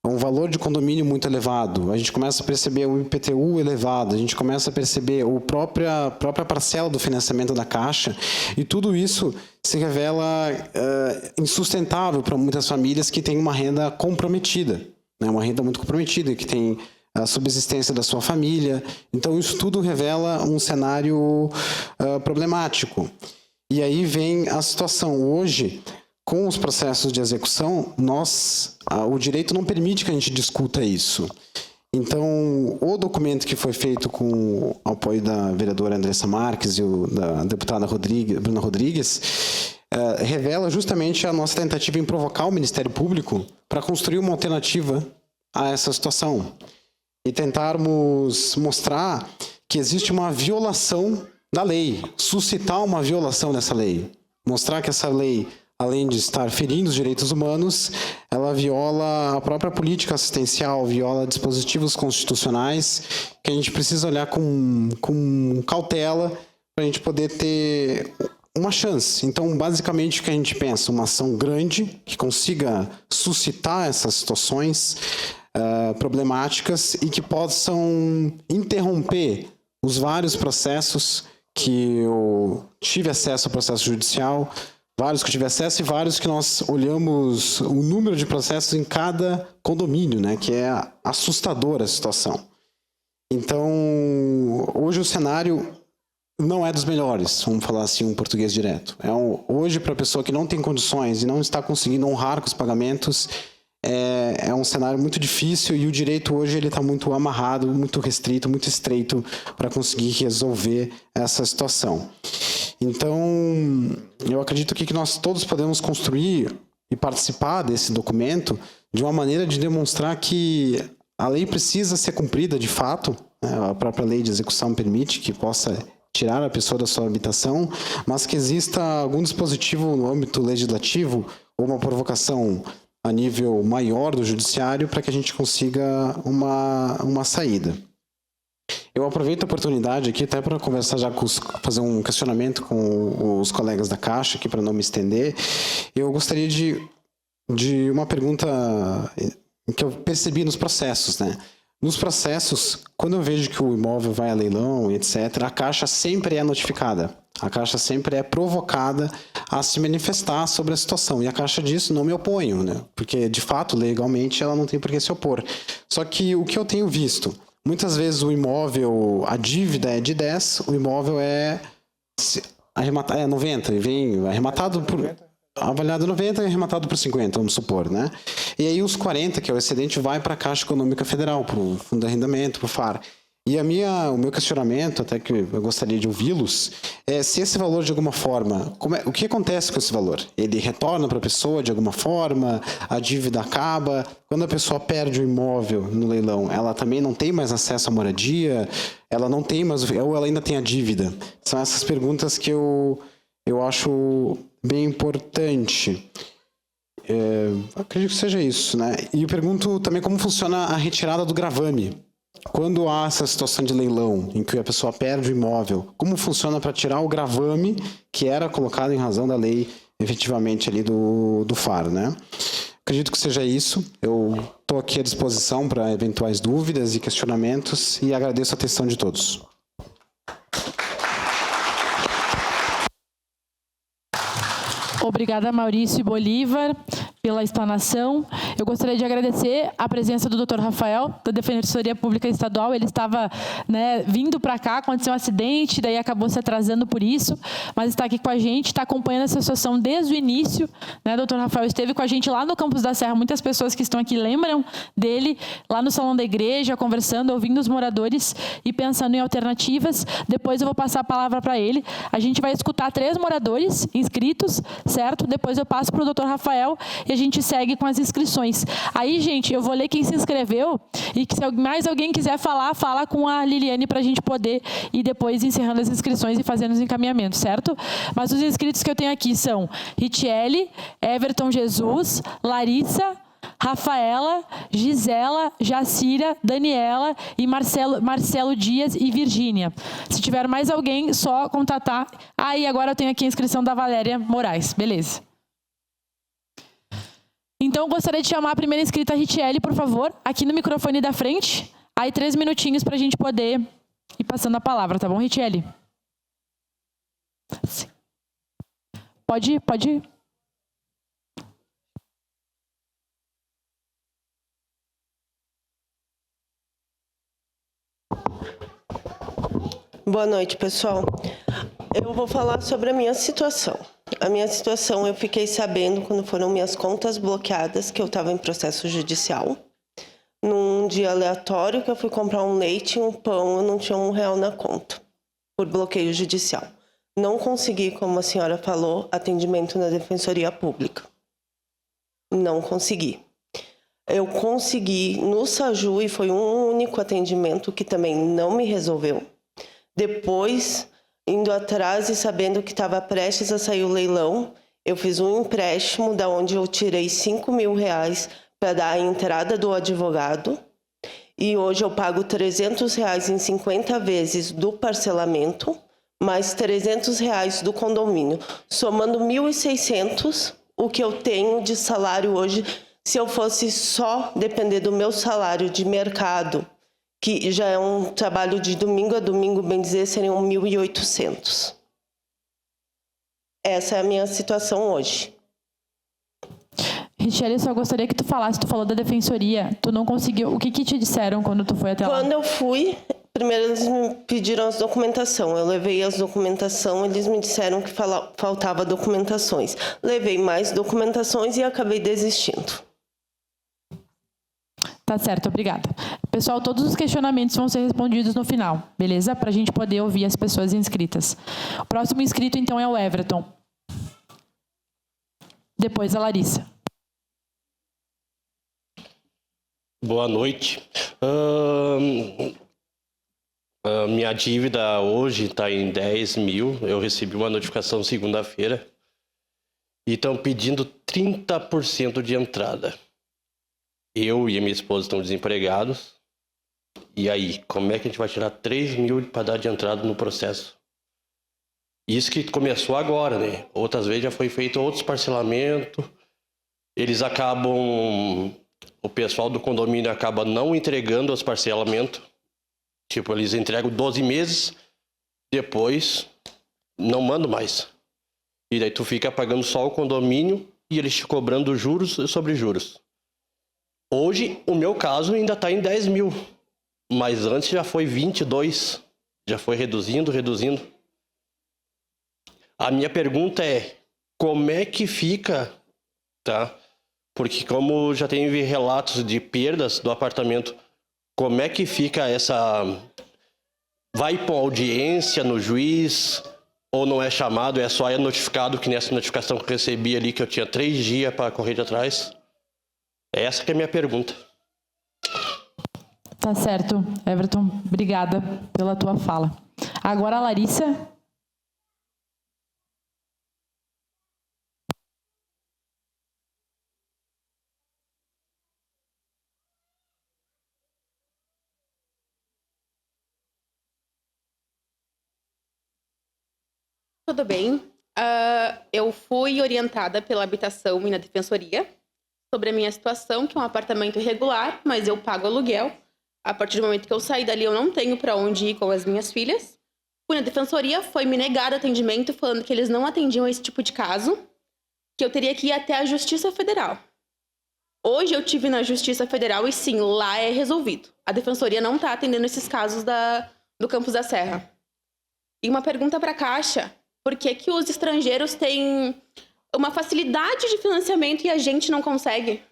um valor de condomínio muito elevado, a gente começa a perceber o IPTU elevado, a gente começa a perceber a própria parcela do financiamento da Caixa, e tudo isso se revela insustentável para muitas famílias que têm uma renda comprometida, né? Uma renda muito comprometida, que tem a subsistência da sua família. Então isso tudo revela um cenário problemático. E aí vem a situação hoje. Com os processos de execução, o direito não permite que a gente discuta isso. Então, o documento que foi feito com o apoio da vereadora Andressa Marques e da deputada Bruna Rodrigues, revela justamente a nossa tentativa em provocar o Ministério Público para construir uma alternativa a essa situação. E tentarmos mostrar que existe uma violação da lei, suscitar uma violação dessa lei. Mostrar que essa lei, além de estar ferindo os direitos humanos, ela viola a própria política assistencial, viola dispositivos constitucionais, que a gente precisa olhar com cautela para a gente poder ter uma chance. Então, basicamente, o que a gente pensa? Uma ação grande, que consiga suscitar essas situações problemáticas e que possam interromper os vários processos que eu tive acesso ao processo judicial, vários que eu tive acesso e vários que nós olhamos o número de processos em cada condomínio, né, que é assustadora a situação. Então, hoje o cenário não é dos melhores, vamos falar assim, um português direto. Hoje, para a pessoa que não tem condições e não está conseguindo honrar com os pagamentos, é um cenário muito difícil, e o direito hoje ele está muito amarrado, muito restrito, muito estreito para conseguir resolver essa situação. Então, eu acredito que nós todos podemos construir e participar desse documento de uma maneira de demonstrar que a lei precisa ser cumprida de fato, né? A própria lei de execução permite que possa tirar a pessoa da sua habitação, mas que exista algum dispositivo no âmbito legislativo ou uma provocação a nível maior do judiciário para que a gente consiga uma saída. Eu aproveito a oportunidade aqui até para conversar já fazer um questionamento com os colegas da Caixa aqui para não me estender. Eu gostaria de uma pergunta que eu percebi nos processos, né? Nos processos, quando eu vejo que o imóvel vai a leilão, etc., a Caixa sempre é notificada. A Caixa sempre é provocada a se manifestar sobre a situação. E a Caixa diz, não me oponho, né? Porque, de fato, legalmente, ela não tem por que se opor. Só que o que eu tenho visto, muitas vezes o imóvel, a dívida é de 10, o imóvel é 90, e vem arrematado por... avaliado 90 e arrematado por 50, vamos supor, né? E aí os 40, que é o excedente, vai para a Caixa Econômica Federal, para o Fundo de Arrendamento, para o FAR. E o meu questionamento, até que eu gostaria de ouvi-los, é se esse valor, de alguma forma, o que acontece com esse valor? Ele retorna para a pessoa de alguma forma? A dívida acaba? Quando a pessoa perde o imóvel no leilão, ela também não tem mais acesso à moradia? Ela não tem mais, ou ela ainda tem a dívida? São essas perguntas que eu acho bem importante. Acredito que seja isso, né? E eu pergunto também como funciona a retirada do gravame. Quando há essa situação de leilão, em que a pessoa perde o imóvel, como funciona para tirar o gravame que era colocado em razão da lei, efetivamente, ali do FAR, né? Acredito que seja isso. Eu estou aqui à disposição para eventuais dúvidas e questionamentos e agradeço a atenção de todos. Obrigada, Maurício Bolívar, pela explanação. Eu gostaria de agradecer a presença do Dr. Rafael, da Defensoria Pública Estadual. Ele estava, vindo para cá, aconteceu um acidente, daí acabou se atrasando por isso, mas está aqui com a gente, está acompanhando essa situação desde o início. Dr. Rafael esteve com a gente lá no Campos da Serra. Muitas pessoas que estão aqui lembram dele, lá no Salão da Igreja, conversando, ouvindo os moradores e pensando em alternativas. Depois eu vou passar a palavra para ele. A gente vai escutar 3 moradores inscritos, certo? Depois eu passo para o Dr. Rafael e a gente segue com as inscrições. Aí, gente, eu vou ler quem se inscreveu e que se mais alguém quiser falar, fala com a Liliane para a gente poder ir depois encerrando as inscrições e fazendo os encaminhamentos, certo? Mas os inscritos que eu tenho aqui são Ritiele, Everton Jesus, Larissa, Rafaela, Gisela, Jacira, Daniela e Marcelo Dias e Virgínia. Se tiver mais alguém, só contatar. E agora eu tenho aqui a inscrição da Valéria Moraes. Beleza. Então, eu gostaria de chamar a primeira inscrita, Ritiele, por favor, aqui no microfone da frente. Aí 3 minutinhos para a gente poder ir passando a palavra, tá bom, Ritiele? Pode ir. Boa noite, pessoal. Eu vou falar sobre a minha situação. A minha situação, eu fiquei sabendo quando foram minhas contas bloqueadas, que eu estava em processo judicial. Num dia aleatório que eu fui comprar um leite e um pão, eu não tinha R$1 na conta, por bloqueio judicial. Não consegui, como a senhora falou, atendimento na Defensoria Pública. Não consegui. Eu consegui no SAJU e foi um único atendimento que também não me resolveu. Depois, indo atrás e sabendo que estava prestes a sair o leilão, eu fiz um empréstimo da onde eu tirei R$5.000 para dar a entrada do advogado. E hoje eu pago R$300 em 50 vezes do parcelamento, mais R$300 do condomínio. Somando 1.600, o que eu tenho de salário hoje, se eu fosse só depender do meu salário de mercado, que já é um trabalho de domingo a domingo, bem dizer, seriam 1.800. Essa é a minha situação hoje. Ritiele, eu só gostaria que tu falasse, tu falou da defensoria, tu não conseguiu, o que te disseram quando tu foi até lá? Quando eu fui, primeiro eles me pediram as documentação, eu levei as documentação, eles me disseram que faltava documentações. Levei mais documentações e acabei desistindo. Tá certo, obrigada. Pessoal, todos os questionamentos vão ser respondidos no final, beleza? Para a gente poder ouvir as pessoas inscritas. O próximo inscrito, então, é o Everton. Depois a Larissa. Boa noite. Minha dívida hoje está em 10 mil. Eu recebi uma notificação segunda-feira. E estão pedindo 30% de entrada. Eu e a minha esposa estão desempregados. E aí, como é que a gente vai tirar 3 mil para dar de entrada no processo? Isso que começou agora, né? Outras vezes já foi feito outros parcelamentos. Eles acabam... O pessoal do condomínio acaba não entregando os parcelamentos. Tipo, eles entregam 12 meses, depois não mandam mais. E daí tu fica pagando só o condomínio e eles te cobrando juros sobre juros. Hoje, o meu caso ainda está em 10 mil. Mas antes já foi 22. Já foi reduzindo. A minha pergunta é, como é que fica, tá? Porque como já teve relatos de perdas do apartamento, como é que fica essa... Vai para audiência no juiz ou não é chamado, é só notificado, que nessa notificação que eu recebi ali, que eu tinha 3 dias para correr de atrás? Essa que é a minha pergunta. Tá certo, Everton. Obrigada pela tua fala. Agora a Larissa. Tudo bem. Eu fui orientada pela habitação e na defensoria sobre a minha situação, que é um apartamento irregular, mas eu pago aluguel. A partir do momento que eu saí dali, eu não tenho para onde ir com as minhas filhas. Fui na defensoria, foi me negado atendimento, falando que eles não atendiam esse tipo de caso, que eu teria que ir até a Justiça Federal. Hoje eu tive na Justiça Federal e sim, lá é resolvido. A defensoria não está atendendo esses casos do Campos da Serra. E uma pergunta para a Caixa: por que que os estrangeiros têm uma facilidade de financiamento e a gente não consegue?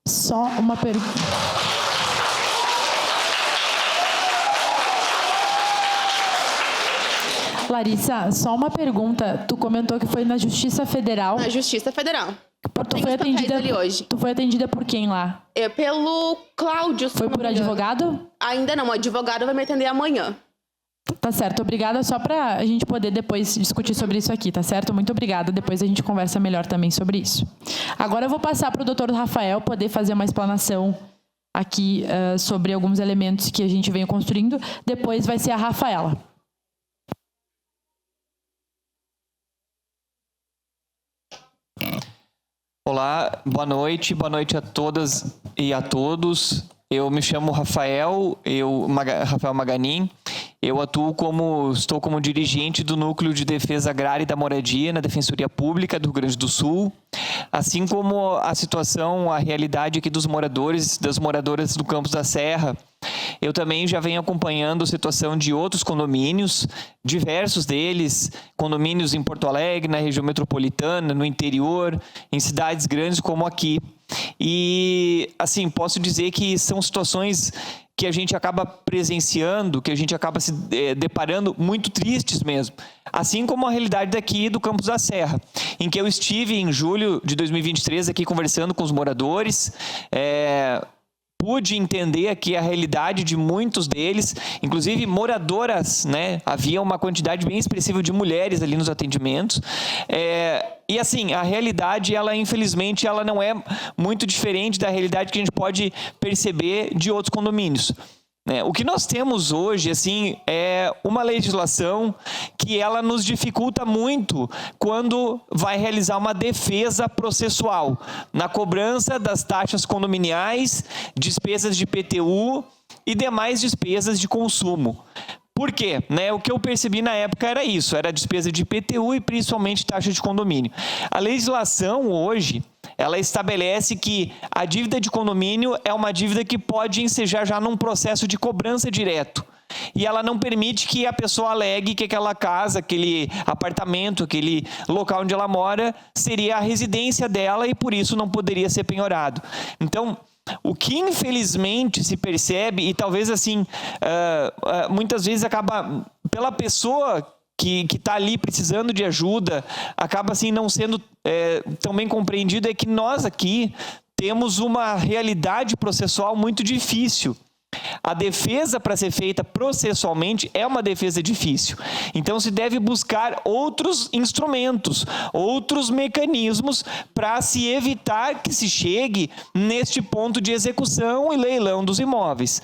Só uma pergunta. Larissa, só uma pergunta. Tu comentou que foi na Justiça Federal. Na Justiça Federal. Tu foi atendida por quem lá? Pelo Cláudio. Foi por advogado? Ainda não, o advogado vai me atender amanhã. Tá certo, obrigada, só para a gente poder depois discutir sobre isso aqui, tá certo? Muito obrigada, depois a gente conversa melhor também sobre isso. Agora eu vou passar para o doutor Rafael poder fazer uma explanação aqui sobre alguns elementos que a gente veio construindo, depois vai ser a Rafaela. Olá, boa noite a todas e a todos. Eu me chamo Rafael Maganin. Eu estou como dirigente do Núcleo de Defesa Agrária e da Moradia na Defensoria Pública do Rio Grande do Sul, assim como a situação, a realidade aqui dos moradores, das moradoras do Campos da Serra. Eu também já venho acompanhando a situação de outros condomínios, diversos deles, condomínios em Porto Alegre, na região metropolitana, no interior, em cidades grandes como aqui. E, assim, posso dizer que são situações que a gente acaba presenciando, que a gente acaba se deparando muito tristes mesmo. Assim como a realidade daqui do Campos da Serra, em que eu estive em julho de 2023 aqui conversando com os moradores, pude entender aqui a realidade de muitos deles, inclusive moradoras, né? Havia uma quantidade bem expressiva de mulheres ali nos atendimentos. E assim, a realidade, ela infelizmente, ela não é muito diferente da realidade que a gente pode perceber de outros condomínios. O que nós temos hoje, assim, é uma legislação que ela nos dificulta muito quando vai realizar uma defesa processual na cobrança das taxas condominiais, despesas de IPTU e demais despesas de consumo. Por quê? O que eu percebi na época era isso, era despesa de IPTU e principalmente taxa de condomínio. A legislação hoje, ela estabelece que a dívida de condomínio é uma dívida que pode ensejar já num processo de cobrança direto. E ela não permite que a pessoa alegue que aquela casa, aquele apartamento, aquele local onde ela mora seria a residência dela e por isso não poderia ser penhorado. Então, o que infelizmente se percebe, e talvez assim, muitas vezes acaba, pela pessoa que está ali precisando de ajuda, acaba assim não sendo tão bem compreendido, é que nós aqui temos uma realidade processual muito difícil. A defesa para ser feita processualmente é uma defesa difícil. Então se deve buscar outros instrumentos, outros mecanismos para se evitar que se chegue neste ponto de execução e leilão dos imóveis.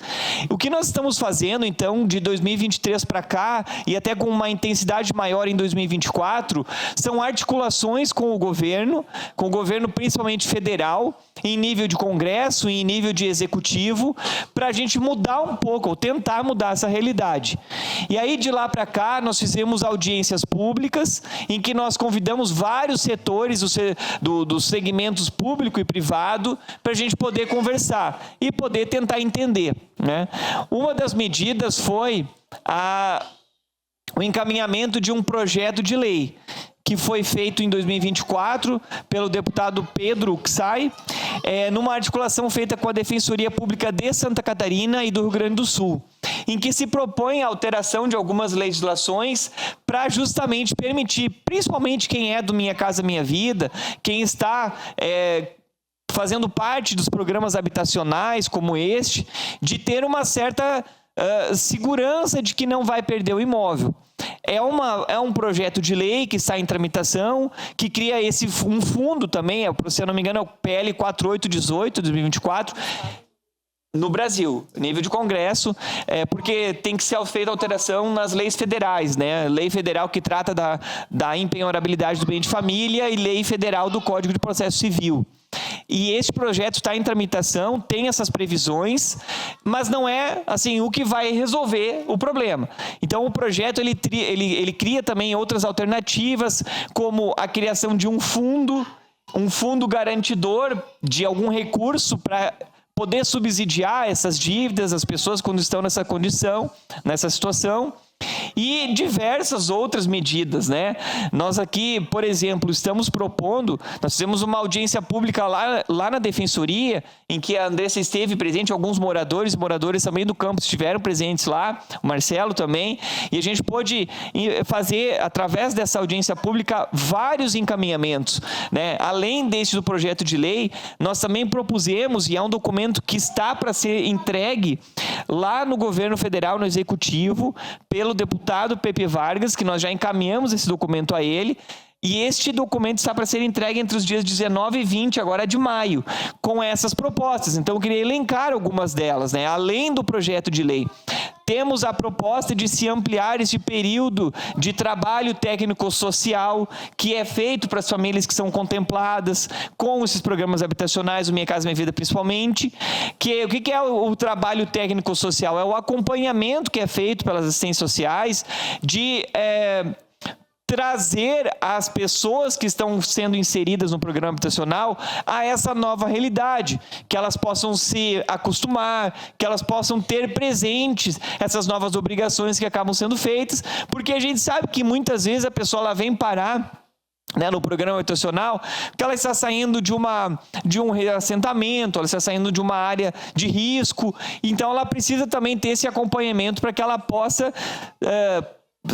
O que nós estamos fazendo então de 2023 para cá e até com uma intensidade maior em 2024, são articulações com o governo principalmente federal, em nível de Congresso e em nível de Executivo, para a gente mudar um pouco, ou tentar mudar essa realidade. E aí, de lá para cá, nós fizemos audiências públicas, em que nós convidamos vários setores dos segmentos público e privado, para a gente poder conversar e poder tentar entender, né? Uma das medidas foi o encaminhamento de um projeto de lei, que foi feito em 2024 pelo deputado Pedro Uxai, numa articulação feita com a Defensoria Pública de Santa Catarina e do Rio Grande do Sul, em que se propõe a alteração de algumas legislações para justamente permitir, principalmente quem é do Minha Casa Minha Vida, quem está fazendo parte dos programas habitacionais como este, de ter uma certa segurança de que não vai perder o imóvel. É um projeto de lei que está em tramitação, que cria um fundo também, se eu não me engano é o PL 4818 de 2024, no Brasil, nível de Congresso, porque tem que ser feita alteração nas leis federais, né? Lei federal que trata da impenhorabilidade do bem de família e lei federal do Código de Processo Civil. E este projeto está em tramitação, tem essas previsões, mas não é assim o que vai resolver o problema. Então o projeto ele cria também outras alternativas, como a criação de um fundo garantidor de algum recurso para poder subsidiar essas dívidas, as pessoas quando estão nessa condição, nessa situação. e diversas outras medidas, né? Nós aqui, por exemplo, estamos propondo, nós fizemos uma audiência pública lá na Defensoria, em que a Andressa esteve presente, alguns moradores também do campus estiveram presentes lá, o Marcelo também, e a gente pôde fazer, através dessa audiência pública, vários encaminhamentos, né? Além deste do projeto de lei, nós também propusemos, e é um documento que está para ser entregue lá no governo federal, no executivo, pelo deputado Pepe Vargas, que nós já encaminhamos esse documento a ele, e este documento está para ser entregue entre os dias 19 e 20 agora de maio, com essas propostas. Então eu queria elencar algumas delas, né? Além do projeto de lei. Temos a proposta de se ampliar esse período de trabalho técnico-social que é feito para as famílias que são contempladas com esses programas habitacionais, o Minha Casa Minha Vida principalmente. O que é o trabalho técnico-social? É o acompanhamento que é feito pelas assistências sociais de trazer as pessoas que estão sendo inseridas no programa habitacional a essa nova realidade, que elas possam se acostumar, que elas possam ter presentes essas novas obrigações que acabam sendo feitas, porque a gente sabe que muitas vezes a pessoa ela vem parar, né, no programa habitacional, porque ela está saindo de um reassentamento, ela está saindo de uma área de risco, então ela precisa também ter esse acompanhamento para que ela possa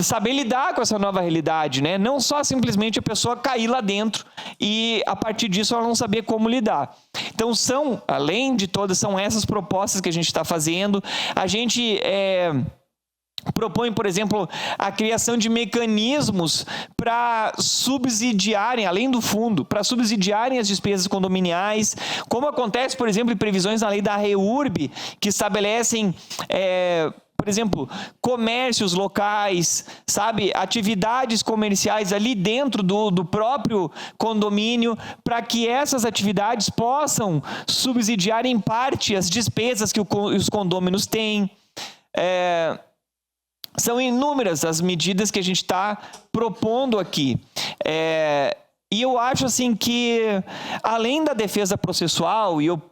saber lidar com essa nova realidade, né? Não só simplesmente a pessoa cair lá dentro e a partir disso ela não saber como lidar. Então além de todas, são essas propostas que a gente está fazendo. A gente propõe, por exemplo, a criação de mecanismos para subsidiarem, além do fundo, para subsidiarem as despesas condominiais, como acontece, por exemplo, em previsões na lei da REURB, que estabelecem por exemplo, comércios locais, sabe, atividades comerciais ali dentro do próprio condomínio, para que essas atividades possam subsidiar em parte as despesas que os condôminos têm. São inúmeras as medidas que a gente está propondo aqui. E eu acho assim que, além da defesa processual, e eu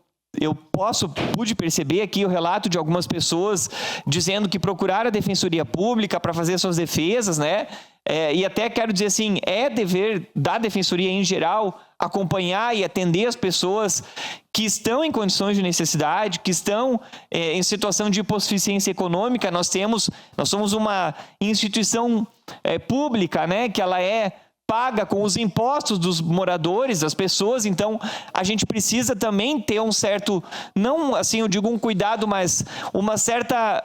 pude perceber aqui o relato de algumas pessoas dizendo que procuraram a Defensoria Pública para fazer suas defesas, né? E até quero dizer assim, é dever da Defensoria em geral acompanhar e atender as pessoas que estão em condições de necessidade, que estão em situação de hipossuficiência econômica. Nós somos uma instituição pública, né? Que ela paga com os impostos dos moradores, das pessoas, então a gente precisa também ter um certo, não assim eu digo um cuidado, mas uma certa,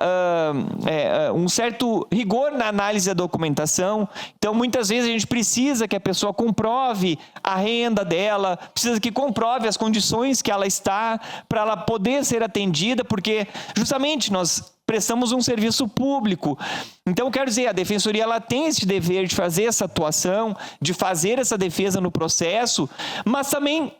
um certo rigor na análise da documentação. Então muitas vezes a gente precisa que a pessoa comprove a renda dela, precisa que comprove as condições que ela está para ela poder ser atendida, porque justamente nós prestamos um serviço público. Então, quero dizer, a Defensoria ela tem esse dever de fazer essa atuação, de fazer essa defesa no processo, mas também,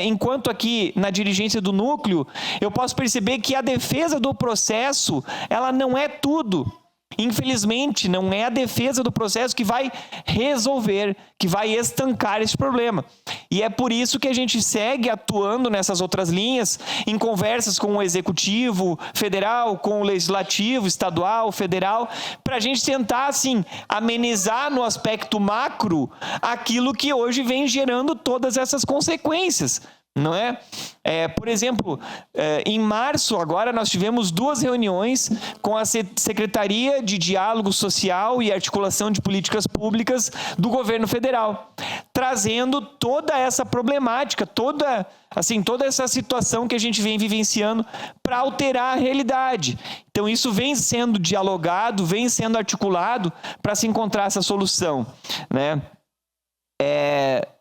enquanto aqui na dirigência do núcleo, eu posso perceber que a defesa do processo, ela não é tudo. Infelizmente, não é a defesa do processo que vai resolver, que vai estancar esse problema. E é por isso que a gente segue atuando nessas outras linhas, em conversas com o Executivo Federal, com o Legislativo Estadual, Federal, para a gente tentar, assim, amenizar no aspecto macro aquilo que hoje vem gerando todas essas consequências. Não é? Por exemplo, em março agora nós tivemos 2 reuniões com a Secretaria de Diálogo Social e Articulação de Políticas Públicas do Governo Federal, trazendo toda essa problemática, toda essa situação que a gente vem vivenciando para alterar a realidade. Então isso vem sendo dialogado, vem sendo articulado para se encontrar essa solução, né?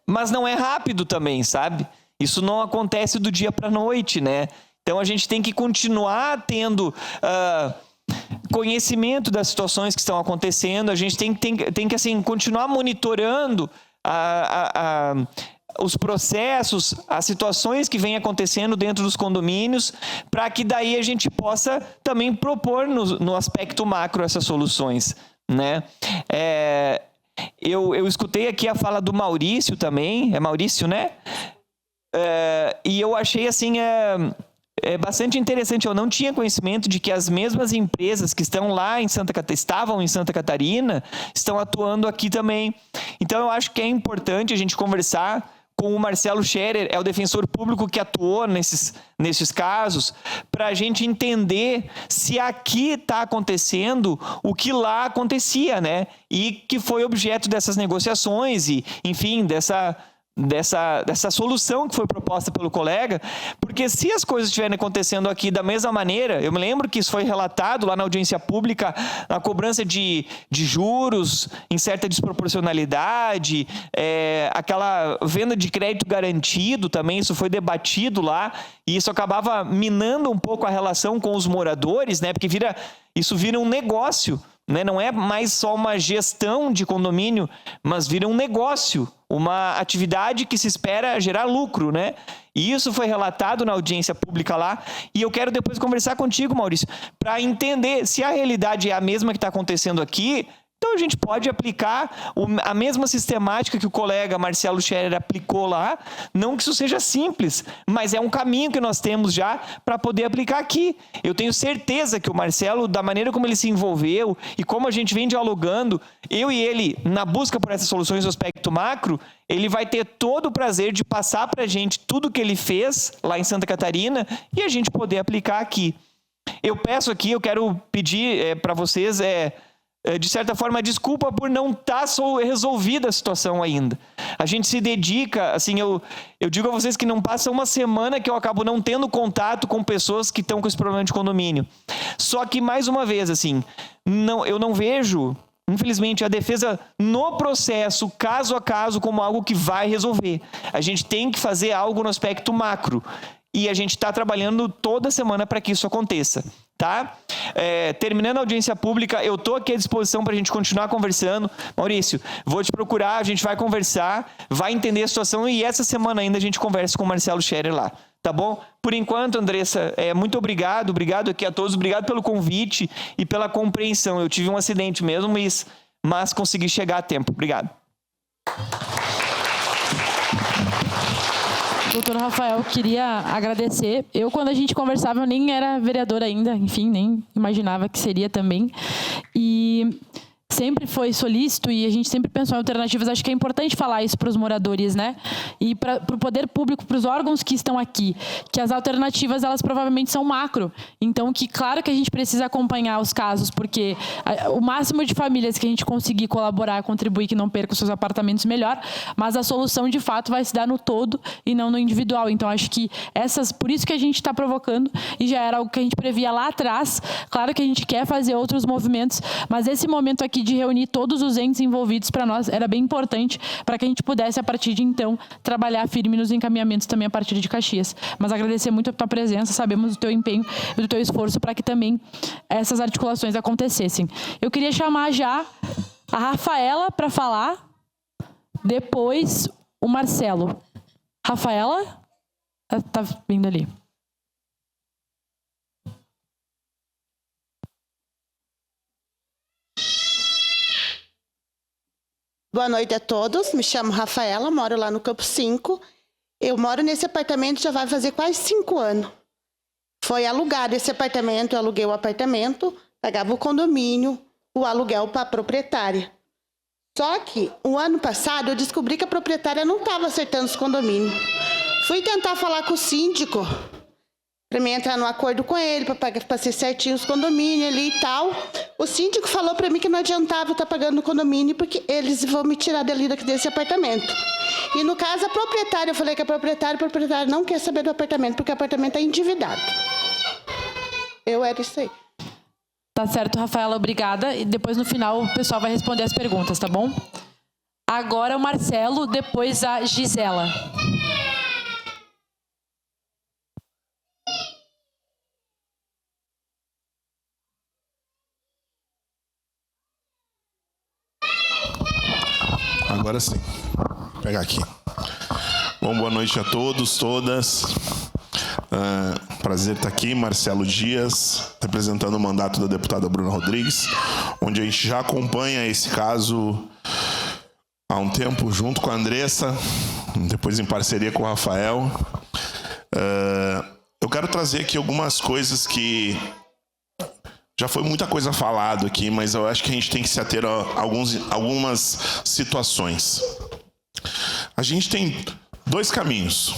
Mas não é rápido também, sabe? Isso não acontece do dia para a noite, né? Então a gente tem que continuar tendo conhecimento das situações que estão acontecendo, a gente tem que assim, continuar monitorando os processos, as situações que vêm acontecendo dentro dos condomínios, para que daí a gente possa também propor no aspecto macro essas soluções, né? Eu escutei aqui a fala do Maurício também, é Maurício, né? E eu achei assim, é bastante interessante. Eu não tinha conhecimento de que as mesmas empresas que estão lá estavam em Santa Catarina, estão atuando aqui também. Então, eu acho que é importante a gente conversar com o Marcelo Scherer, é o defensor público que atuou nesses casos, para a gente entender se aqui está acontecendo o que lá acontecia, né? E que foi objeto dessas negociações e, enfim, dessa solução que foi proposta pelo colega, porque se as coisas estiverem acontecendo aqui da mesma maneira, eu me lembro que isso foi relatado lá na audiência pública, na cobrança de juros em certa desproporcionalidade, aquela venda de crédito garantido também, isso foi debatido lá, e isso acabava minando um pouco a relação com os moradores, né? Porque isso vira um negócio, né? Não é mais só uma gestão de condomínio, mas vira um negócio, uma atividade que se espera gerar lucro, né? E isso foi relatado na audiência pública lá, e eu quero depois conversar contigo, Maurício, para entender se a realidade é a mesma que está acontecendo aqui. Então a gente pode aplicar a mesma sistemática que o colega Marcelo Scherer aplicou lá, não que isso seja simples, mas é um caminho que nós temos já para poder aplicar aqui. Eu tenho certeza que o Marcelo, da maneira como ele se envolveu e como a gente vem dialogando, eu e ele, na busca por essas soluções do aspecto macro, ele vai ter todo o prazer de passar para a gente tudo que ele fez lá em Santa Catarina e a gente poder aplicar aqui. Eu quero pedir para vocês... de certa forma, desculpa por não estar resolvida a situação ainda. A gente se dedica, assim, eu digo a vocês que não passa uma semana que eu acabo não tendo contato com pessoas que estão com esse problema de condomínio. Só que, mais uma vez, assim, eu não vejo, infelizmente, a defesa no processo, caso a caso, como algo que vai resolver. A gente tem que fazer algo no aspecto macro. E a gente está trabalhando toda semana para que isso aconteça. Tá? Terminando a audiência pública, eu estou aqui à disposição para a gente continuar conversando. Maurício, vou te procurar, a gente vai conversar, vai entender a situação e essa semana ainda a gente conversa com o Marcelo Scherer lá, tá bom? Por enquanto, Andressa, muito obrigado aqui a todos, obrigado pelo convite e pela compreensão. Eu tive um acidente mesmo, mas consegui chegar a tempo. Obrigado. Doutor Rafael, queria agradecer. Quando a gente conversava, eu nem era vereadora ainda, enfim, nem imaginava que seria também. E sempre foi solícito e a gente sempre pensou em alternativas. Acho que é importante falar isso para os moradores, né? E para o poder público, para os órgãos que estão aqui, que as alternativas, elas provavelmente são macro. Então, claro que a gente precisa acompanhar os casos, porque o máximo de famílias que a gente conseguir colaborar, contribuir, que não percam seus apartamentos, melhor, mas a solução, de fato, vai se dar no todo e não no individual. Então, acho que por isso que a gente está provocando, e já era algo que a gente previa lá atrás. Claro que a gente quer fazer outros movimentos, mas esse momento aqui de reunir todos os entes envolvidos, para nós era bem importante, para que a gente pudesse, a partir de então, trabalhar firme nos encaminhamentos também a partir de Caxias. Mas agradecer muito a tua presença, sabemos do teu empenho e do teu esforço para que também essas articulações acontecessem. Eu queria chamar já a Rafaela para falar, depois o Marcelo. Rafaela? Está vindo ali. Boa noite a todos, me chamo Rafaela, moro lá no Campo 5. Eu moro nesse apartamento já vai fazer quase 5 anos. Foi alugado esse apartamento, eu aluguei o apartamento, pagava o condomínio, o aluguel para a proprietária. Só que, o ano passado, eu descobri que a proprietária não estava acertando os condomínios. Fui tentar falar com o síndico, para mim entrar no acordo com ele, para ser certinho os condomínios ali e tal. O síndico falou para mim que não adiantava estar pagando no condomínio, porque eles vão me tirar dali desse apartamento. E no caso, a proprietária, eu falei que a proprietária não quer saber do apartamento, porque o apartamento é endividado. Era isso aí. Tá certo, Rafaela, obrigada. E depois, no final, o pessoal vai responder as perguntas, tá bom? Agora o Marcelo, depois a Gisela. Agora sim. Vou pegar aqui. Bom, boa noite a todos, todas. Prazer estar aqui, Marcelo Dias, representando o mandato da deputada Bruna Rodrigues, onde a gente já acompanha esse caso há um tempo, junto com a Andressa, depois em parceria com o Rafael. Eu quero trazer aqui algumas coisas que já foi muita coisa falado aqui, mas eu acho que a gente tem que se ater a algumas situações. A gente tem 2 caminhos.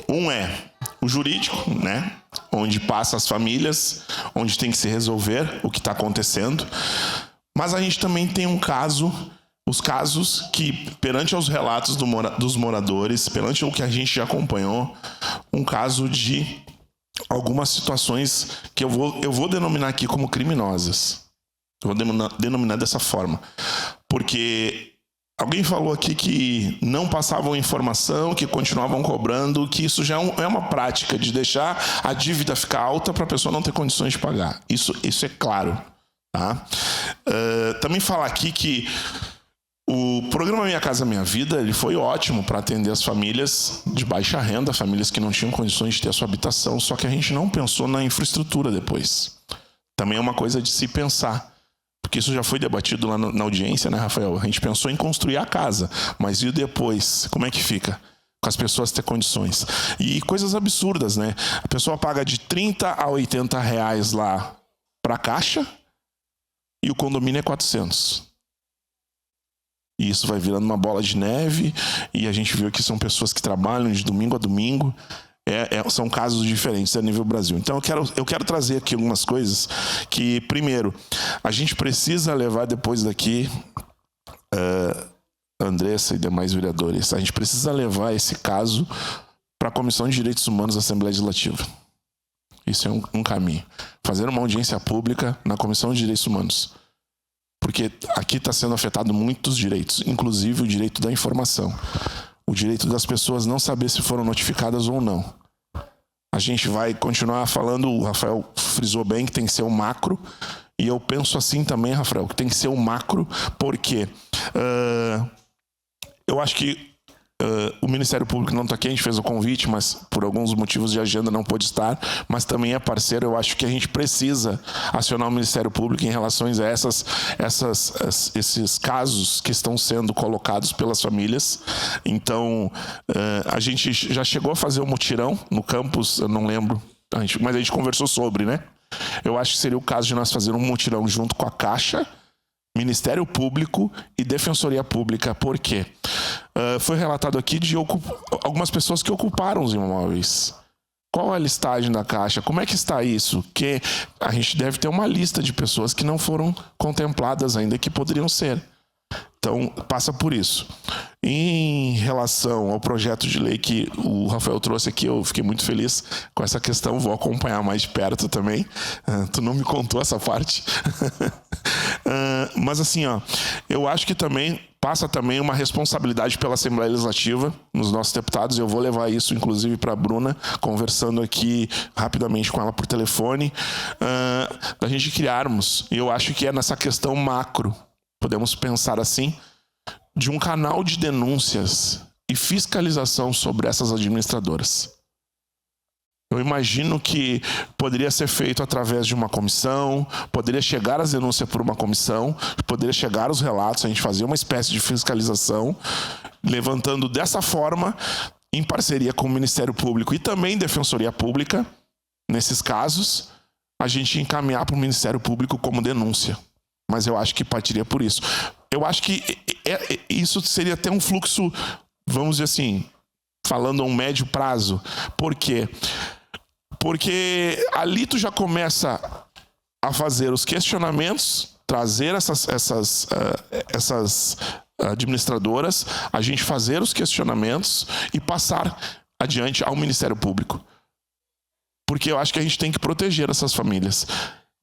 Um é o jurídico, né? Onde passa as famílias, onde tem que se resolver o que está acontecendo. Mas a gente também tem os casos que, perante os relatos dos moradores, perante o que a gente já acompanhou, um caso de algumas situações que eu vou denominar aqui como criminosas. Eu vou denominar dessa forma. Porque alguém falou aqui que não passavam informação, que continuavam cobrando, que isso já é uma prática de deixar a dívida ficar alta para a pessoa não ter condições de pagar. Isso é claro. Tá? Também falar aqui que o programa Minha Casa Minha Vida ele foi ótimo para atender as famílias de baixa renda, famílias que não tinham condições de ter a sua habitação, só que a gente não pensou na infraestrutura depois. Também é uma coisa de se pensar, porque isso já foi debatido lá na audiência, né, Rafael? A gente pensou em construir a casa, mas e depois? Como é que fica? Com as pessoas ter condições. E coisas absurdas, né? A pessoa paga de 30 a 80 reais lá para a Caixa e o condomínio é 400. E isso vai virando uma bola de neve, e a gente viu que são pessoas que trabalham de domingo a domingo. São casos diferentes a nível Brasil. Então eu quero trazer aqui algumas coisas que, primeiro, a gente precisa levar depois daqui, Andressa e demais vereadores, a gente precisa levar esse caso para a Comissão de Direitos Humanos da Assembleia Legislativa. Isso é um caminho. Fazer uma audiência pública na Comissão de Direitos Humanos. Porque aqui está sendo afetado muitos direitos, inclusive o direito da informação. O direito das pessoas não saber se foram notificadas ou não. A gente vai continuar falando, o Rafael frisou bem que tem que ser o macro, e eu penso assim também, Rafael, que tem que ser o macro, porque eu acho que o Ministério Público não está aqui, a gente fez o convite, mas por alguns motivos de agenda não pôde estar, mas também é parceiro. Eu acho que a gente precisa acionar o Ministério Público em relação a esses casos que estão sendo colocados pelas famílias. Então, a gente já chegou a fazer um mutirão no campus, eu não lembro, mas a gente conversou sobre, né? Eu acho que seria o caso de nós fazer um mutirão junto com a Caixa, Ministério Público e Defensoria Pública. Por quê? Foi relatado aqui de algumas pessoas que ocuparam os imóveis. Qual a listagem da Caixa? Como é que está isso? Que a gente deve ter uma lista de pessoas que não foram contempladas ainda, que poderiam ser. Então, passa por isso. Em relação ao projeto de lei que o Rafael trouxe aqui, eu fiquei muito feliz com essa questão, vou acompanhar mais de perto também. Tu não me contou essa parte. Mas assim, eu acho que também passa também uma responsabilidade pela Assembleia Legislativa, nos nossos deputados. Eu vou levar isso, inclusive, para a Bruna, conversando aqui rapidamente com ela por telefone, da gente criarmos, e eu acho que é nessa questão macro, podemos pensar assim, de um canal de denúncias e fiscalização sobre essas administradoras. Eu imagino que poderia ser feito através de uma comissão, poderia chegar as denúncias por uma comissão, poderia chegar os relatos, a gente fazia uma espécie de fiscalização, levantando dessa forma, em parceria com o Ministério Público e também Defensoria Pública, nesses casos, a gente encaminhar para o Ministério Público como denúncia. Mas eu acho que partiria por isso. Eu acho que isso seria até um fluxo, vamos dizer assim, falando a um médio prazo. Por quê? Porque ali tu já começa a fazer os questionamentos, trazer essas administradoras, a gente fazer os questionamentos e passar adiante ao Ministério Público. Porque eu acho que a gente tem que proteger essas famílias.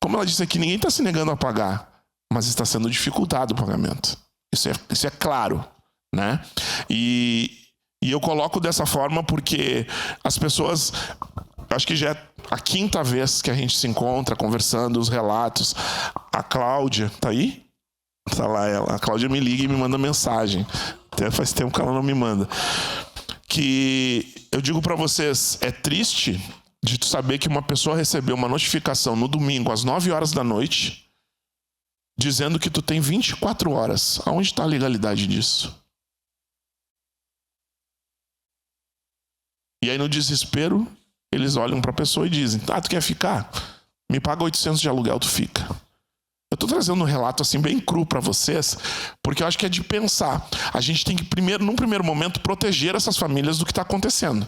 Como ela disse aqui, ninguém está se negando a pagar, mas está sendo dificultado o pagamento. Isso é claro, né? E eu coloco dessa forma porque as pessoas... Acho que já é a 5ª vez que a gente se encontra conversando, os relatos. A Cláudia, tá aí? Tá lá ela. A Cláudia me liga e me manda mensagem. Até faz tempo que ela não me manda. Que eu digo para vocês, é triste de tu saber que uma pessoa recebeu uma notificação no domingo às 9 horas da noite dizendo que tu tem 24 horas. Aonde está a legalidade disso? E aí no desespero eles olham para a pessoa e dizem, tu quer ficar? Me paga 800 de aluguel, tu fica. Eu estou trazendo um relato assim bem cru para vocês, porque eu acho que é de pensar. A gente tem que, num primeiro momento, proteger essas famílias do que está acontecendo.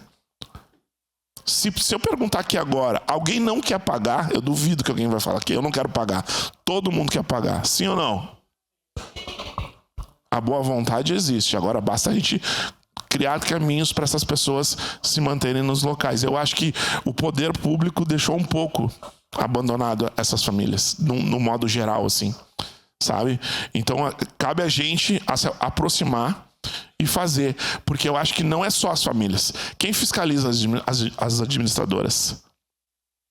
Se eu perguntar aqui agora, alguém não quer pagar, eu duvido que alguém vai falar que eu não quero pagar. Todo mundo quer pagar, sim ou não? A boa vontade existe. Agora basta a gente criar caminhos para essas pessoas se manterem nos locais. Eu acho que o poder público deixou um pouco abandonado essas famílias, no modo geral, assim, sabe? Então, cabe a gente se aproximar e fazer, porque eu acho que não é só as famílias. Quem fiscaliza as administradoras?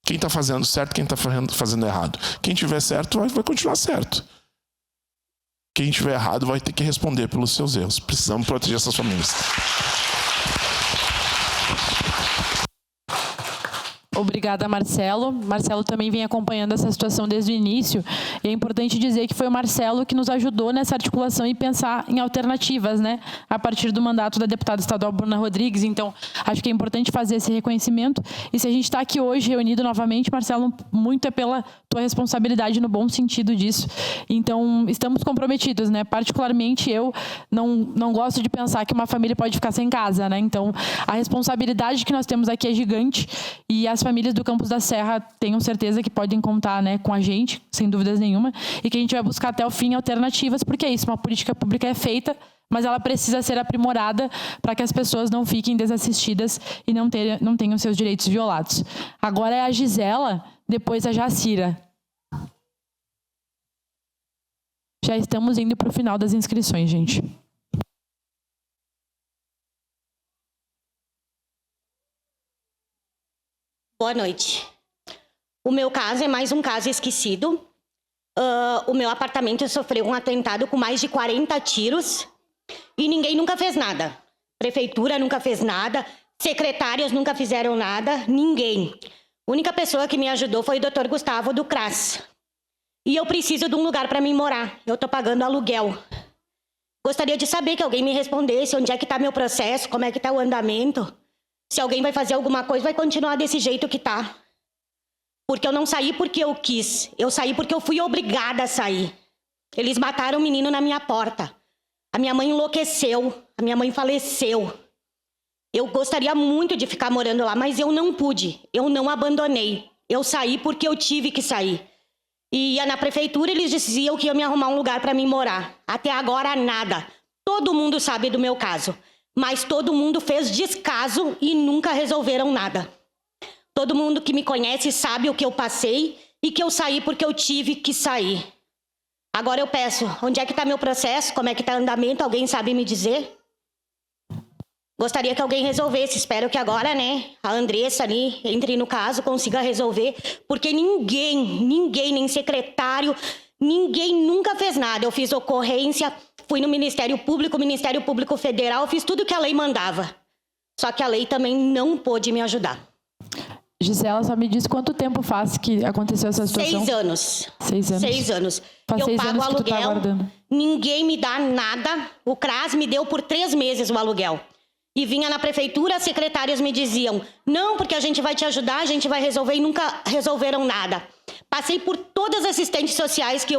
Quem está fazendo certo, quem está fazendo errado? Quem tiver certo vai continuar certo. Quem tiver errado vai ter que responder pelos seus erros. Precisamos proteger essas famílias. Obrigada, Marcelo. Marcelo também vem acompanhando essa situação desde o início. E é importante dizer que foi o Marcelo que nos ajudou nessa articulação e pensar em alternativas, né? A partir do mandato da deputada estadual Bruna Rodrigues. Então, acho que é importante fazer esse reconhecimento. E se a gente está aqui hoje reunido novamente, Marcelo, muito é pela tua responsabilidade no bom sentido disso. Então, estamos comprometidos, né? Particularmente eu não gosto de pensar que uma família pode ficar sem casa, né? Então, a responsabilidade que nós temos aqui é gigante e as famílias do Campos da Serra tenham certeza que podem contar, né, com a gente, sem dúvidas nenhuma, e que a gente vai buscar até o fim alternativas, porque é isso, uma política pública é feita, mas ela precisa ser aprimorada para que as pessoas não fiquem desassistidas e não tenham seus direitos violados. Agora é a Gisela, depois a Jacira. Já estamos indo para o final das inscrições, gente. Boa noite. O meu caso é mais um caso esquecido. O meu apartamento sofreu um atentado com mais de 40 tiros e ninguém nunca fez nada. Prefeitura nunca fez nada, secretários nunca fizeram nada, ninguém. A única pessoa que me ajudou foi o Dr. Gustavo do CRAS. E eu preciso de um lugar para mim morar. Eu estou pagando aluguel. Gostaria de saber que alguém me respondesse onde é que está meu processo, como é que está o andamento. Se alguém vai fazer alguma coisa, vai continuar desse jeito que tá. Porque eu não saí porque eu quis. Eu saí porque eu fui obrigada a sair. Eles mataram o menino na minha porta. A minha mãe enlouqueceu. A minha mãe faleceu. Eu gostaria muito de ficar morando lá, mas eu não pude. Eu não abandonei. Eu saí porque eu tive que sair. E ia na prefeitura, eles diziam que iam me arrumar um lugar para mim morar. Até agora, nada. Todo mundo sabe do meu caso. Mas todo mundo fez descaso e nunca resolveram nada. Todo mundo que me conhece sabe o que eu passei e que eu saí porque eu tive que sair. Agora eu peço, onde é que está meu processo? Como é que está o andamento? Alguém sabe me dizer? Gostaria que alguém resolvesse. Espero que agora, né, a Andressa ali entre no caso, consiga resolver. Porque ninguém, nem secretário, ninguém nunca fez nada. Eu fiz ocorrência, fui no Ministério Público Federal, fiz tudo que a lei mandava. Só que a lei também não pôde me ajudar. Gisela, só me diz quanto tempo faz que aconteceu essa situação? 6 anos. 6 anos. 6 anos. Faz eu 6 pago anos que aluguel, tu tá guardando. Ninguém me dá nada. O CRAS me deu por 3 meses o aluguel. E vinha na prefeitura, as secretárias me diziam, não, porque a gente vai te ajudar, a gente vai resolver, e nunca resolveram nada. Passei por todas as assistentes sociais que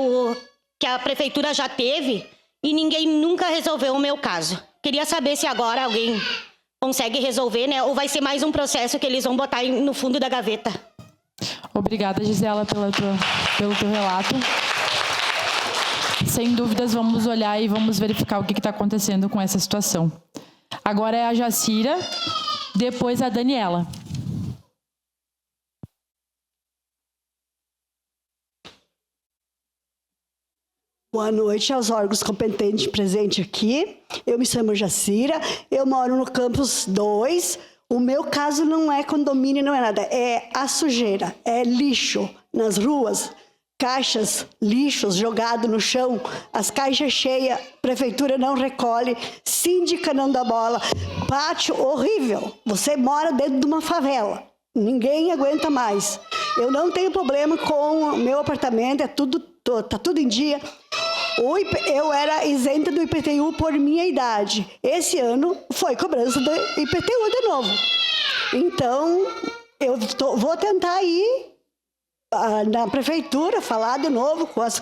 a prefeitura já teve e ninguém nunca resolveu o meu caso. Queria saber se agora alguém consegue resolver, né? Ou vai ser mais um processo que eles vão botar no fundo da gaveta. Obrigada, Gisela, pelo teu relato. Sem dúvidas, vamos olhar e vamos verificar o que está acontecendo com essa situação. Agora é a Jacira, depois a Daniela. Boa noite aos órgãos competentes presentes aqui. Eu me chamo Jacira, eu moro no Campus 2. O meu caso não é condomínio, não é nada. É a sujeira, é lixo nas ruas. Caixas, lixos jogados no chão, as caixas cheias, prefeitura não recolhe, síndica não dá bola, pátio horrível. Você mora dentro de uma favela, ninguém aguenta mais. Eu não tenho problema com o meu apartamento, tá tudo em dia. Eu era isenta do IPTU por minha idade. Esse ano foi cobrança do IPTU de novo. Então, vou tentar ir na prefeitura, falar de novo com as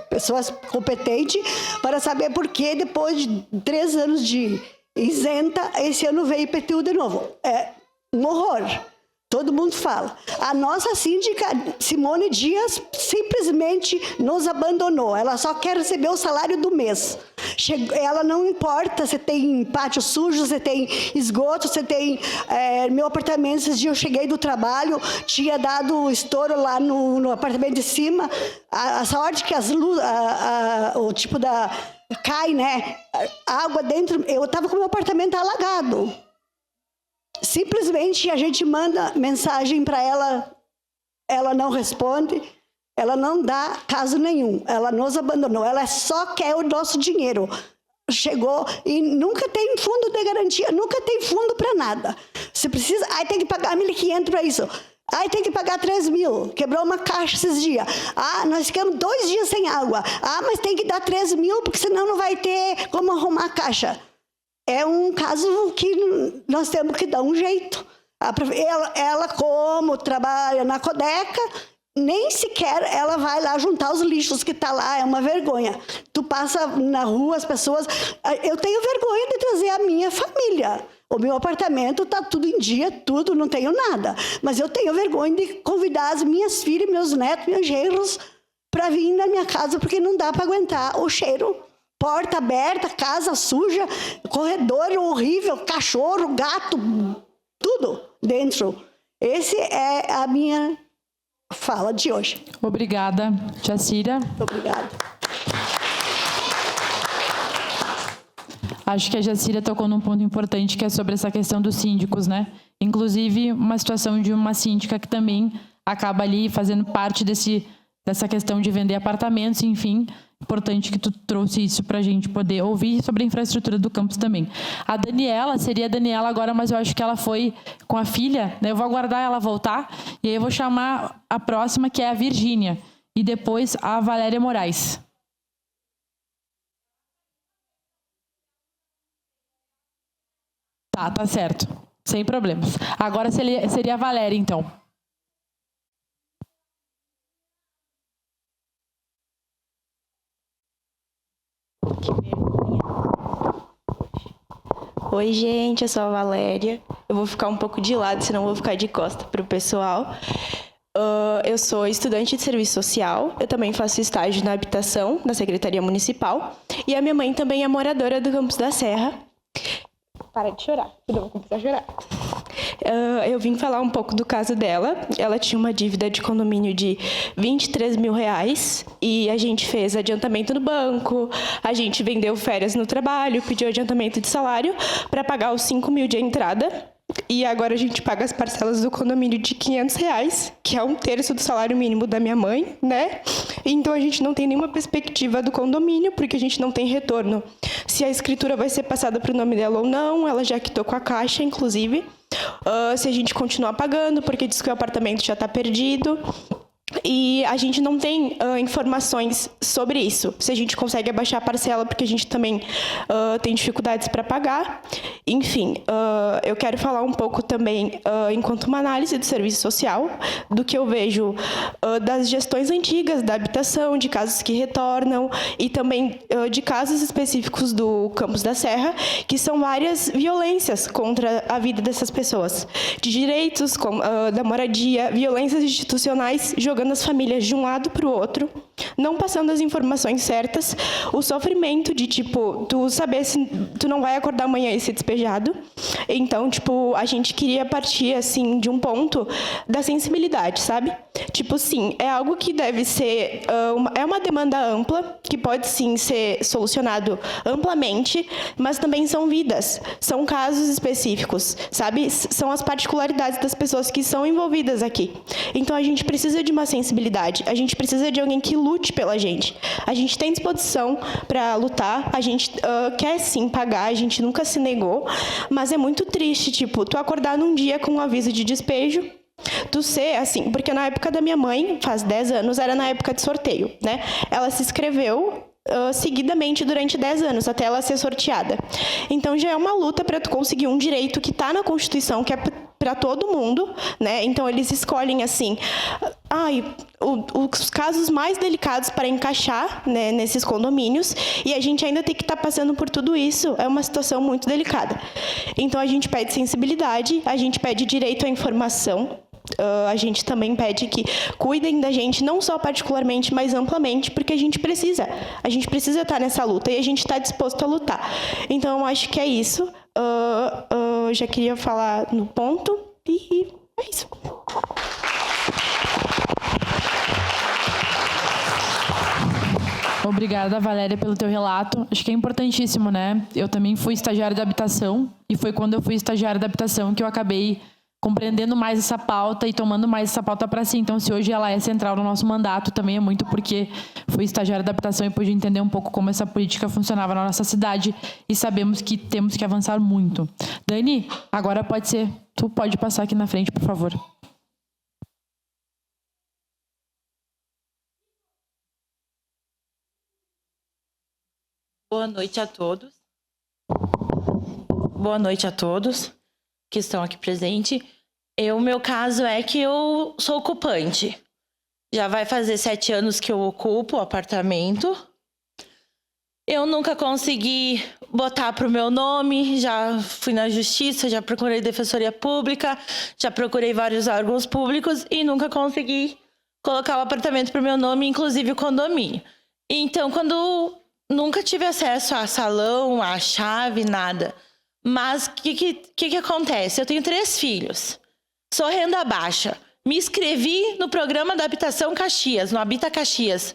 pessoas competentes para saber por que depois de 3 anos de isenta, esse ano veio IPTU de novo. É um horror. Todo mundo fala. A nossa síndica, Simone Dias, simplesmente nos abandonou. Ela só quer receber o salário do mês. Ela não importa se tem pátio sujo, se tem esgoto, se tem... meu apartamento, esses dias eu cheguei do trabalho, tinha dado estouro lá no apartamento de cima. A sorte que as luzes... o tipo da... cai, né? A água dentro... Eu estava com o meu apartamento alagado. Simplesmente a gente manda mensagem para ela, ela não responde, ela não dá caso nenhum, ela nos abandonou, ela só quer o nosso dinheiro. Chegou e nunca tem fundo de garantia, nunca tem fundo para nada. Você precisa, tem que pagar 1.500 para isso. Tem que pagar 3.000, quebrou uma caixa esses dias. Nós ficamos 2 dias sem água. Mas tem que dar 3.000, porque senão não vai ter como arrumar a caixa. É um caso que nós temos que dar um jeito. Ela como trabalha na Codeca, nem sequer ela vai lá juntar os lixos que tá lá, é uma vergonha. Tu passa na rua, as pessoas... Eu tenho vergonha de trazer a minha família. O meu apartamento tá tudo em dia, tudo, não tenho nada. Mas eu tenho vergonha de convidar as minhas filhas, meus netos, meus genros, para vir na minha casa, porque não dá para aguentar o cheiro. Porta aberta, casa suja, corredor horrível, cachorro, gato, tudo dentro. Essa é a minha fala de hoje. Obrigada, Jacira. Obrigada. Acho que a Jacira tocou num ponto importante, que é sobre essa questão dos síndicos, né? Inclusive, uma situação de uma síndica que também acaba ali fazendo parte dessa questão de vender apartamentos, enfim. Importante que tu trouxe isso para a gente poder ouvir sobre a infraestrutura do campus também. A Daniela, seria a Daniela agora, mas eu acho que ela foi com a filha, né? Eu vou aguardar ela voltar, e aí eu vou chamar a próxima, que é a Virgínia, e depois a Valéria Moraes. Tá certo. Sem problemas. Agora seria a Valéria, então. Oi, gente, eu sou a Valéria. Eu vou ficar um pouco de lado, senão eu vou ficar de costa para o pessoal. Eu sou estudante de serviço social, eu também faço estágio na habitação, na Secretaria Municipal, e a minha mãe também é moradora do Campos da Serra. Para de chorar, eu vou começar a chorar. Eu vim falar um pouco do caso dela. Ela tinha uma dívida de condomínio de R$23 mil e a gente fez adiantamento no banco, a gente vendeu férias no trabalho, pediu adiantamento de salário para pagar os 5 mil de entrada. E agora a gente paga as parcelas do condomínio de R$500, que é 1/3 do salário mínimo da minha mãe, né? Então a gente não tem nenhuma perspectiva do condomínio, porque a gente não tem retorno. Se a escritura vai ser passada para o nome dela ou não, ela já quitou com a Caixa, inclusive. Se a gente continuar pagando, porque diz que o apartamento já está perdido. E a gente não tem informações sobre isso. Se a gente consegue abaixar a parcela, porque a gente também tem dificuldades para pagar. Enfim, eu quero falar um pouco também, enquanto uma análise do serviço social, do que eu vejo das gestões antigas da habitação, de casos que retornam, e também de casos específicos do Campos da Serra, que são várias violências contra a vida dessas pessoas. De direitos, da moradia, violências institucionais, jogando as famílias de um lado para o outro, não passando as informações certas, o sofrimento de, tipo, tu saber se tu não vai acordar amanhã e ser despejado. Então, tipo, a gente queria partir, assim, de um ponto da sensibilidade, sabe? Tipo, sim, é algo que deve ser... é uma demanda ampla, que pode, sim, ser solucionado amplamente, mas também são vidas, são casos específicos, sabe? São as particularidades das pessoas que são envolvidas aqui. Então, a gente precisa de uma sensibilidade, a gente precisa de alguém que lute pela gente. A gente tem disposição para lutar, a gente quer, sim, pagar, a gente nunca se negou, mas é muito triste, tipo, tu acordar num dia com um aviso de despejo, tu ser assim, porque na época da minha mãe, faz 10 anos, era na época de sorteio, né? Ela se inscreveu seguidamente durante 10 anos, até ela ser sorteada. Então já é uma luta para tu conseguir um direito que está na Constituição, que é para todo mundo, né? Então eles escolhem assim, os casos mais delicados para encaixar, né, nesses condomínios, e a gente ainda tem que estar passando por tudo isso. É uma situação muito delicada. Então a gente pede sensibilidade, a gente pede direito à informação. A gente também pede que cuidem da gente, não só particularmente, mas amplamente, porque a gente precisa estar nessa luta e a gente está disposto a lutar. Então, eu acho que é isso. Eu já queria falar no ponto e é isso. Obrigada, Valéria, pelo teu relato. Acho que é importantíssimo, né? Eu também fui estagiária de habitação e foi quando eu fui estagiária de habitação que eu acabei compreendendo mais essa pauta e tomando mais essa pauta para si. Então, se hoje ela é central no nosso mandato, também é muito porque fui estagiária de habitação e pude entender um pouco como essa política funcionava na nossa cidade e sabemos que temos que avançar muito. Dani, agora tu pode passar aqui na frente, por favor. Boa noite a todos. Boa noite a todos que estão aqui presentes. O meu caso é que eu sou ocupante. Já vai fazer 7 anos que eu ocupo o apartamento. Eu nunca consegui botar para o meu nome, já fui na justiça, já procurei defensoria pública, já procurei vários órgãos públicos e nunca consegui colocar o apartamento para o meu nome, inclusive o condomínio. Então, quando nunca tive acesso a salão, a chave, nada. Mas o que acontece? Eu tenho 3 filhos. Sou renda baixa. Me inscrevi no programa da Habitação Caxias, no Habita Caxias.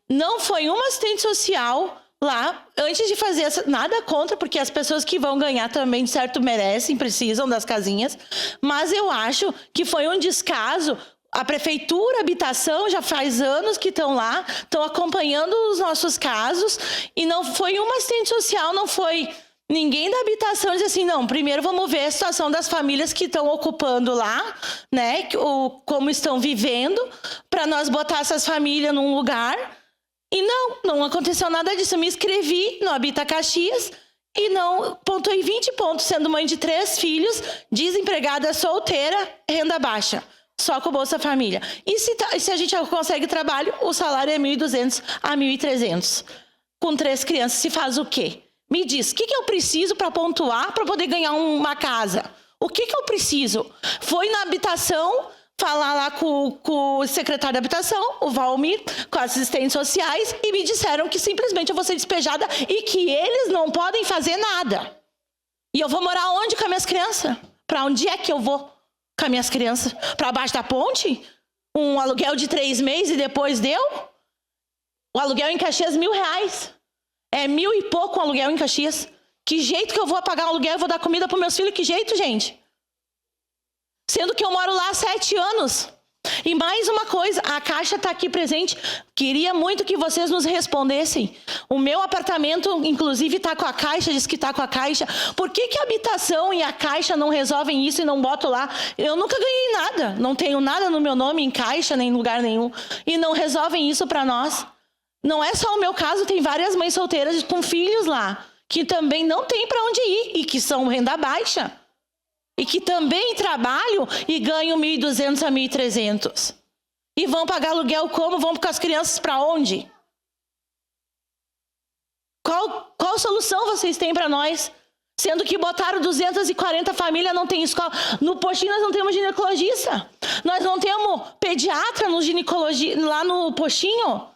Não foi uma assistente social lá, antes de fazer nada contra, porque as pessoas que vão ganhar também, de certo, merecem, precisam das casinhas. Mas eu acho que foi um descaso. A Prefeitura, a Habitação, já faz anos que estão lá, estão acompanhando os nossos casos, e não foi uma assistente social, não foi ninguém da Habitação dizer assim, não, primeiro vamos ver a situação das famílias que estão ocupando lá, né, como estão vivendo, para nós botar essas famílias num lugar. E não aconteceu nada disso. Eu me inscrevi no Habita Caxias e não pontuei 20 pontos, sendo mãe de 3 filhos, desempregada, solteira, renda baixa. Só com Bolsa Família. E se a gente consegue trabalho, o salário é 1.200 a 1.300. Com 3 crianças, se faz o quê? Me diz, o que eu preciso para pontuar para poder ganhar uma casa? O que eu preciso? Foi na habitação, falar lá com o secretário da habitação, o Valmir, com as assistentes sociais, e me disseram que simplesmente eu vou ser despejada e que eles não podem fazer nada. E eu vou morar onde com as minhas crianças? Para onde é que eu vou com as minhas crianças? Para baixo da ponte? Um aluguel de 3 meses e depois deu? O aluguel em Caxias, R$1.000. É 1.000 e pouco um aluguel em Caxias. Que jeito que eu vou pagar um aluguel e vou dar comida para meus filhos? Que jeito, gente? Sendo que eu moro lá há 7 anos. E mais uma coisa, a Caixa está aqui presente. Queria muito que vocês nos respondessem. O meu apartamento, inclusive, está com a Caixa, diz que está com a Caixa. Por que a habitação e a Caixa não resolvem isso e não botam lá? Eu nunca ganhei nada. Não tenho nada no meu nome em Caixa, nem em lugar nenhum. E não resolvem isso para nós. Não é só o meu caso, tem várias mães solteiras com filhos lá, que também não tem para onde ir e que são renda baixa. E que também trabalham e ganham 1.200 a 1.300. E vão pagar aluguel como? Vão com as crianças para onde? Qual solução vocês têm para nós? Sendo que botaram 240 famílias, não tem escola. No postinho nós não temos ginecologista. Nós não temos pediatra no ginecologia, lá no postinho.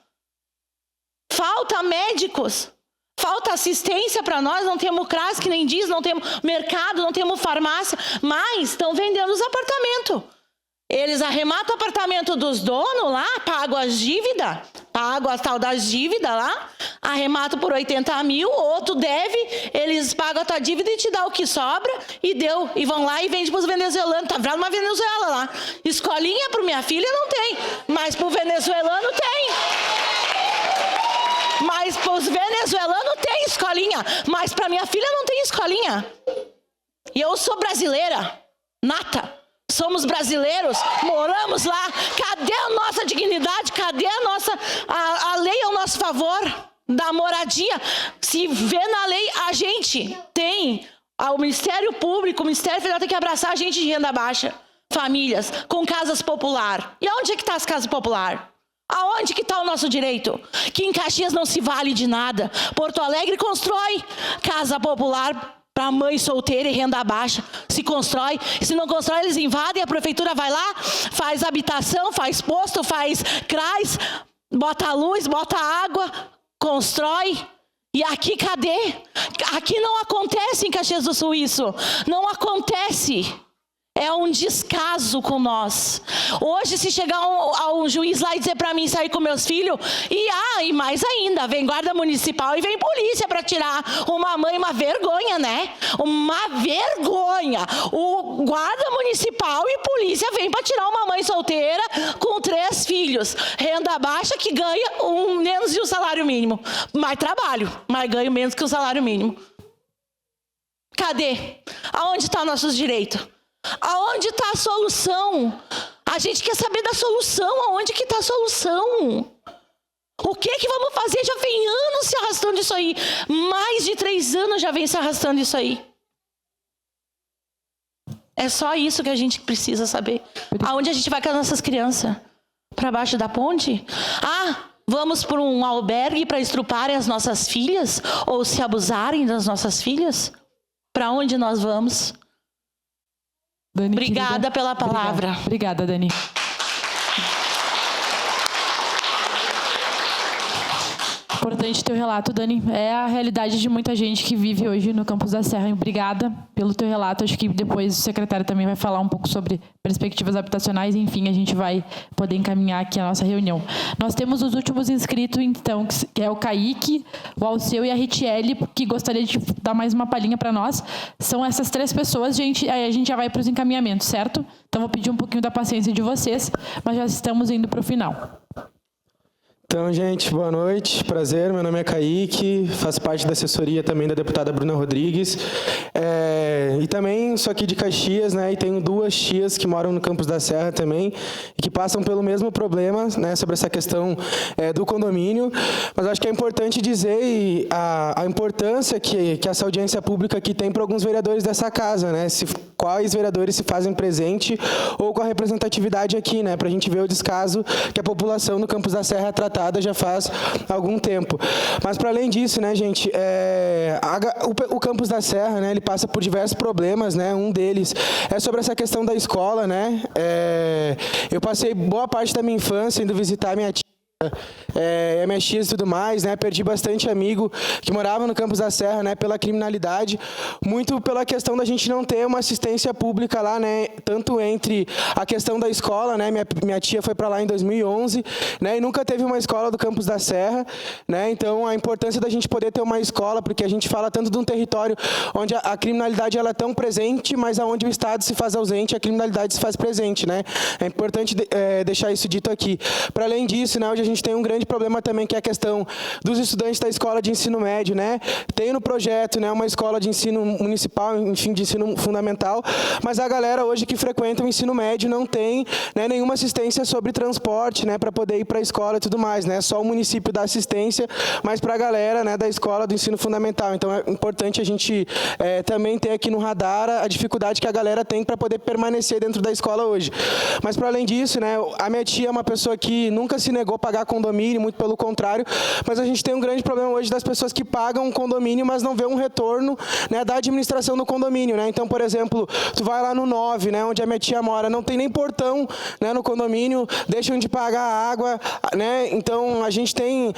Falta médicos. Falta assistência para nós, não temos CRAS, que nem diz, não temos mercado, não temos farmácia, mas estão vendendo os apartamentos. Eles arrematam o apartamento dos donos lá, pagam as dívidas, pagam a tal das dívidas lá, arrematam por 80 mil, outro deve, eles pagam a tua dívida e te dão o que sobra, e deu. E vão lá e vendem para os venezuelanos. Tá virando uma Venezuela lá. Escolinha para minha filha não tem, mas para o venezuelano tem. Mas para os venezuelanos tem escolinha, mas para minha filha não tem escolinha. E eu sou brasileira, nata. Somos brasileiros, moramos lá. Cadê a nossa dignidade? Cadê a lei ao nosso favor da moradia? Se vê na lei, a gente tem O Ministério Público, o Ministério Federal tem que abraçar a gente de renda baixa, famílias com casas popular. E aonde é que está as casas popular? Aonde que está o nosso direito? Que em Caxias não se vale de nada. Porto Alegre constrói casa popular para mãe solteira e renda baixa. Se constrói. Se não constrói, eles invadem, a prefeitura vai lá, faz habitação, faz posto, faz CRAS, bota luz, bota água, constrói. E aqui cadê? Aqui não acontece em Caxias do Sul isso. Não acontece. É um descaso com nós. Hoje, se chegar um juiz lá e dizer para mim sair com meus filhos, e mais ainda, vem guarda municipal e vem polícia para tirar uma mãe, uma vergonha, né? Uma vergonha. O guarda municipal e polícia vem para tirar uma mãe solteira com 3 filhos, renda baixa, que ganha menos de um salário mínimo. Mais trabalho, mas ganho menos que o salário mínimo. Cadê? Aonde estão nossos direitos? Aonde está a solução? A gente quer saber da solução. Aonde que está a solução? O que vamos fazer? Já vem anos se arrastando isso aí. Mais de 3 anos já vem se arrastando isso aí. É só isso que a gente precisa saber. Aonde a gente vai com as nossas crianças? Para baixo da ponte? Vamos para um albergue para estruparem as nossas filhas? Ou se abusarem das nossas filhas? Para onde nós vamos? Dani, obrigada querida, pela palavra. Obrigada, Dani. Importante teu relato, Dani. É a realidade de muita gente que vive hoje no Campos da Serra. Obrigada pelo teu relato. Acho que depois o secretário também vai falar um pouco sobre perspectivas habitacionais. Enfim, a gente vai poder encaminhar aqui a nossa reunião. Nós temos os últimos inscritos, então, que é o Kaique, o Alceu e a Ritiele, que gostaria de dar mais uma palhinha para nós. São essas 3 pessoas, gente. Aí a gente já vai para os encaminhamentos, certo? Então, vou pedir um pouquinho da paciência de vocês, mas já estamos indo para o final. Então, gente, boa noite, prazer, meu nome é Kaique, faço parte da assessoria também da deputada Bruna Rodrigues, e também sou aqui de Caxias, né, e tenho 2 tias que moram no Campos da Serra também, e que passam pelo mesmo problema, né, sobre essa questão do condomínio, mas acho que é importante dizer a importância que essa audiência pública aqui tem para alguns vereadores dessa casa, né, quais vereadores se fazem presente ou com a representatividade aqui, né, para a gente ver o descaso que a população no Campos da Serra é tratada já faz algum tempo. Mas, para além disso, né, gente, o Campos da Serra, né, ele passa por diversos problemas, né, um deles é sobre essa questão da escola, né, eu passei boa parte da minha infância indo visitar minha tia, minhas tias e tudo mais, né? Perdi bastante amigo que morava no Campos da Serra, né? Pela criminalidade, muito pela questão da gente não ter uma assistência pública lá, né? Tanto entre a questão da escola, né? Minha tia foi para lá em 2011, né? E nunca teve uma escola do Campos da Serra, né? Então a importância da gente poder ter uma escola, porque a gente fala tanto de um território onde a criminalidade ela é tão presente, mas aonde o Estado se faz ausente, a criminalidade se faz presente, né? É importante deixar isso dito aqui. Para além disso, né? Hoje a gente tem um grande problema também, que é a questão dos estudantes da escola de ensino médio, né? Tem no projeto, né, uma escola de ensino municipal, enfim, de ensino fundamental, mas a galera hoje que frequenta o ensino médio não tem, né, nenhuma assistência sobre transporte, né, para poder ir para a escola e tudo mais, né? Só o município dá assistência, mas para a galera, né, da escola do ensino fundamental. Então é importante a gente também ter aqui no radar a dificuldade que a galera tem para poder permanecer dentro da escola hoje. Mas para além disso, né, a minha tia é uma pessoa que nunca se negou a pagar condomínio, muito pelo contrário, mas a gente tem um grande problema hoje das pessoas que pagam um condomínio, mas não vê um retorno, né, da administração do condomínio, né? Então, por exemplo, tu vai lá no 9, né, onde a minha tia mora, não tem nem portão, né, no condomínio, deixam de pagar a água, né? Então, a gente tem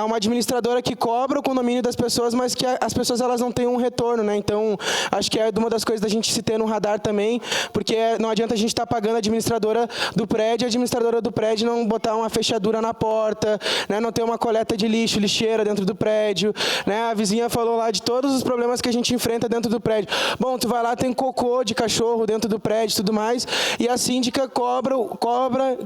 uma administradora que cobra o condomínio das pessoas, mas que as pessoas elas não têm um retorno, né? Então, acho que é uma das coisas da gente se ter no radar também, porque não adianta a gente estar pagando a administradora do prédio, a administradora do prédio não botar uma fechadura na porta, né, não ter uma coleta de lixo, lixeira dentro do prédio, né? A vizinha falou lá de todos os problemas que a gente enfrenta dentro do prédio. Bom, tu vai lá, tem cocô de cachorro dentro do prédio e tudo mais, e a síndica cobra,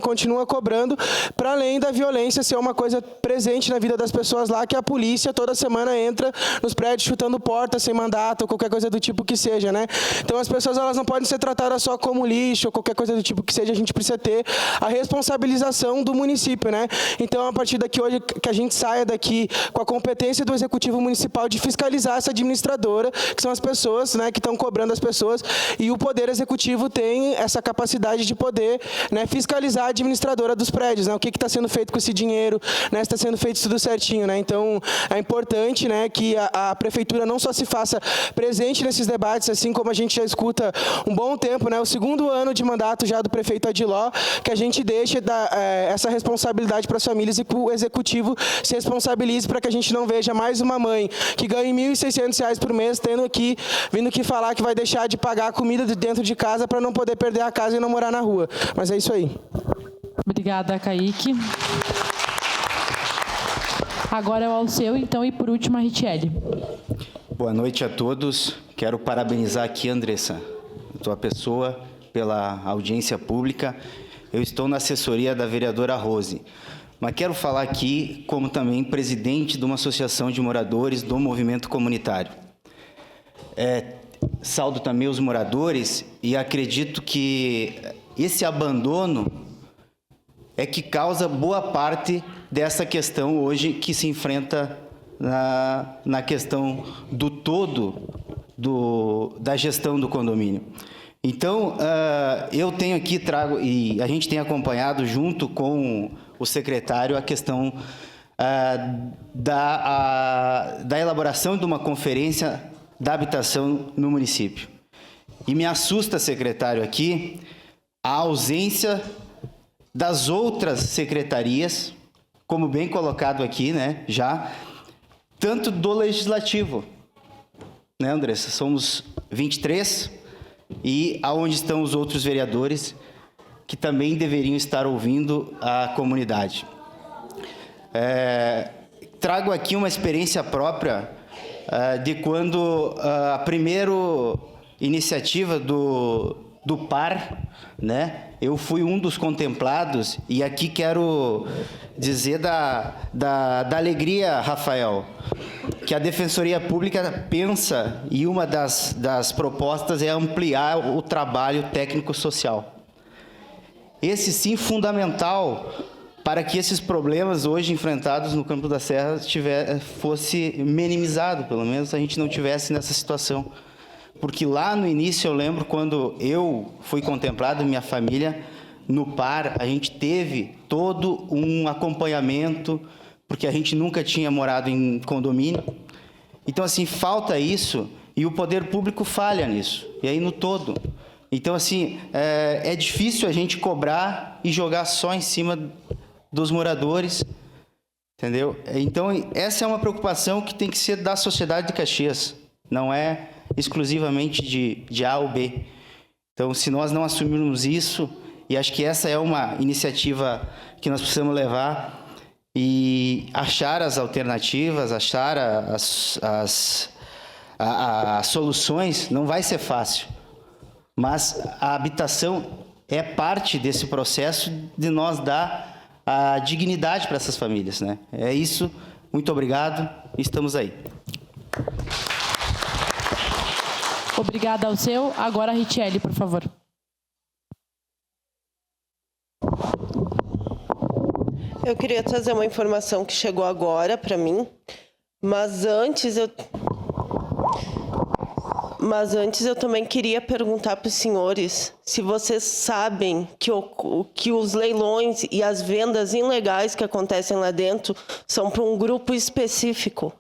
continua cobrando, para além da violência ser uma coisa presente na vida das pessoas lá, que a polícia toda semana entra nos prédios chutando porta sem mandato, ou qualquer coisa do tipo que seja, né? Então as pessoas elas não podem ser tratadas só como lixo, ou qualquer coisa do tipo que seja, a gente precisa ter a responsabilização do município, né? Então, a partir daqui hoje, que a gente saia daqui com a competência do Executivo Municipal de fiscalizar essa administradora, que são as pessoas, né, que estão cobrando as pessoas, e o Poder Executivo tem essa capacidade de poder, né, fiscalizar a administradora dos prédios, né, o que está sendo feito com esse dinheiro, né, se está sendo feito tudo certinho, né. Então, é importante, né, que a Prefeitura não só se faça presente nesses debates, assim como a gente já escuta um bom tempo, né, o segundo ano de mandato já do prefeito Adiló, que a gente deixe essa responsabilidade para as famílias e que o Executivo se responsabilize para que a gente não veja mais uma mãe que ganha R$ 1.600 por mês vindo aqui falar que vai deixar de pagar a comida de dentro de casa para não poder perder a casa e não morar na rua. Mas é isso aí. Obrigada, Kaique. Agora é o Alceu, então, e por último a Richelle. Boa noite a todos. Quero parabenizar aqui, Andressa, a tua pessoa, pela audiência pública. Eu estou na assessoria da vereadora Rose, mas quero falar aqui como também presidente de uma associação de moradores do movimento comunitário. Saúdo também os moradores e acredito que esse abandono é que causa boa parte dessa questão hoje que se enfrenta na questão do todo da gestão do condomínio. Então, eu tenho aqui, e a gente tem acompanhado junto com o secretário a questão da elaboração de uma conferência da habitação no município. E me assusta, secretário, aqui, a ausência das outras secretarias, como bem colocado aqui, né, já, tanto do Legislativo, né, Andressa? Somos 23, e aonde estão os outros vereadores que também deveriam estar ouvindo a comunidade. Trago aqui uma experiência própria de quando a primeira iniciativa do PAR, né? Eu fui um dos contemplados e aqui quero dizer da alegria, Rafael, que a Defensoria Pública pensa, e uma das propostas é ampliar o trabalho técnico-social. Esse sim fundamental para que esses problemas hoje enfrentados no Campo da Serra fosse minimizado, pelo menos a gente não tivesse nessa situação. Porque lá no início eu lembro quando eu fui contemplado, minha família, no PAR, a gente teve todo um acompanhamento, porque a gente nunca tinha morado em condomínio. Então, assim, falta isso e o poder público falha nisso, e aí no todo. Então, assim, é difícil a gente cobrar e jogar só em cima dos moradores, entendeu? Então, essa é uma preocupação que tem que ser da sociedade de Caxias, não é exclusivamente de A ou B. Então, se nós não assumirmos isso, e acho que essa é uma iniciativa que nós precisamos levar e achar as alternativas, achar as soluções, não vai ser fácil. Mas a habitação é parte desse processo de nós dar a dignidade para essas famílias, né? É isso. Muito obrigado. Estamos aí. Obrigada, Alceu. Agora a Richelle, por favor. Eu queria trazer uma informação que chegou agora para mim, mas antes eu também queria perguntar para os senhores se vocês sabem que os leilões e as vendas ilegais que acontecem lá dentro são para um grupo específico.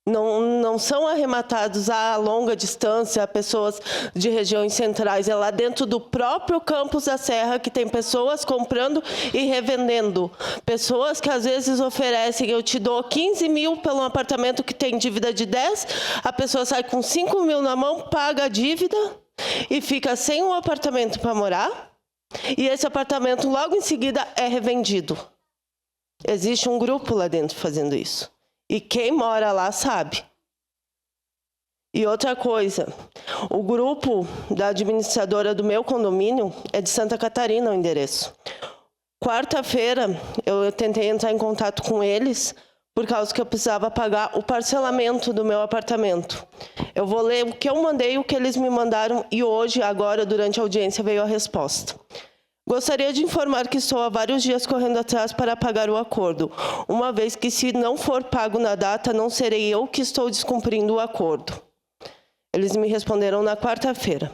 Não são arrematados a longa distância a pessoas de regiões centrais. É lá dentro do próprio Campos da Serra que tem pessoas comprando e revendendo. Pessoas que às vezes oferecem, eu te dou 15 mil pelo apartamento que tem dívida de 10, a pessoa sai com 5 mil na mão, paga a dívida e fica sem um apartamento para morar. E esse apartamento logo em seguida é revendido. Existe um grupo lá dentro fazendo isso. E quem mora lá sabe. E outra coisa, o grupo da administradora do meu condomínio é de Santa Catarina, o endereço. Quarta-feira, eu tentei entrar em contato com eles, por causa que eu precisava pagar o parcelamento do meu apartamento. Eu vou ler o que eu mandei, o que eles me mandaram, e hoje, agora, durante a audiência, veio a resposta. Gostaria de informar que estou há vários dias correndo atrás para pagar o acordo, uma vez que se não for pago na data, não serei eu que estou descumprindo o acordo. Eles me responderam na quarta-feira.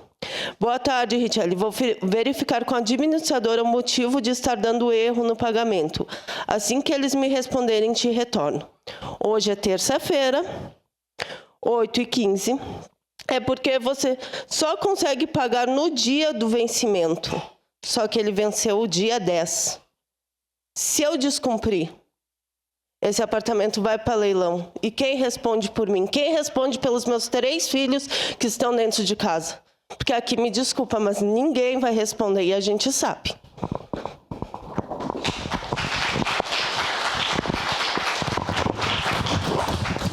Boa tarde, Richelle. Vou verificar com a administradora o motivo de estar dando erro no pagamento. Assim que eles me responderem, te retorno. Hoje é terça-feira, 8h15. É porque você só consegue pagar no dia do vencimento. Só que ele venceu o dia 10. Se eu descumprir, esse apartamento vai para leilão. E quem responde por mim? Quem responde pelos meus 3 filhos que estão dentro de casa? Porque aqui, me desculpa, mas ninguém vai responder e a gente sabe.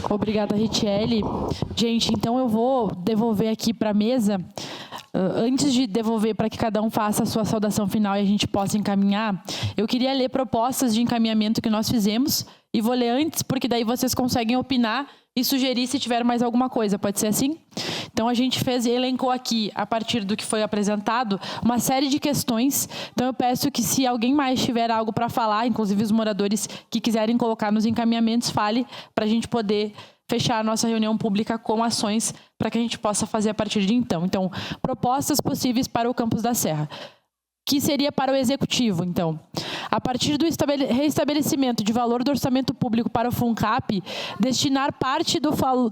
Obrigada, Richelle. Gente, então eu vou devolver aqui para a mesa. Antes de devolver para que cada um faça a sua saudação final e a gente possa encaminhar, eu queria ler propostas de encaminhamento que nós fizemos e vou ler antes, porque daí vocês conseguem opinar e sugerir se tiver mais alguma coisa. Pode ser assim? Então, a gente elencou aqui, a partir do que foi apresentado, uma série de questões. Então, eu peço que, se alguém mais tiver algo para falar, inclusive os moradores que quiserem colocar nos encaminhamentos, fale, para a gente poder fechar a nossa reunião pública com ações para que a gente possa fazer a partir de então. Então, propostas possíveis para o Campos da Serra. Que seria para o Executivo, então. A partir do reestabelecimento de valor do orçamento público para o FUNCAP, destinar parte do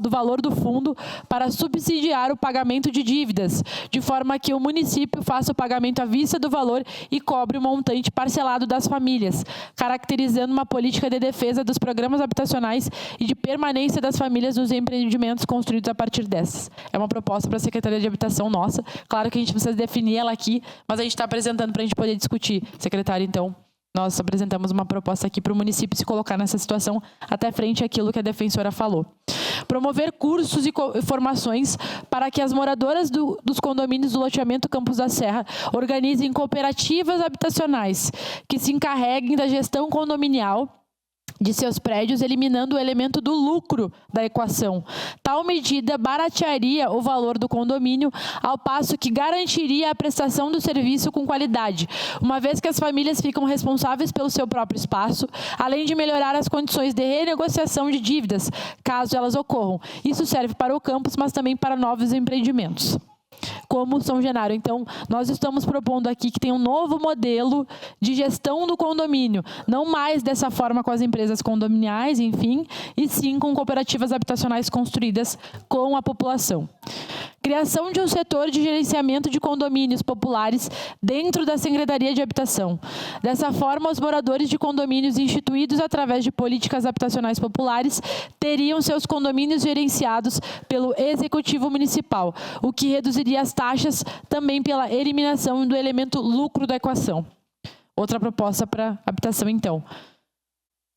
valor do fundo para subsidiar o pagamento de dívidas, de forma que o município faça o pagamento à vista do valor e cobre o montante parcelado das famílias, caracterizando uma política de defesa dos programas habitacionais e de permanência das famílias nos empreendimentos construídos a partir dessas. É uma proposta para a Secretaria de Habitação nossa. Claro que a gente precisa definir ela aqui, mas a gente está apresentando para a gente poder discutir. Secretário, então, nós apresentamos uma proposta aqui para o município se colocar nessa situação até frente àquilo que a defensora falou. Promover cursos e formações para que as moradoras dos condomínios do loteamento Campos da Serra organizem cooperativas habitacionais que se encarreguem da gestão condominial de seus prédios, eliminando o elemento do lucro da equação. Tal medida baratearia o valor do condomínio, ao passo que garantiria a prestação do serviço com qualidade, uma vez que as famílias ficam responsáveis pelo seu próprio espaço, além de melhorar as condições de renegociação de dívidas, caso elas ocorram. Isso serve para o campus, mas também para novos empreendimentos, como São Genaro. Então, nós estamos propondo aqui que tenha um novo modelo de gestão do condomínio, não mais dessa forma com as empresas condominiais, enfim, e sim com cooperativas habitacionais construídas com a população. Criação de um setor de gerenciamento de condomínios populares dentro da Secretaria de Habitação. Dessa forma, os moradores de condomínios instituídos através de políticas habitacionais populares teriam seus condomínios gerenciados pelo Executivo Municipal, o que reduziria as taxas também pela eliminação do elemento lucro da equação. Outra proposta para habitação, então.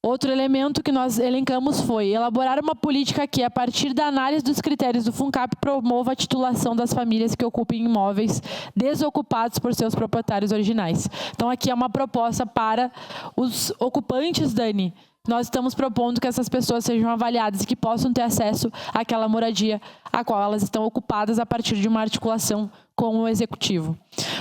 Outro elemento que nós elencamos foi elaborar uma política que, a partir da análise dos critérios do FUNCAP, promova a titulação das famílias que ocupem imóveis desocupados por seus proprietários originais. Então, aqui é uma proposta para os ocupantes, Dani. Nós estamos propondo que essas pessoas sejam avaliadas e que possam ter acesso àquela moradia a qual elas estão ocupadas a partir de uma articulação com o Executivo.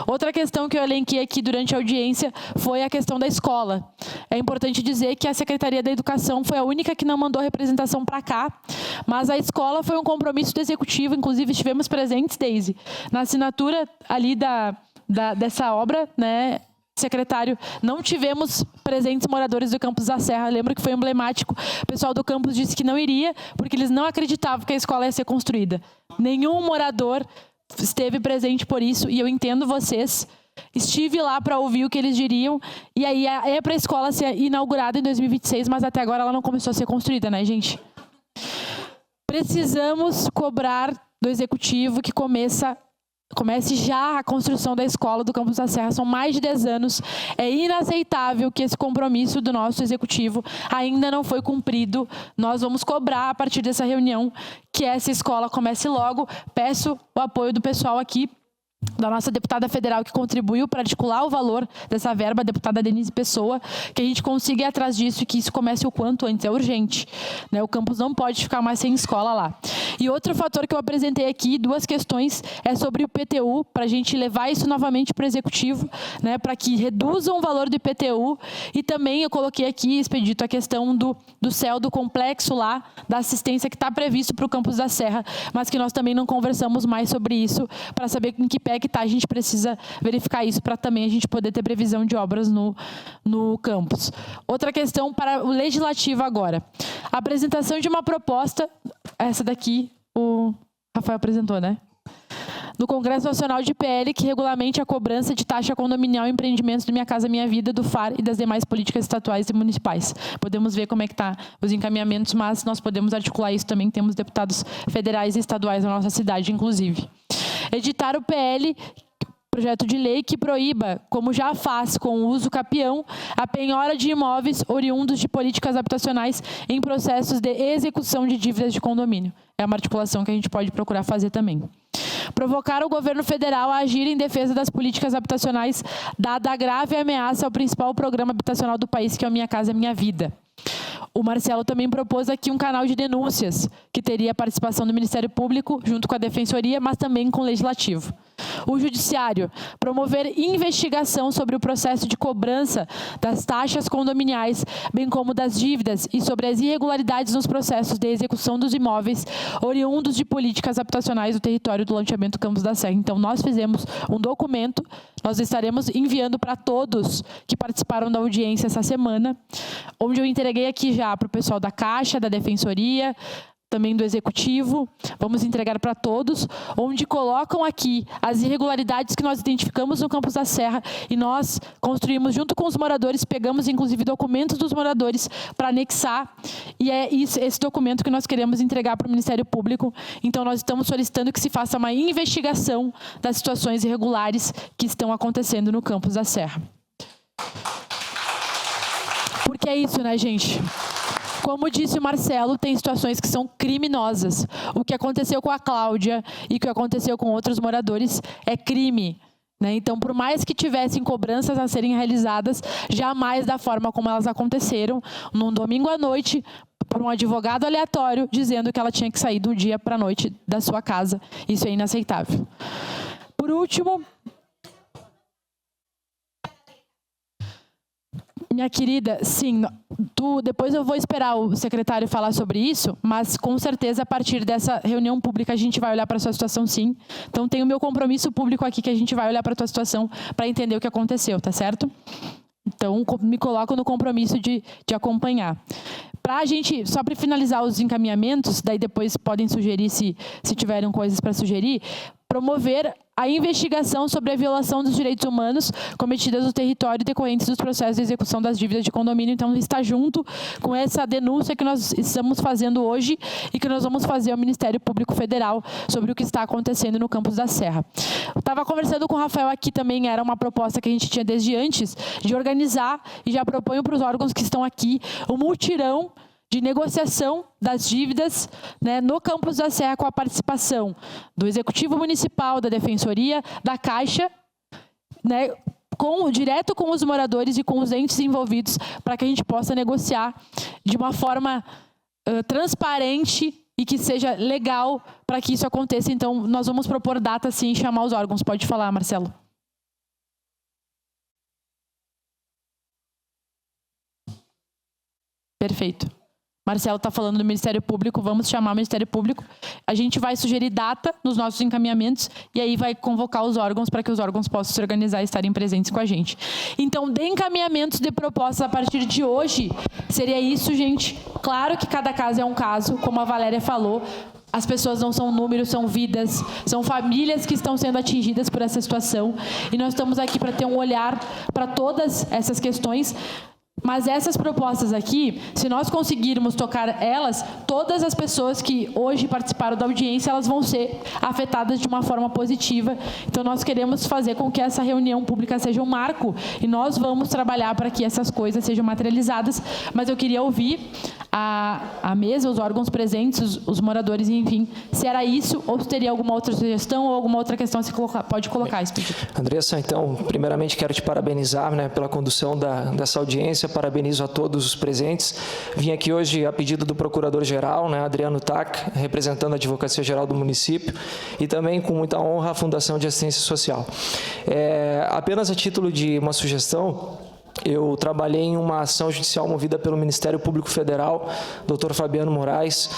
Outra questão que eu elenquei aqui durante a audiência foi a questão da escola. É importante dizer que a Secretaria da Educação foi a única que não mandou representação para cá, mas a escola foi um compromisso do Executivo, inclusive estivemos presentes, Deise, na assinatura ali dessa obra, né? Secretário, não tivemos presentes moradores do Campos da Serra. Lembro que foi emblemático. O pessoal do campus disse que não iria, porque eles não acreditavam que a escola ia ser construída. Nenhum morador esteve presente por isso, e eu entendo vocês. Estive lá para ouvir o que eles diriam, e aí é para a escola ser inaugurada em 2026, mas até agora ela não começou a ser construída, né, gente? Precisamos cobrar do Executivo que comece já a construção da escola do Campos da Serra. São mais de 10 anos. É inaceitável que esse compromisso do nosso Executivo ainda não foi cumprido. Nós vamos cobrar, a partir dessa reunião, que essa escola comece logo. Peço o apoio do pessoal aqui, da nossa deputada federal que contribuiu para articular o valor dessa verba, a deputada Denise Pessoa, que a gente consiga ir atrás disso e que isso comece o quanto antes, é urgente, né? O campus não pode ficar mais sem escola lá. E outro fator que eu apresentei aqui, 2 questões, é sobre o IPTU, para a gente levar isso novamente para o Executivo, né, para que reduzam o valor do IPTU. E também eu coloquei aqui, Expedito, a questão do CEL, do complexo lá, da assistência que está previsto para o Campos da Serra, mas que nós também não conversamos mais sobre isso, para saber em que pé que está. A gente precisa verificar isso para também a gente poder ter previsão de obras no campus. Outra questão para o Legislativo agora. A apresentação de uma proposta, essa daqui o Rafael apresentou, né? No Congresso Nacional de PL, que regulamente a cobrança de taxa condominial em empreendimentos do Minha Casa Minha Vida, do FAR e das demais políticas estaduais e municipais. Podemos ver como é que está os encaminhamentos, mas nós podemos articular isso também. Temos deputados federais e estaduais na nossa cidade, inclusive. Editar o PL, projeto de lei que proíba, como já faz com o uso capião, a penhora de imóveis oriundos de políticas habitacionais em processos de execução de dívidas de condomínio. É uma articulação que a gente pode procurar fazer também. Provocar o governo federal a agir em defesa das políticas habitacionais, dada a grave ameaça ao principal programa habitacional do país, que é o Minha Casa Minha Vida. O Marcelo também propôs aqui um canal de denúncias, que teria a participação do Ministério Público, junto com a Defensoria, mas também com o Legislativo. O Judiciário, promover investigação sobre o processo de cobrança das taxas condominiais, bem como das dívidas e sobre as irregularidades nos processos de execução dos imóveis oriundos de políticas habitacionais do território do loteamento Campos da Serra. Então, nós fizemos um documento, nós estaremos enviando para todos que participaram da audiência essa semana, onde eu entreguei aqui já para o pessoal da Caixa, da Defensoria, também do Executivo, vamos entregar para todos, onde colocam aqui as irregularidades que nós identificamos no Campos da Serra e nós construímos junto com os moradores, pegamos inclusive documentos dos moradores para anexar, e é esse documento que nós queremos entregar para o Ministério Público. Então nós estamos solicitando que se faça uma investigação das situações irregulares que estão acontecendo no Campos da Serra. Porque é isso, né, gente? Como disse o Marcelo, tem situações que são criminosas. O que aconteceu com a Cláudia e o que aconteceu com outros moradores é crime, né? Então, por mais que tivessem cobranças a serem realizadas, jamais da forma como elas aconteceram, num domingo à noite, por um advogado aleatório, dizendo que ela tinha que sair do dia para a noite da sua casa. Isso é inaceitável. Por último, minha querida, sim, depois eu vou esperar o secretário falar sobre isso, mas com certeza a partir dessa reunião pública a gente vai olhar para a sua situação, sim. Então tem o meu compromisso público aqui que a gente vai olhar para a tua situação para entender o que aconteceu, tá certo? Então me coloco no compromisso de acompanhar. Para a gente, só para finalizar os encaminhamentos, daí depois podem sugerir se tiverem coisas para sugerir, promover a investigação sobre a violação dos direitos humanos cometidas no território decorrentes dos processos de execução das dívidas de condomínio. Então, está junto com essa denúncia que nós estamos fazendo hoje e que nós vamos fazer ao Ministério Público Federal sobre o que está acontecendo no Campos da Serra. Eu estava conversando com o Rafael aqui também, era uma proposta que a gente tinha desde antes, de organizar, e já proponho para os órgãos que estão aqui, um mutirão de negociação das dívidas, né, no Campos da Serra, com a participação do Executivo Municipal, da Defensoria, da Caixa, né, direto com os moradores e com os entes envolvidos, para que a gente possa negociar de uma forma transparente e que seja legal para que isso aconteça. Então, nós vamos propor data, sim, e chamar os órgãos. Pode falar, Marcelo. Perfeito. Marcelo está falando do Ministério Público, vamos chamar o Ministério Público. A gente vai sugerir data nos nossos encaminhamentos e aí vai convocar os órgãos para que os órgãos possam se organizar e estarem presentes com a gente. Então, de encaminhamentos de propostas a partir de hoje, seria isso, gente. Claro que cada caso é um caso, como a Valéria falou. As pessoas não são números, são vidas, são famílias que estão sendo atingidas por essa situação. E nós estamos aqui para ter um olhar para todas essas questões. Mas essas propostas aqui, se nós conseguirmos tocar elas, todas as pessoas que hoje participaram da audiência, elas vão ser afetadas de uma forma positiva. Então, nós queremos fazer com que essa reunião pública seja um marco e nós vamos trabalhar para que essas coisas sejam materializadas. Mas eu queria ouvir a mesa, os órgãos presentes, os moradores, enfim, se era isso ou se teria alguma outra sugestão ou alguma outra questão se pode colocar, Expedito. Andressa, então, primeiramente quero te parabenizar, né, pela condução dessa audiência. audiência, parabenizo a todos os presentes. Vim aqui hoje a pedido do Procurador-Geral, né, Adriano Tac, representando a Advocacia Geral do município, e também, com muita honra, a Fundação de Assistência Social. Apenas a título de uma sugestão, eu trabalhei em uma ação judicial movida pelo Ministério Público Federal, Dr. Fabiano Moraes,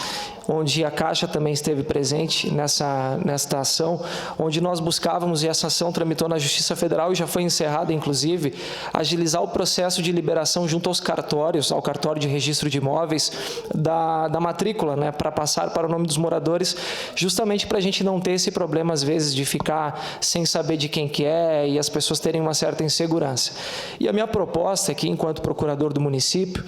onde a Caixa também esteve presente nesta ação, onde nós buscávamos, e essa ação tramitou na Justiça Federal e já foi encerrada, inclusive, agilizar o processo de liberação junto aos cartórios, ao cartório de registro de imóveis, da matrícula, né, para passar para o nome dos moradores, justamente para a gente não ter esse problema, às vezes, de ficar sem saber de quem que é e as pessoas terem uma certa insegurança. E a minha proposta aqui, enquanto procurador do município,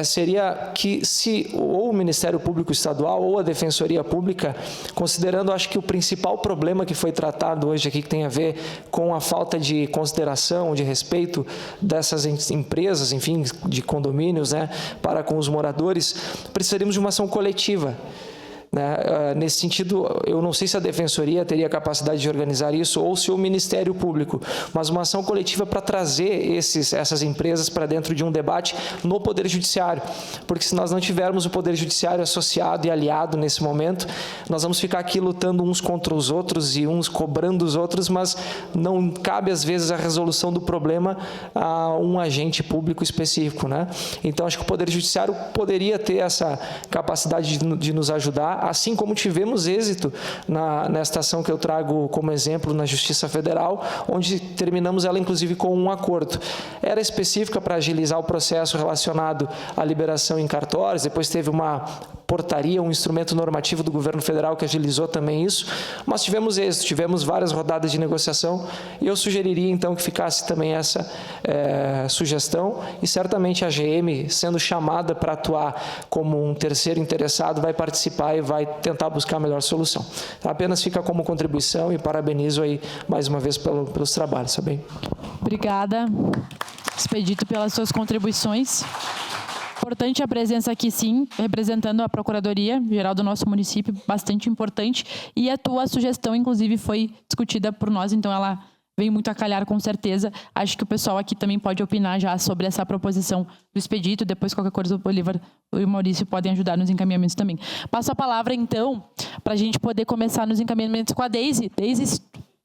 seria que, se ou o Ministério Público Estadual ou a Defensoria Pública, considerando, acho que o principal problema que foi tratado hoje aqui, que tem a ver com a falta de consideração, de respeito dessas empresas, enfim, de condomínios, né, para com os moradores, precisaríamos de uma ação coletiva. Nesse sentido, eu não sei se a Defensoria teria capacidade de organizar isso ou se o Ministério Público, mas uma ação coletiva para trazer essas empresas para dentro de um debate no Poder Judiciário, porque se nós não tivermos o Poder Judiciário associado e aliado nesse momento, nós vamos ficar aqui lutando uns contra os outros e uns cobrando os outros, mas não cabe às vezes a resolução do problema a um agente público específico, né? Então, acho que o Poder Judiciário poderia ter essa capacidade de nos ajudar, assim como tivemos êxito nesta ação que eu trago como exemplo na Justiça Federal, onde terminamos ela, inclusive, com um acordo. Era específica para agilizar o processo relacionado à liberação em cartórios, depois teve uma portaria, um instrumento normativo do governo federal que agilizou também isso, mas tivemos êxito, tivemos várias rodadas de negociação, e eu sugeriria, então, que ficasse também essa sugestão, e certamente a GM, sendo chamada para atuar como um terceiro interessado, vai participar e vai tentar buscar a melhor solução. Apenas fica como contribuição e parabenizo aí mais uma vez pelos trabalhos, tá bem? Obrigada, Expedito, pelas suas contribuições. Importante a presença aqui, sim, representando a Procuradoria-Geral do nosso município, bastante importante, e a tua sugestão, inclusive, foi discutida por nós, então ela vem muito a calhar, com certeza. Acho que o pessoal aqui também pode opinar já sobre essa proposição do Expedito, depois qualquer coisa o Bolívar e o Maurício podem ajudar nos encaminhamentos também. Passo a palavra, então, para a gente poder começar nos encaminhamentos com a Deise. Deise,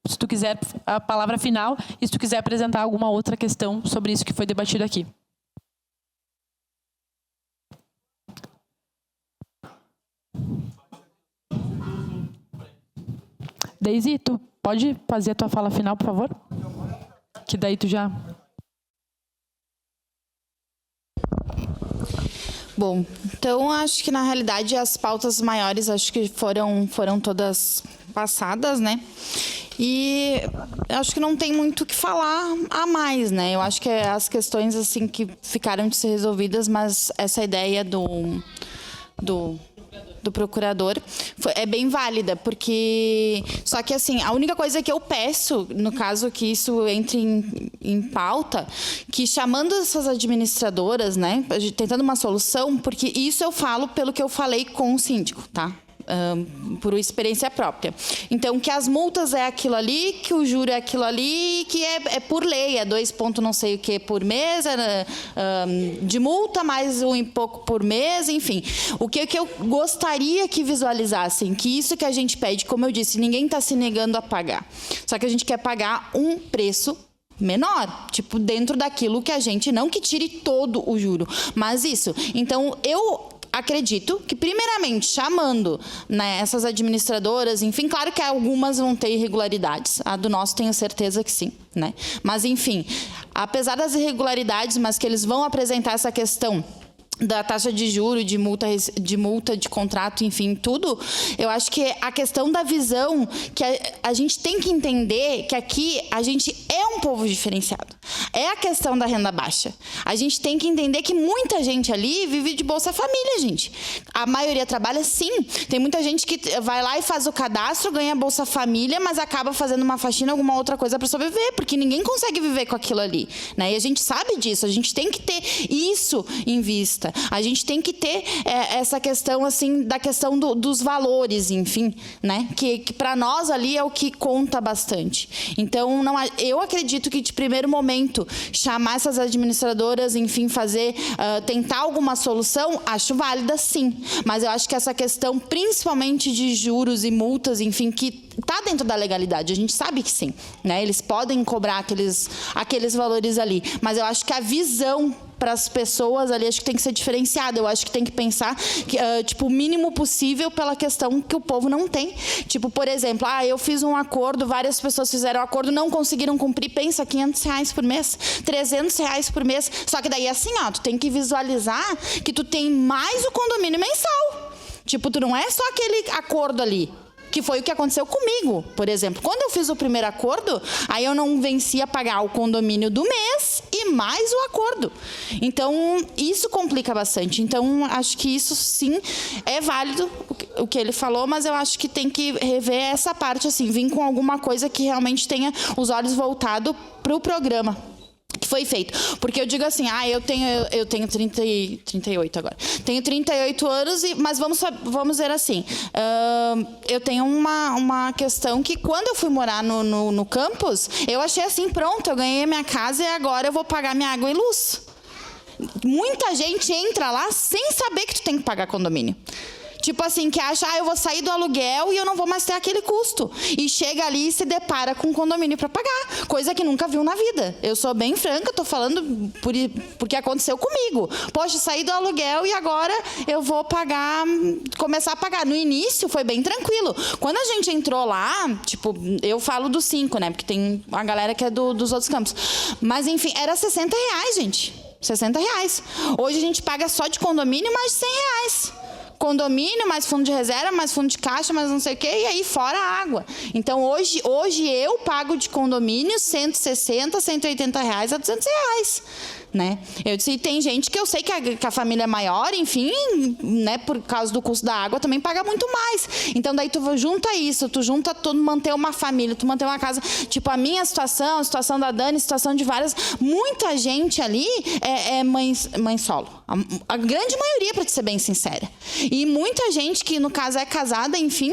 se tu quiser a palavra final, e se tu quiser apresentar alguma outra questão sobre isso que foi debatido aqui. Deise, tu pode fazer a tua fala final, por favor? Que daí tu já... Bom, então acho que na realidade as pautas maiores acho que foram todas passadas, né? E acho que não tem muito o que falar a mais, né? Eu acho que as questões assim que ficaram de ser resolvidas, mas essa ideia do procurador é bem válida, porque só que assim, a única coisa que eu peço, no caso que isso entre em pauta, que chamando essas administradoras, né, tentando uma solução, porque isso eu falo pelo que eu falei com o síndico, tá? Por experiência própria. Então, que as multas é aquilo ali, que o juro é aquilo ali, que é por lei, é 2 pontos não sei o que por mês, de multa, mais um e pouco por mês, enfim. O que eu gostaria que visualizassem, que isso que a gente pede, como eu disse, ninguém está se negando a pagar. Só que a gente quer pagar um preço menor, tipo, dentro daquilo que a gente, não que tire todo o juro, mas isso. Então, eu acredito que, primeiramente, chamando, né, essas administradoras, enfim, claro que algumas vão ter irregularidades, a do nosso tenho certeza que sim, né? Mas, enfim, apesar das irregularidades, mas que eles vão apresentar essa questão da taxa de juros, de multa, de contrato, enfim, tudo, eu acho que a questão da visão, que a gente tem que entender que aqui a gente é um povo diferenciado. É a questão da renda baixa. A gente tem que entender que muita gente ali vive de Bolsa Família, gente. A maioria trabalha, sim. Tem muita gente que vai lá e faz o cadastro, ganha Bolsa Família, mas acaba fazendo uma faxina, alguma outra coisa para sobreviver, porque ninguém consegue viver com aquilo ali, né? E a gente sabe disso, a gente tem que ter isso em vista. A gente tem que ter essa questão, assim, da questão dos valores, enfim, né? Que para nós ali é o que conta bastante. Então, eu acredito que, de primeiro momento, momento, chamar essas administradoras, enfim, fazer, tentar alguma solução, acho válida sim. Mas eu acho que essa questão, principalmente de juros e multas, enfim, que está dentro da legalidade, a gente sabe que sim, né? Eles podem cobrar aqueles valores ali, mas eu acho que a visão para as pessoas ali, acho que tem que ser diferenciada. Eu acho que tem que pensar que, tipo, o mínimo possível pela questão que o povo não tem. Tipo, por exemplo, eu fiz um acordo, várias pessoas fizeram um acordo, não conseguiram cumprir, pensa, R$500 por mês, R$300 por mês. Só que daí, assim, tu tem que visualizar que tu tem mais o condomínio mensal. Tipo, tu não é só aquele acordo ali. Que foi o que aconteceu comigo, por exemplo. Quando eu fiz o primeiro acordo, aí eu não vencia pagar o condomínio do mês e mais o acordo. Então, isso complica bastante. Então, acho que isso sim é válido, o que ele falou, mas eu acho que tem que rever essa parte, assim, vir com alguma coisa que realmente tenha os olhos voltados para o programa que foi feito. Porque eu digo assim, eu tenho 38 agora. Tenho 38 anos, mas vamos ver assim, eu tenho uma questão que quando eu fui morar no campus, eu achei assim, pronto, eu ganhei minha casa e agora eu vou pagar minha água e luz. Muita gente entra lá sem saber que tu tem que pagar condomínio. Tipo assim, que acha, eu vou sair do aluguel e eu não vou mais ter aquele custo. E chega ali e se depara com um condomínio para pagar. Coisa que nunca viu na vida. Eu sou bem franca, tô falando porque aconteceu comigo. Poxa, saí do aluguel e agora eu vou começar a pagar. No início foi bem tranquilo. Quando a gente entrou lá, tipo, eu falo dos 5, né? Porque tem a galera que é dos outros campos. Mas enfim, era R$60, gente. R$60. Hoje a gente paga só de condomínio mais R$100. Condomínio, mais fundo de reserva, mais fundo de caixa, mais não sei o quê, e aí fora a água. Então, hoje eu pago de condomínio R$160, R$180 a R$200. Né? Eu disse, tem gente que eu sei que a família é maior, enfim, né, por causa do custo da água, também paga muito mais. Então, daí tu junta isso, tu junta tudo, manter uma família, tu manter uma casa. Tipo, a minha situação, a situação da Dani, a situação de várias. Muita gente ali é mãe solo. A grande maioria, para te ser bem sincera. E muita gente que, no caso, é casada, enfim,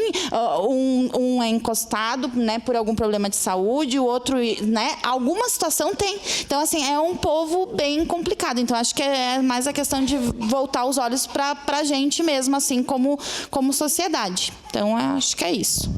um é encostado, né, por algum problema de saúde, o outro, né, alguma situação tem. Então, assim, é um povo bem complicado. Então, acho que é mais a questão de voltar os olhos para a gente mesmo, assim, como sociedade. Então, acho que é isso.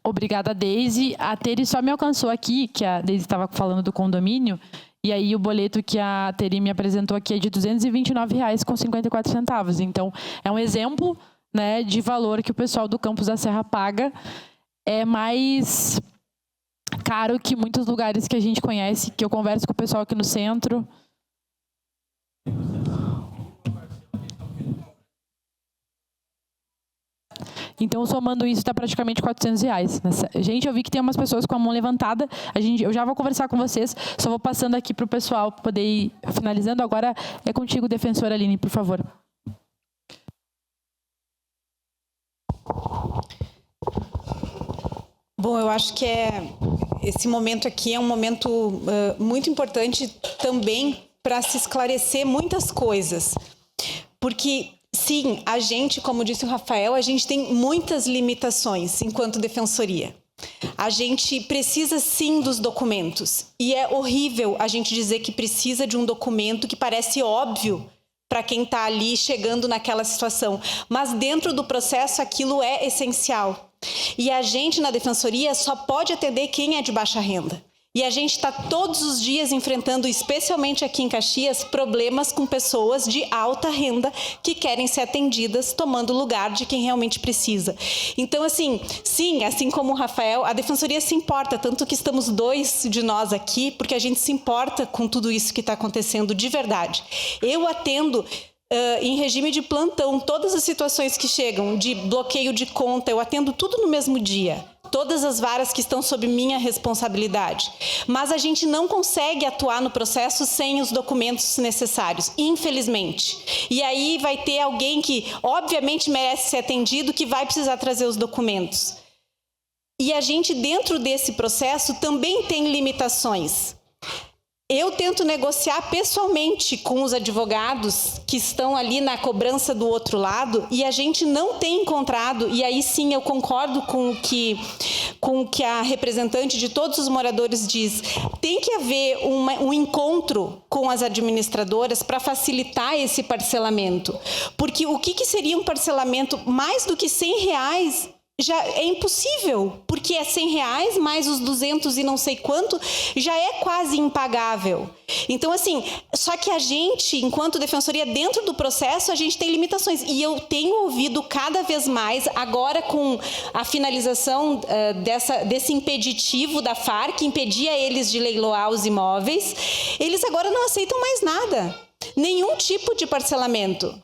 Obrigada, Deise. A Teri só me alcançou aqui, que a Deise estava falando do condomínio, e aí o boleto que a Teri me apresentou aqui é de R$229,54. Então, é um exemplo, né, de valor que o pessoal do Campos da Serra paga. É mais caro que muitos lugares que a gente conhece, que eu converso com o pessoal aqui no centro. Então, somando isso, está praticamente R$400. Gente, eu vi que tem umas pessoas com a mão levantada. Eu já vou conversar com vocês. Só vou passando aqui para o pessoal poder ir finalizando. Agora é contigo, defensora Aline, por favor. Bom, eu acho que esse momento aqui é um momento muito importante também para se esclarecer muitas coisas. Porque... sim, a gente, como disse o Rafael, a gente tem muitas limitações enquanto defensoria. A gente precisa sim dos documentos. E é horrível a gente dizer que precisa de um documento que parece óbvio para quem está ali chegando naquela situação. Mas dentro do processo aquilo é essencial. E a gente na defensoria só pode atender quem é de baixa renda. E a gente está todos os dias enfrentando, especialmente aqui em Caxias, problemas com pessoas de alta renda que querem ser atendidas, tomando lugar de quem realmente precisa. Então, assim, sim, assim como o Rafael, a Defensoria se importa, tanto que estamos 2 de nós aqui, porque a gente se importa com tudo isso que está acontecendo de verdade. Eu atendo... em regime de plantão, todas as situações que chegam de bloqueio de conta, eu atendo tudo no mesmo dia. Todas as varas que estão sob minha responsabilidade. Mas a gente não consegue atuar no processo sem os documentos necessários, infelizmente. E aí vai ter alguém que, obviamente, merece ser atendido, que vai precisar trazer os documentos. E a gente, dentro desse processo, também tem limitações. Eu tento negociar pessoalmente com os advogados que estão ali na cobrança do outro lado e a gente não tem encontrado, e aí sim eu concordo com o que a representante de todos os moradores diz, tem que haver um encontro com as administradoras para facilitar esse parcelamento. Porque o que seria um parcelamento mais do que R$100? Já é impossível, porque é R$100 mais os 200 e não sei quanto, já é quase impagável. Então, assim, só que a gente, enquanto defensoria, dentro do processo, a gente tem limitações. E eu tenho ouvido cada vez mais, agora com a finalização desse impeditivo da FAR, que impedia eles de leiloar os imóveis, eles agora não aceitam mais nada, nenhum tipo de parcelamento.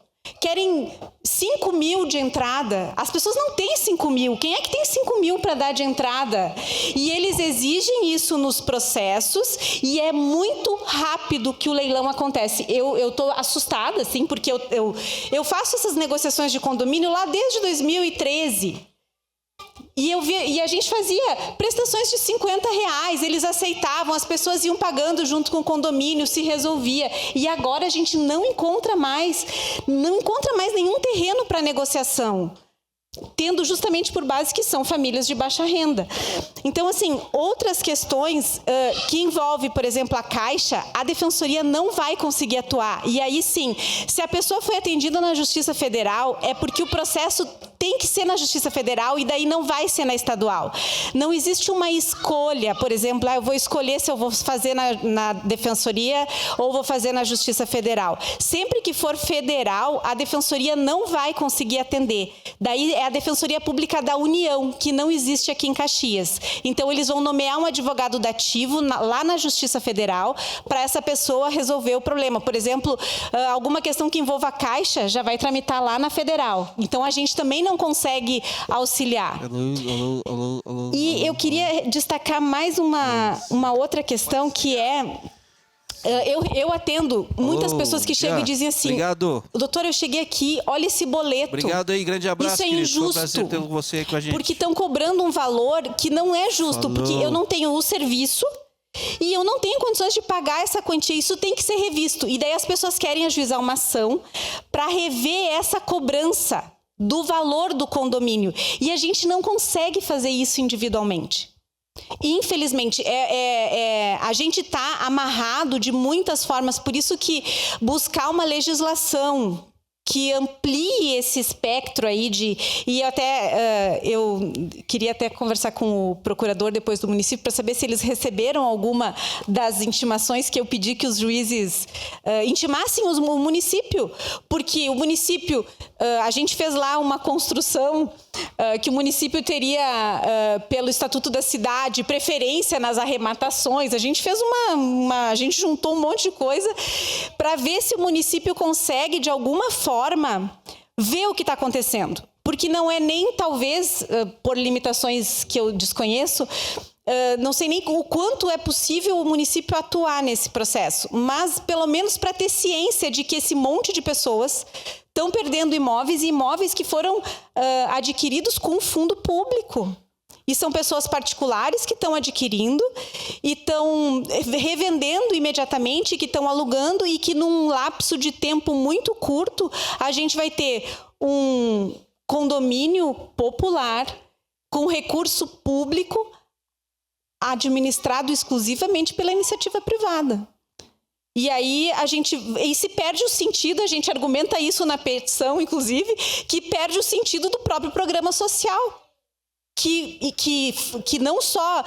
Querem 5 mil de entrada. As pessoas não têm 5 mil. Quem é que tem 5 mil para dar de entrada? E eles exigem isso nos processos e é muito rápido que o leilão acontece. Eu estou assustada, assim, porque eu faço essas negociações de condomínio lá desde 2013. E a gente fazia prestações de R$50, eles aceitavam, as pessoas iam pagando junto com o condomínio, se resolvia. E agora a gente não encontra mais nenhum terreno para negociação, tendo justamente por base que são famílias de baixa renda. Então, assim, outras questões que envolvem, por exemplo, a Caixa, a Defensoria não vai conseguir atuar. E aí, sim, se a pessoa foi atendida na Justiça Federal, é porque o processo tem que ser na Justiça Federal e daí não vai ser na estadual. Não existe uma escolha, por exemplo, eu vou escolher se eu vou fazer na Defensoria ou vou fazer na Justiça Federal. Sempre que for federal, a Defensoria não vai conseguir atender. Daí é a Defensoria Pública da União, que não existe aqui em Caxias. Então, eles vão nomear um advogado dativo lá na Justiça Federal para essa pessoa resolver o problema. Por exemplo, alguma questão que envolva a Caixa já vai tramitar lá na Federal. Então, a gente também não consegue auxiliar. E eu queria destacar mais uma outra questão, que é... Eu atendo muitas pessoas que chegam e dizem assim... Obrigado. Doutor, eu cheguei aqui, olha esse boleto. Obrigado aí, grande abraço, isso é querido. injusto. Foi um prazer ter você aí com a gente. Porque estão cobrando um valor que não é justo. Porque eu não tenho o serviço e eu não tenho condições de pagar essa quantia. Isso tem que ser revisto. E daí as pessoas querem ajuizar uma ação para rever essa cobrança do valor do condomínio. E a gente não consegue fazer isso individualmente. Infelizmente, a gente está amarrado de muitas formas, por isso que buscar uma legislação que amplie esse espectro aí e eu queria até conversar com o procurador depois do município para saber se eles receberam alguma das intimações que eu pedi que os juízes intimassem o município, porque o município, a gente fez lá uma construção que o município teria, pelo Estatuto da Cidade, preferência nas arrematações. A gente fez a gente juntou um monte de coisa para ver se o município consegue, de alguma forma, ver o que está acontecendo. Porque não é nem, talvez, por limitações que eu desconheço, não sei nem o quanto é possível o município atuar nesse processo, mas pelo menos para ter ciência de que esse monte de pessoas estão perdendo imóveis, e imóveis que foram adquiridos com fundo público. E são pessoas particulares que estão adquirindo e estão revendendo imediatamente, que estão alugando, e que num lapso de tempo muito curto a gente vai ter um condomínio popular com recurso público administrado exclusivamente pela iniciativa privada. E aí se perde o sentido, a gente argumenta isso na petição, inclusive, que perde o sentido do próprio programa social. Que não só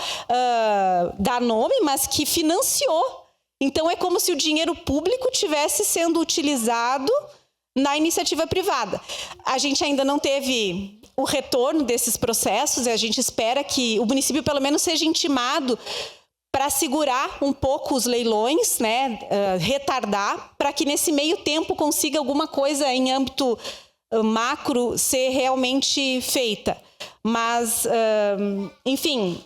dá nome, mas que financiou. Então, é como se o dinheiro público tivesse sendo utilizado na iniciativa privada. A gente ainda não teve o retorno desses processos, e a gente espera que o município, pelo menos, seja intimado para segurar um pouco os leilões, né, retardar, para que nesse meio tempo consiga alguma coisa em âmbito macro ser realmente feita. Mas, enfim,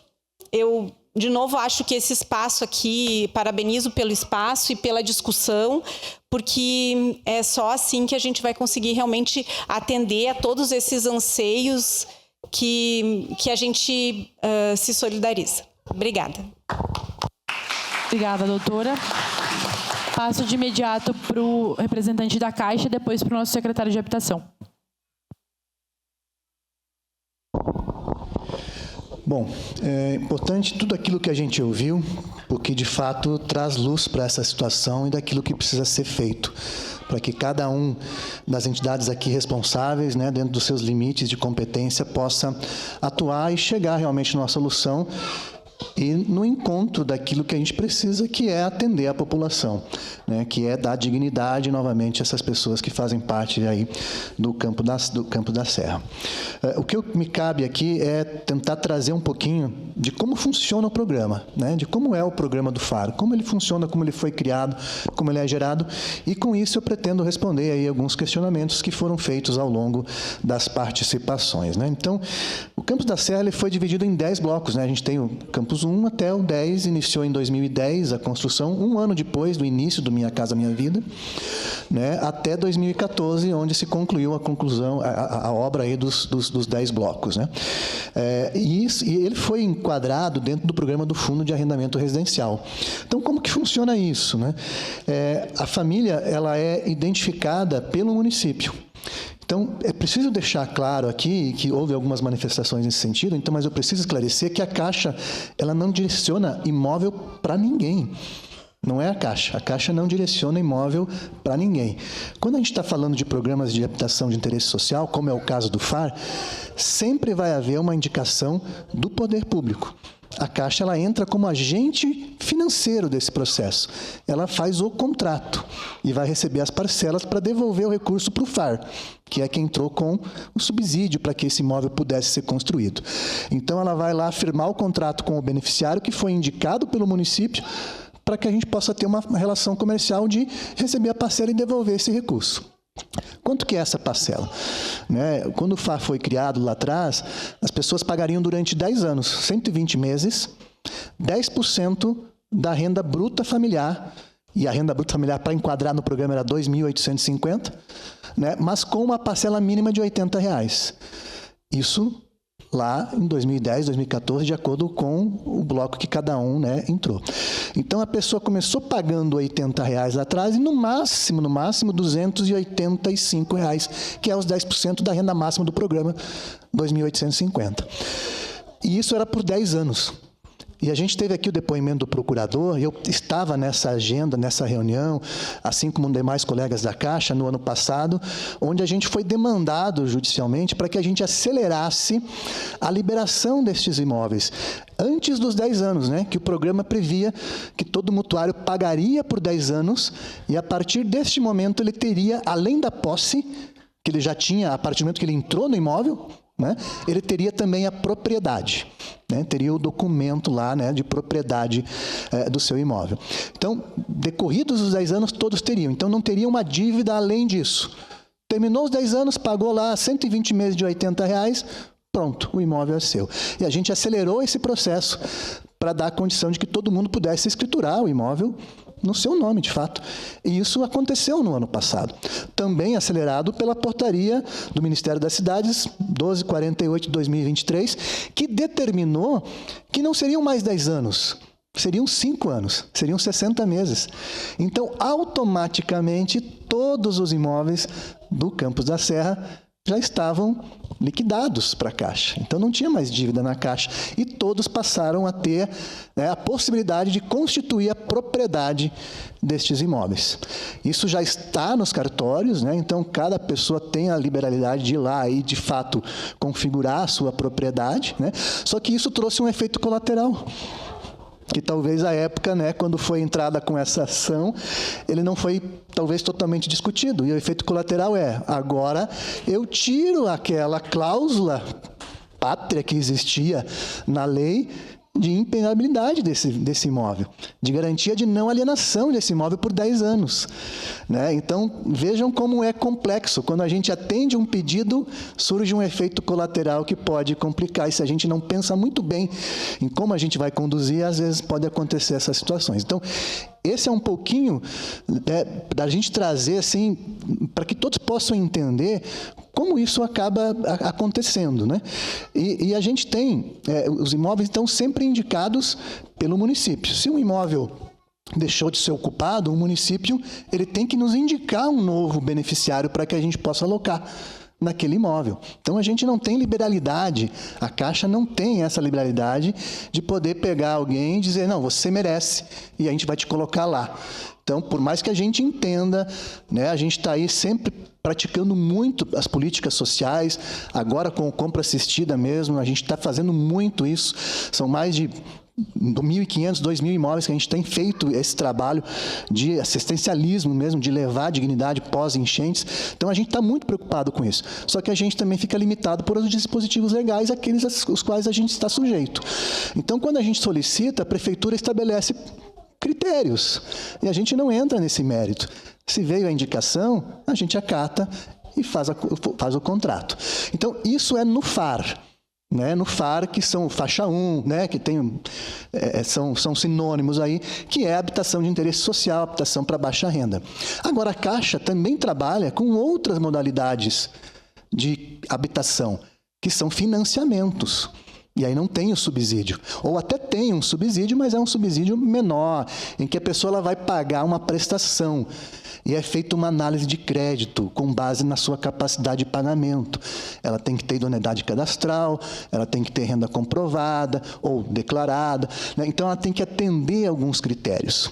eu, de novo, acho que esse espaço aqui, parabenizo pelo espaço e pela discussão, porque é só assim que a gente vai conseguir realmente atender a todos esses anseios que a gente se solidariza. Obrigada. Obrigada, doutora. Passo de imediato para o representante da Caixa e depois para o nosso secretário de Habitação. Bom, é importante tudo aquilo que a gente ouviu, porque de fato traz luz para essa situação e daquilo que precisa ser feito, para que cada um das entidades aqui responsáveis, né, dentro dos seus limites de competência, possa atuar e chegar realmente numa solução e no encontro daquilo que a gente precisa, que é atender a população, né, que é dar dignidade novamente a essas pessoas que fazem parte aí do campo da Serra. O que me cabe aqui é tentar trazer um pouquinho de como funciona o programa, né, de como é o programa do FAR, como ele funciona, como ele foi criado, como ele é gerado, e com isso eu pretendo responder aí alguns questionamentos que foram feitos ao longo das participações, né. Então, o Campus da Serra ele foi dividido em 10 blocos, né, a gente tem o Campus 1 até o 10, iniciou em 2010 a construção, um ano depois do início do Minha Casa Minha Vida, né, até 2014, onde se concluiu a obra aí dos 10 blocos, né. E ele foi enquadrado dentro do programa do Fundo de Arrendamento Residencial. Então, como que funciona isso, né? A família ela é identificada pelo município. Então, é preciso deixar claro aqui que houve algumas manifestações nesse sentido, então, mas eu preciso esclarecer que a Caixa ela não direciona imóvel para ninguém. Não é a Caixa não direciona imóvel para ninguém. Quando a gente está falando de programas de habitação de interesse social, como é o caso do FAR, sempre vai haver uma indicação do poder público. A Caixa ela entra como agente financeiro desse processo. Ela faz o contrato e vai receber as parcelas para devolver o recurso para o FAR, que é quem entrou com o subsídio para que esse imóvel pudesse ser construído. Então, ela vai lá firmar o contrato com o beneficiário que foi indicado pelo município para que a gente possa ter uma relação comercial de receber a parcela e devolver esse recurso. Quanto que é essa parcela? Né? Quando o FAR foi criado lá atrás, as pessoas pagariam durante 10 anos, 120 meses, 10% da renda bruta familiar, e a renda bruta familiar para enquadrar no programa era R$ 2.850, né? Mas com uma parcela mínima de R$ 80. Isso lá em 2010, 2014, de acordo com o bloco que cada um, né, entrou. Então, a pessoa começou pagando R$ 80 lá atrás e, no máximo, R$ 285, que é os 10% da renda máxima do programa, R$ 2.850. E isso era por 10 anos. E a gente teve aqui o depoimento do procurador, e eu estava nessa agenda, nessa reunião, assim como demais colegas da Caixa, no ano passado, onde a gente foi demandado judicialmente para que a gente acelerasse a liberação destes imóveis, antes dos 10 anos, né, que o programa previa que todo mutuário pagaria por 10 anos, e a partir deste momento ele teria, além da posse, que ele já tinha, a partir do momento que ele entrou no imóvel, né, ele teria também a propriedade, né, teria o documento lá, né, de propriedade do seu imóvel. Então, decorridos os 10 anos, todos teriam. Então, não teria uma dívida além disso. Terminou os 10 anos, pagou lá 120 meses de R$ 80, pronto, o imóvel é seu. E a gente acelerou esse processo para dar a condição de que todo mundo pudesse escriturar o imóvel no seu nome, de fato. E isso aconteceu no ano passado. Também acelerado pela portaria do Ministério das Cidades, 1248 de 2023, que determinou que não seriam mais 10 anos, seriam 5 anos, seriam 60 meses. Então, automaticamente, todos os imóveis do Campus da Serra já estavam liquidados para a Caixa. Então, não tinha mais dívida na Caixa. E todos passaram a ter, né, a possibilidade de constituir a propriedade destes imóveis. Isso já está nos cartórios, né? Então, cada pessoa tem a liberalidade de ir lá e, de fato, configurar a sua propriedade, né? Só que isso trouxe um efeito colateral, que talvez à época, né, quando foi entrada com essa ação, ele não foi talvez totalmente discutido. E o efeito colateral é, agora eu tiro aquela cláusula pátria que existia na lei de impenhabilidade desse imóvel, de garantia de não alienação desse imóvel por 10 anos. Né? Então, vejam como é complexo. Quando a gente atende um pedido, surge um efeito colateral que pode complicar. E se a gente não pensa muito bem em como a gente vai conduzir, às vezes pode acontecer essas situações. Então, esse é um pouquinho, né, da gente trazer assim para que todos possam entender como isso acaba acontecendo, né? E a gente tem, os imóveis estão sempre indicados pelo município. Se um imóvel deixou de ser ocupado, o município ele tem que nos indicar um novo beneficiário para que a gente possa alocar naquele imóvel. Então a gente não tem liberalidade, a Caixa não tem essa liberalidade de poder pegar alguém e dizer, não, você merece, e a gente vai te colocar lá. Então, por mais que a gente entenda, né, a gente está aí sempre praticando muito as políticas sociais, agora com compra assistida mesmo, a gente está fazendo muito isso, são mais de 1.500, 2.000 imóveis que a gente tem feito esse trabalho de assistencialismo mesmo, de levar a dignidade pós-enchentes. Então, a gente está muito preocupado com isso. Só que a gente também fica limitado por os dispositivos legais, aqueles aos quais a gente está sujeito. Então, quando a gente solicita, a Prefeitura estabelece critérios. E a gente não entra nesse mérito. Se veio a indicação, a gente acata e faz o contrato. Então, isso é no FAR. Né, no FAR, que são faixa 1, né, que tem, são sinônimos aí, que é habitação de interesse social, habitação para baixa renda. Agora, a Caixa também trabalha com outras modalidades de habitação, que são financiamentos. E aí não tem o subsídio. Ou até tem um subsídio, mas é um subsídio menor, em que a pessoa ela vai pagar uma prestação. E é feita uma análise de crédito com base na sua capacidade de pagamento. Ela tem que ter idoneidade cadastral, ela tem que ter renda comprovada ou declarada, né? Então, ela tem que atender alguns critérios.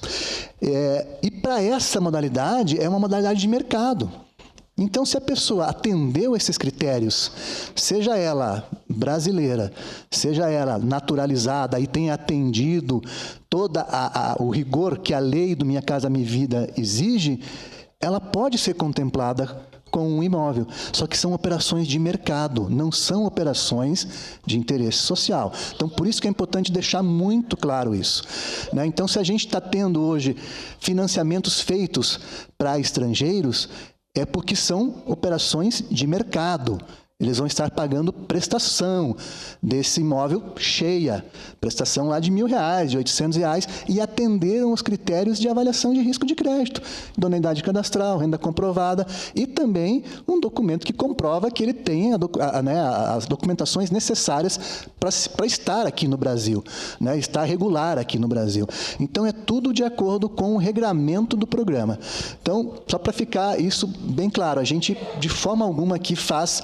E para essa modalidade, é uma modalidade de mercado. Então, se a pessoa atendeu esses critérios, seja ela brasileira, seja ela naturalizada e tenha atendido todo o rigor que a lei do Minha Casa Minha Vida exige, ela pode ser contemplada com um imóvel. Só que são operações de mercado, não são operações de interesse social. Então, por isso que é importante deixar muito claro isso, né? Então, se a gente está tendo hoje financiamentos feitos para estrangeiros, é porque são operações de mercado. Eles vão estar pagando prestação desse imóvel cheia, prestação lá de R$1.000, de R$800, e atenderam os critérios de avaliação de risco de crédito, idoneidade cadastral, renda comprovada, e também um documento que comprova que ele tem as documentações necessárias para estar aqui no Brasil, né, estar regular aqui no Brasil. Então, é tudo de acordo com o regramento do programa. Então, só para ficar isso bem claro, a gente, de forma alguma, aqui faz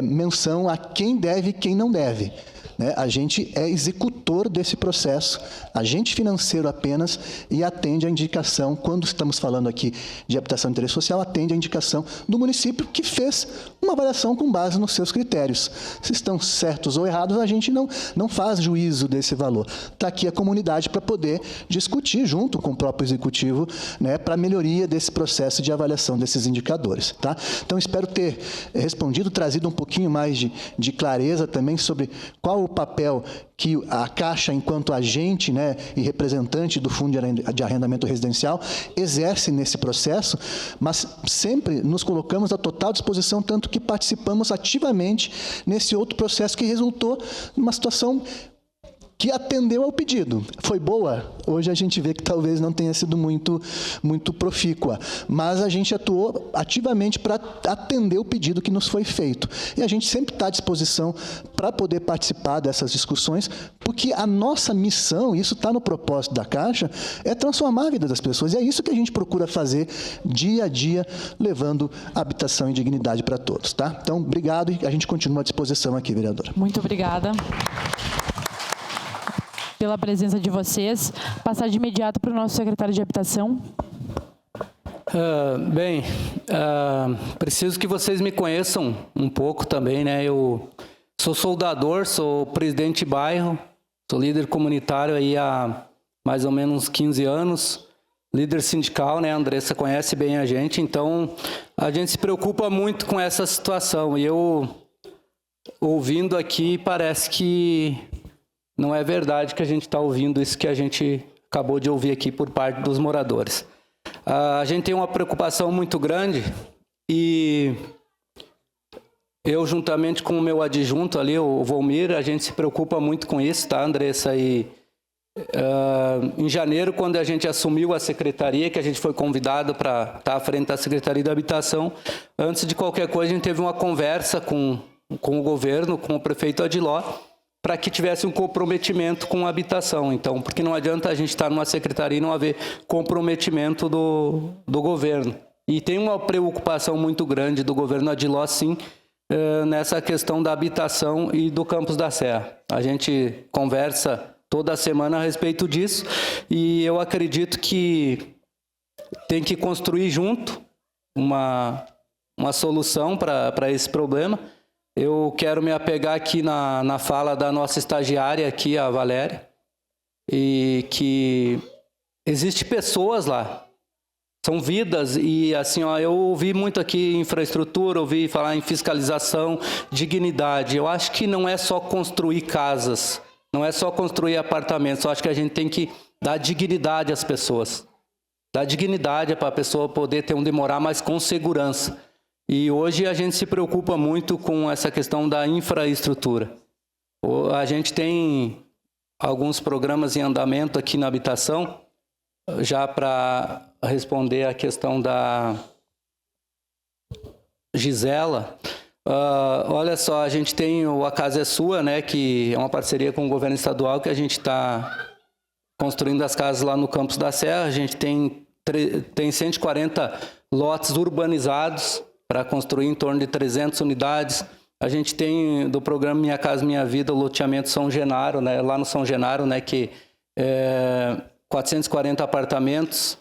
menção a quem deve e quem não deve. Né? A gente é executor desse processo, agente financeiro apenas, e atende a indicação, quando estamos falando aqui de habitação de interesse social, atende a indicação do município que fez uma avaliação com base nos seus critérios. Se estão certos ou errados, a gente não faz juízo desse valor. Está aqui a comunidade para poder discutir junto com o próprio executivo, né, para a melhoria desse processo de avaliação desses indicadores. Tá? Então, espero ter respondido, trazido um pouquinho mais de clareza também sobre qual o papel que a Caixa, enquanto agente, né, e representante do Fundo de Arrendamento Residencial, exerce nesse processo, mas sempre nos colocamos à total disposição, tanto que participamos ativamente nesse outro processo que resultou numa situação que atendeu ao pedido. Foi boa? Hoje a gente vê que talvez não tenha sido muito profícua, mas a gente atuou ativamente para atender o pedido que nos foi feito. E a gente sempre está à disposição para poder participar dessas discussões, porque a nossa missão, e isso está no propósito da Caixa, é transformar a vida das pessoas. E é isso que a gente procura fazer dia a dia, levando habitação e dignidade para todos. Tá? Então, obrigado, e a gente continua à disposição aqui, vereadora. Muito obrigada pela presença de vocês. Passar de imediato para o nosso secretário de Habitação. Preciso que vocês me conheçam um pouco também, né? Eu sou soldador, sou presidente de bairro, sou líder comunitário aí há mais ou menos 15 anos, líder sindical, né? A Andressa conhece bem a gente, então a gente se preocupa muito com essa situação. E eu, ouvindo aqui, parece que não é verdade que a gente está ouvindo isso que a gente acabou de ouvir aqui por parte dos moradores. A gente tem uma preocupação muito grande e eu, juntamente com o meu adjunto ali, o Volmir, a gente se preocupa muito com isso, tá, Andressa Em janeiro, quando a gente assumiu a secretaria, que a gente foi convidado para estar à frente da Secretaria da Habitação, antes de qualquer coisa, a gente teve uma conversa com o governo, com o prefeito Adiló, para que tivesse um comprometimento com a habitação. Então, porque não adianta a gente estar numa secretaria e não haver comprometimento do governo. E tem uma preocupação muito grande do governo Adiló, sim, nessa questão da habitação e do Campos da Serra. A gente conversa toda semana a respeito disso, e eu acredito que tem que construir junto uma solução para esse problema. Eu quero me apegar aqui na fala da nossa estagiária aqui, a Valéria, e que existe pessoas lá, são vidas, e assim, ó, eu ouvi muito aqui infraestrutura, ouvi falar em fiscalização, dignidade. Eu acho que não é só construir casas, não é só construir apartamentos. Eu acho que a gente tem que dar dignidade às pessoas. Dar dignidade para a pessoa poder ter onde morar, mas com segurança. E hoje a gente se preocupa muito com essa questão da infraestrutura. A gente tem alguns programas em andamento aqui na habitação, já para responder a questão da Gisela. Olha só, a gente tem o A Casa é Sua, né, que é uma parceria com o governo estadual, que a gente está construindo as casas lá no Campos da Serra. A gente tem 140 lotes urbanizados para construir em torno de 300 unidades. A gente tem do programa Minha Casa Minha Vida o loteamento São Genaro, né, lá no São Genaro, né, que é 440 apartamentos.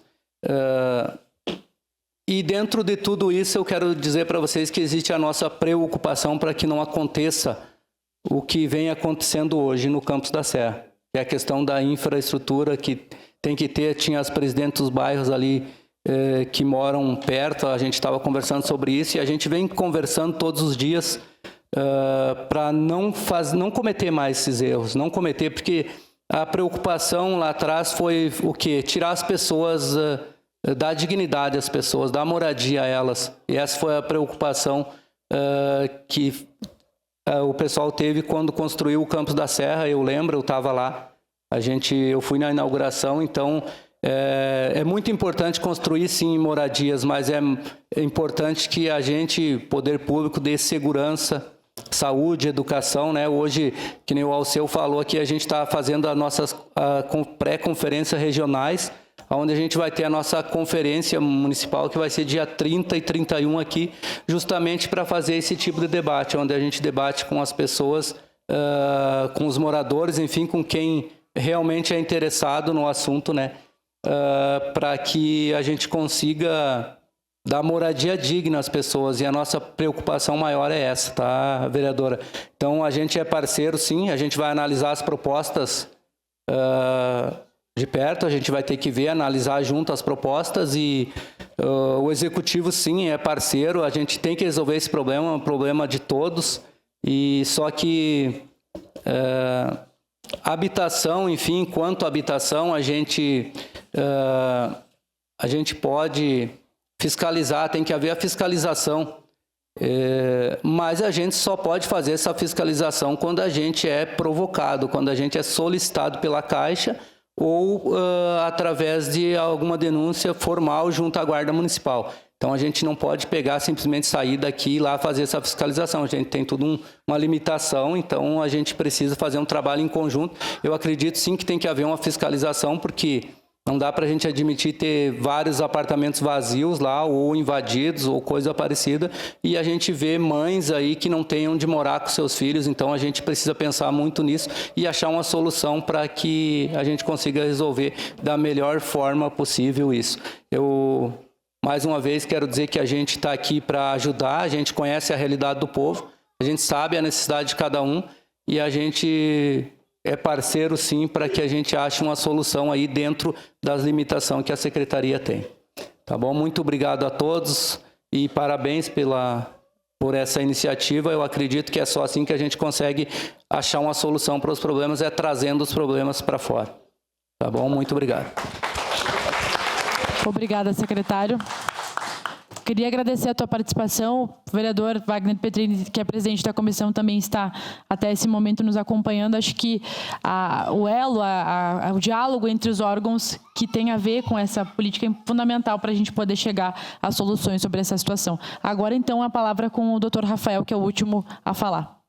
E dentro de tudo isso, eu quero dizer para vocês que existe a nossa preocupação para que não aconteça o que vem acontecendo hoje no Campos da Serra, que é a questão da infraestrutura que tem que ter. Tinha as presidentes dos bairros ali que moram perto, a gente estava conversando sobre isso, e a gente vem conversando todos os dias para não cometer mais esses erros, não cometer, porque a preocupação lá atrás foi o quê? Tirar as pessoas, dar dignidade às pessoas, dar moradia a elas. E essa foi a preocupação que o pessoal teve quando construiu o Campos da Serra. Eu lembro, eu estava lá, eu fui na inauguração. Então é muito importante construir sim moradias, mas é importante que a gente, poder público, dê segurança, saúde, educação, né? Hoje, que nem o Alceu falou aqui, a gente está fazendo as nossas pré-conferências regionais, onde a gente vai ter a nossa conferência municipal, que vai ser dia 30 e 31 aqui, justamente para fazer esse tipo de debate, onde a gente debate com as pessoas, com os moradores, enfim, com quem realmente é interessado no assunto, né? Para que a gente consiga dar moradia digna às pessoas, e a nossa preocupação maior é essa, tá, vereadora? Então, a gente é parceiro, sim, a gente vai analisar as propostas de perto, a gente vai ter que ver, analisar junto as propostas, e o executivo, sim, é parceiro, a gente tem que resolver esse problema, é um problema de todos, e só que habitação, enfim, enquanto habitação, a gente pode fiscalizar, tem que haver a fiscalização, mas a gente só pode fazer essa fiscalização quando a gente é provocado, quando a gente é solicitado pela Caixa ou através de alguma denúncia formal junto à Guarda Municipal. Então, a gente não pode pegar, simplesmente sair daqui e ir lá fazer essa fiscalização. A gente tem tudo uma limitação, então a gente precisa fazer um trabalho em conjunto. Eu acredito, sim, que tem que haver uma fiscalização, porque não dá para a gente admitir ter vários apartamentos vazios lá, ou invadidos, ou coisa parecida, e a gente vê mães aí que não têm onde morar com seus filhos. Então, a gente precisa pensar muito nisso e achar uma solução para que a gente consiga resolver da melhor forma possível isso. Eu, mais uma vez, quero dizer que a gente está aqui para ajudar, a gente conhece a realidade do povo, a gente sabe a necessidade de cada um, e a gente é parceiro, sim, para que a gente ache uma solução aí dentro das limitações que a Secretaria tem. Tá bom? Muito obrigado a todos e parabéns por essa iniciativa. Eu acredito que é só assim que a gente consegue achar uma solução para os problemas, é trazendo os problemas para fora. Tá bom? Muito obrigado. Obrigada, secretário. Queria agradecer a tua participação. O vereador Wagner Petrini, que é presidente da comissão, também está até esse momento nos acompanhando. Acho que o elo, o diálogo entre os órgãos que tem a ver com essa política é fundamental para a gente poder chegar a soluções sobre essa situação. Agora, então, a palavra com o doutor Rafael, que é o último a falar.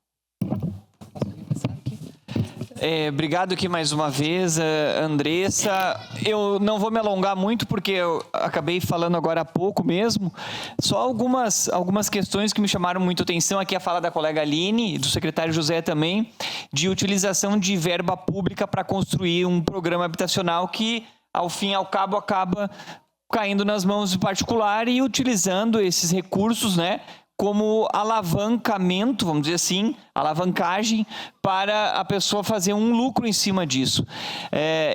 Obrigado aqui mais uma vez, Andressa. Eu não vou me alongar muito, porque eu acabei falando agora há pouco mesmo. Só algumas questões que me chamaram muito atenção. Aqui a fala da colega Aline, do secretário José também, de utilização de verba pública para construir um programa habitacional que, ao fim e ao cabo, acaba caindo nas mãos do particular e utilizando esses recursos, né, como alavancamento, vamos dizer assim, alavancagem para a pessoa fazer um lucro em cima disso.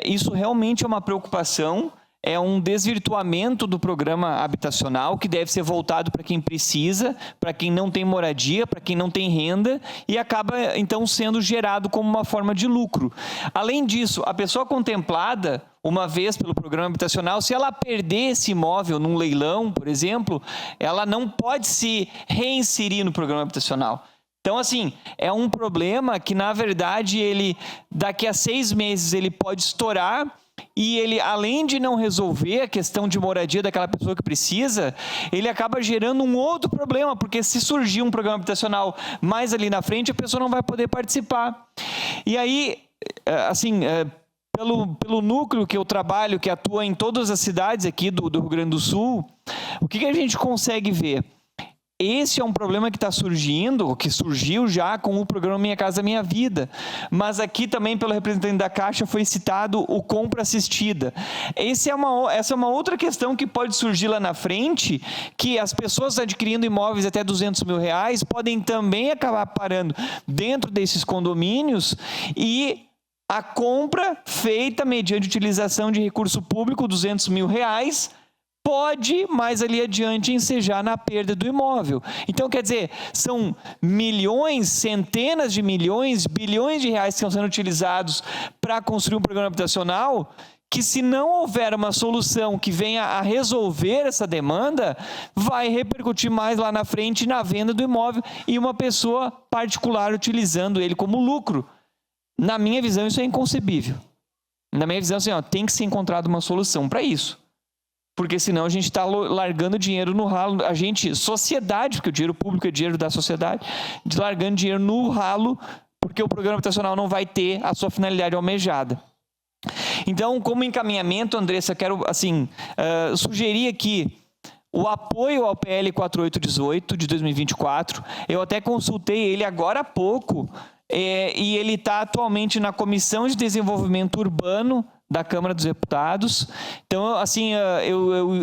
Isso realmente é uma preocupação, é um desvirtuamento do programa habitacional que deve ser voltado para quem precisa, para quem não tem moradia, para quem não tem renda e acaba então sendo gerado como uma forma de lucro. Além disso, a pessoa contemplada uma vez pelo programa habitacional, se ela perder esse imóvel num leilão, por exemplo, ela não pode se reinserir no programa habitacional. Então, assim, é um problema que, na verdade, ele daqui a 6 meses ele pode estourar e ele, além de não resolver a questão de moradia daquela pessoa que precisa, ele acaba gerando um outro problema, porque se surgir um programa habitacional mais ali na frente, a pessoa não vai poder participar. E aí, assim, pelo núcleo que eu trabalho, que atua em todas as cidades aqui do Rio Grande do Sul, o que a gente consegue ver? Esse é um problema que está surgindo, que surgiu já com o programa Minha Casa Minha Vida. Mas aqui também, pelo representante da Caixa, foi citado o compra assistida. Essa é uma outra questão que pode surgir lá na frente, que as pessoas adquirindo imóveis até R$200 mil podem também acabar parando dentro desses condomínios e a compra feita mediante utilização de recurso público, R$200 mil, pode, mais ali adiante, ensejar na perda do imóvel. Então, quer dizer, são milhões, centenas de milhões, bilhões de reais que estão sendo utilizados para construir um programa habitacional que, se não houver uma solução que venha a resolver essa demanda, vai repercutir mais lá na frente na venda do imóvel e uma pessoa particular utilizando ele como lucro. Na minha visão, isso é inconcebível. Na minha visão, assim, tem que ser encontrada uma solução para isso. Porque senão a gente está largando dinheiro no ralo, a gente, sociedade, porque o dinheiro público é dinheiro da sociedade, largando dinheiro no ralo, porque o programa habitacional não vai ter a sua finalidade almejada. Então, como encaminhamento, Andressa, quero sugerir aqui o apoio ao PL 4818 de 2024. Eu até consultei ele agora há pouco, e ele está atualmente na Comissão de Desenvolvimento Urbano da Câmara dos Deputados. Então, assim,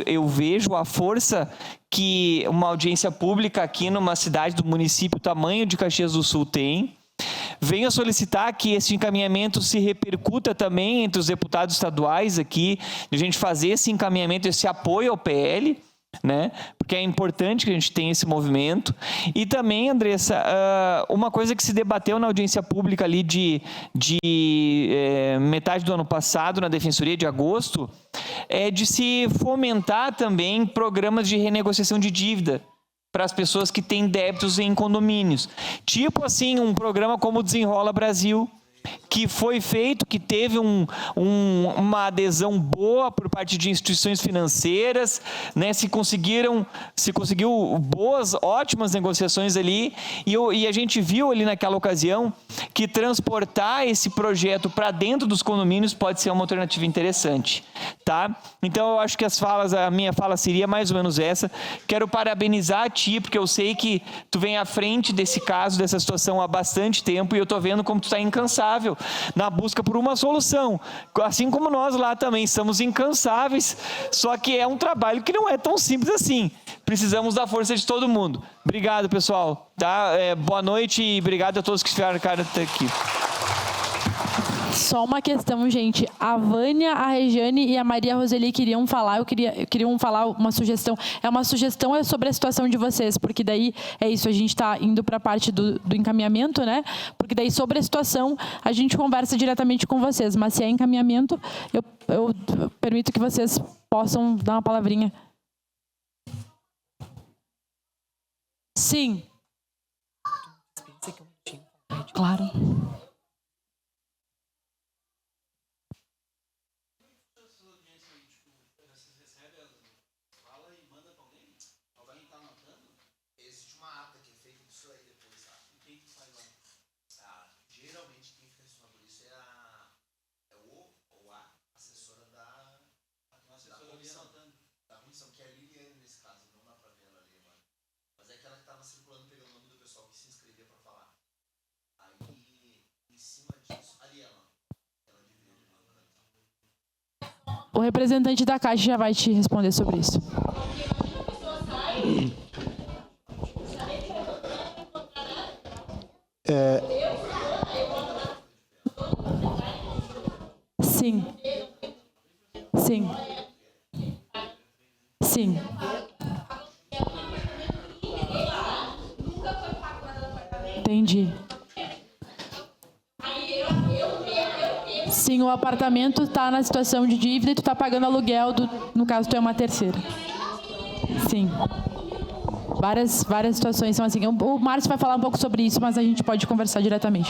eu vejo a força que uma audiência pública aqui numa cidade do município tamanho de Caxias do Sul tem. Venho solicitar que esse encaminhamento se repercuta também entre os deputados estaduais aqui, de a gente fazer esse encaminhamento, esse apoio ao PL, né? Porque é importante que a gente tenha esse movimento. E também, Andressa, uma coisa que se debateu na audiência pública ali de metade do ano passado, na Defensoria de agosto, é de se fomentar também programas de renegociação de dívida para as pessoas que têm débitos em condomínios. Tipo assim, um programa como o Desenrola Brasil, que foi feito, que teve uma adesão boa por parte de instituições financeiras, né? Se conseguiu boas, ótimas negociações ali, e a gente viu ali naquela ocasião que transportar esse projeto para dentro dos condomínios pode ser uma alternativa interessante, tá? Então eu acho que a minha fala seria mais ou menos essa. Quero parabenizar a ti, porque eu sei que tu vem à frente desse caso, dessa situação há bastante tempo, e eu tô vendo como tu está incansável na busca por uma solução, assim como nós lá também estamos incansáveis, só que é um trabalho que não é tão simples assim. Precisamos da força de todo mundo. Obrigado, pessoal. Tá? Boa noite e obrigado a todos que ficaram até aqui. Só uma questão, gente. A Vânia, a Regiane e a Maria Roseli queriam falar. Queriam falar uma sugestão. Uma sugestão sobre a situação de vocês, porque daí é isso. A gente está indo para a parte do encaminhamento, né? Porque daí sobre a situação a gente conversa diretamente com vocês. Mas se é encaminhamento, eu permito que vocês possam dar uma palavrinha. Sim. Claro. O representante da Caixa já vai te responder sobre isso. Sim. Sim. Sim. Entendi. Sim, o apartamento está na situação de dívida e tu está pagando aluguel, no caso tu é uma terceira. Sim. Várias situações são assim. O Márcio vai falar um pouco sobre isso, mas a gente pode conversar diretamente.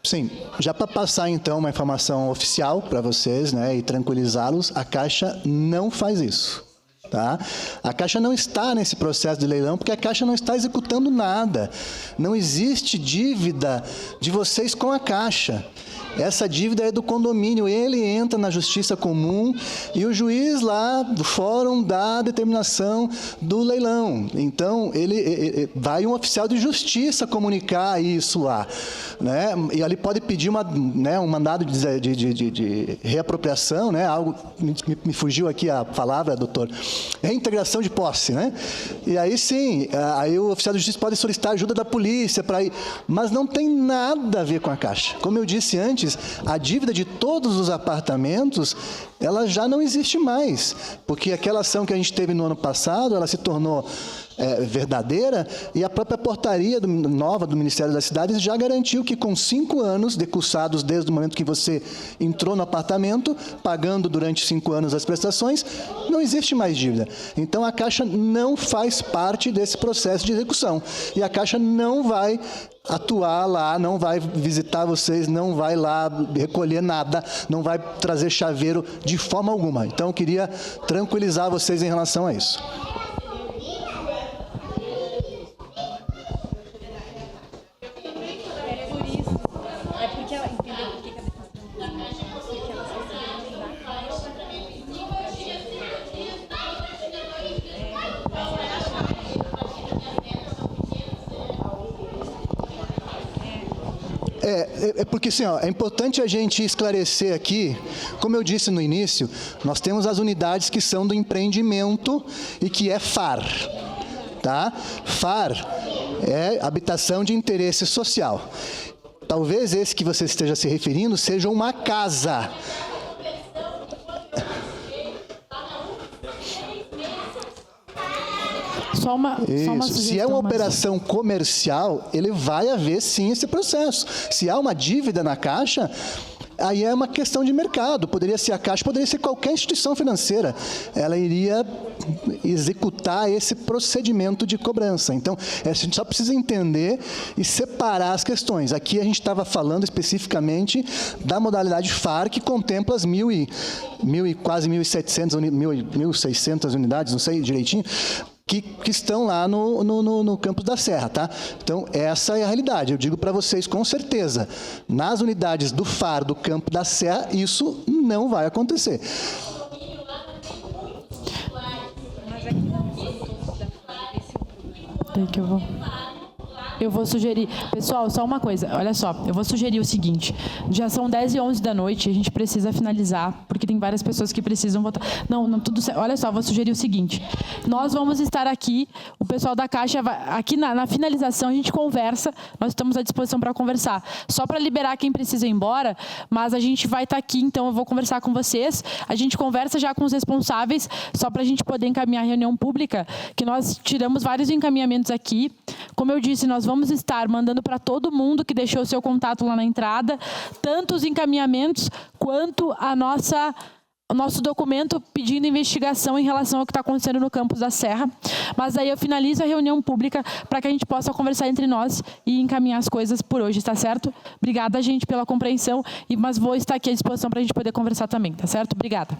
Sim, já para passar então uma informação oficial para vocês, né, e tranquilizá-los, a Caixa não faz isso. Tá? A Caixa não está nesse processo de leilão porque a Caixa não está executando nada. Não existe dívida de vocês com a Caixa. Essa dívida é do condomínio. Ele entra na justiça comum e o juiz lá do fórum dá a determinação do leilão. Então, vai um oficial de justiça comunicar isso lá. Né? E ali pode pedir um mandado de reapropriação, né? Algo, me fugiu aqui a palavra, doutor. Reintegração de posse, né? E aí sim, aí o oficial de justiça pode solicitar ajuda da polícia para ir, mas não tem nada a ver com a Caixa. Como eu disse antes, a dívida de todos os apartamentos, ela já não existe mais, porque aquela ação que a gente teve no ano passado, ela se tornou verdadeira, e a própria portaria nova do Ministério das Cidades já garantiu que com 5 anos, decursados desde o momento que você entrou no apartamento, pagando durante 5 anos as prestações, não existe mais dívida. Então, a Caixa não faz parte desse processo de execução. E a Caixa não vai atuar lá, não vai visitar vocês, não vai lá recolher nada, não vai trazer chaveiro de forma alguma. Então, eu queria tranquilizar vocês em relação a isso. Porque assim, é importante a gente esclarecer aqui, como eu disse no início, nós temos as unidades que são do empreendimento e que é FAR. Tá? FAR é habitação de interesse social. Talvez esse que você esteja se referindo seja uma casa. Só uma sugestão, se é uma operação comercial, ele vai haver sim esse processo. Se há uma dívida na Caixa, aí é uma questão de mercado. Poderia ser a Caixa, poderia ser qualquer instituição financeira. Ela iria executar esse procedimento de cobrança. Então, a gente só precisa entender e separar as questões. Aqui a gente estava falando especificamente da modalidade FAR, que contempla as quase 1.600 unidades, não sei direitinho, que estão lá no Campos da Serra, tá? Então, essa é a realidade. Eu digo para vocês com certeza, nas unidades do FAR do Campo da Serra, isso não vai acontecer. Eu vou sugerir... Pessoal, só uma coisa. Olha só, eu vou sugerir o seguinte. Já são 10h11 da noite, a gente precisa finalizar, porque tem várias pessoas que precisam votar. Não, tudo certo. Olha só, vou sugerir o seguinte. Nós vamos estar aqui, o pessoal da Caixa, aqui na finalização a gente conversa, nós estamos à disposição para conversar. Só para liberar quem precisa ir embora, mas a gente vai estar aqui, então eu vou conversar com vocês. A gente conversa já com os responsáveis, só para a gente poder encaminhar a reunião pública, que nós tiramos vários encaminhamentos aqui. Como eu disse, nós vamos estar mandando para todo mundo que deixou o seu contato lá na entrada, tanto os encaminhamentos quanto a nossa o nosso documento pedindo investigação em relação ao que está acontecendo no campus da Serra. Mas aí eu finalizo a reunião pública para que a gente possa conversar entre nós e encaminhar as coisas por hoje, tá certo? Obrigada, gente, pela compreensão, mas vou estar aqui à disposição para a gente poder conversar também, tá certo? Obrigada.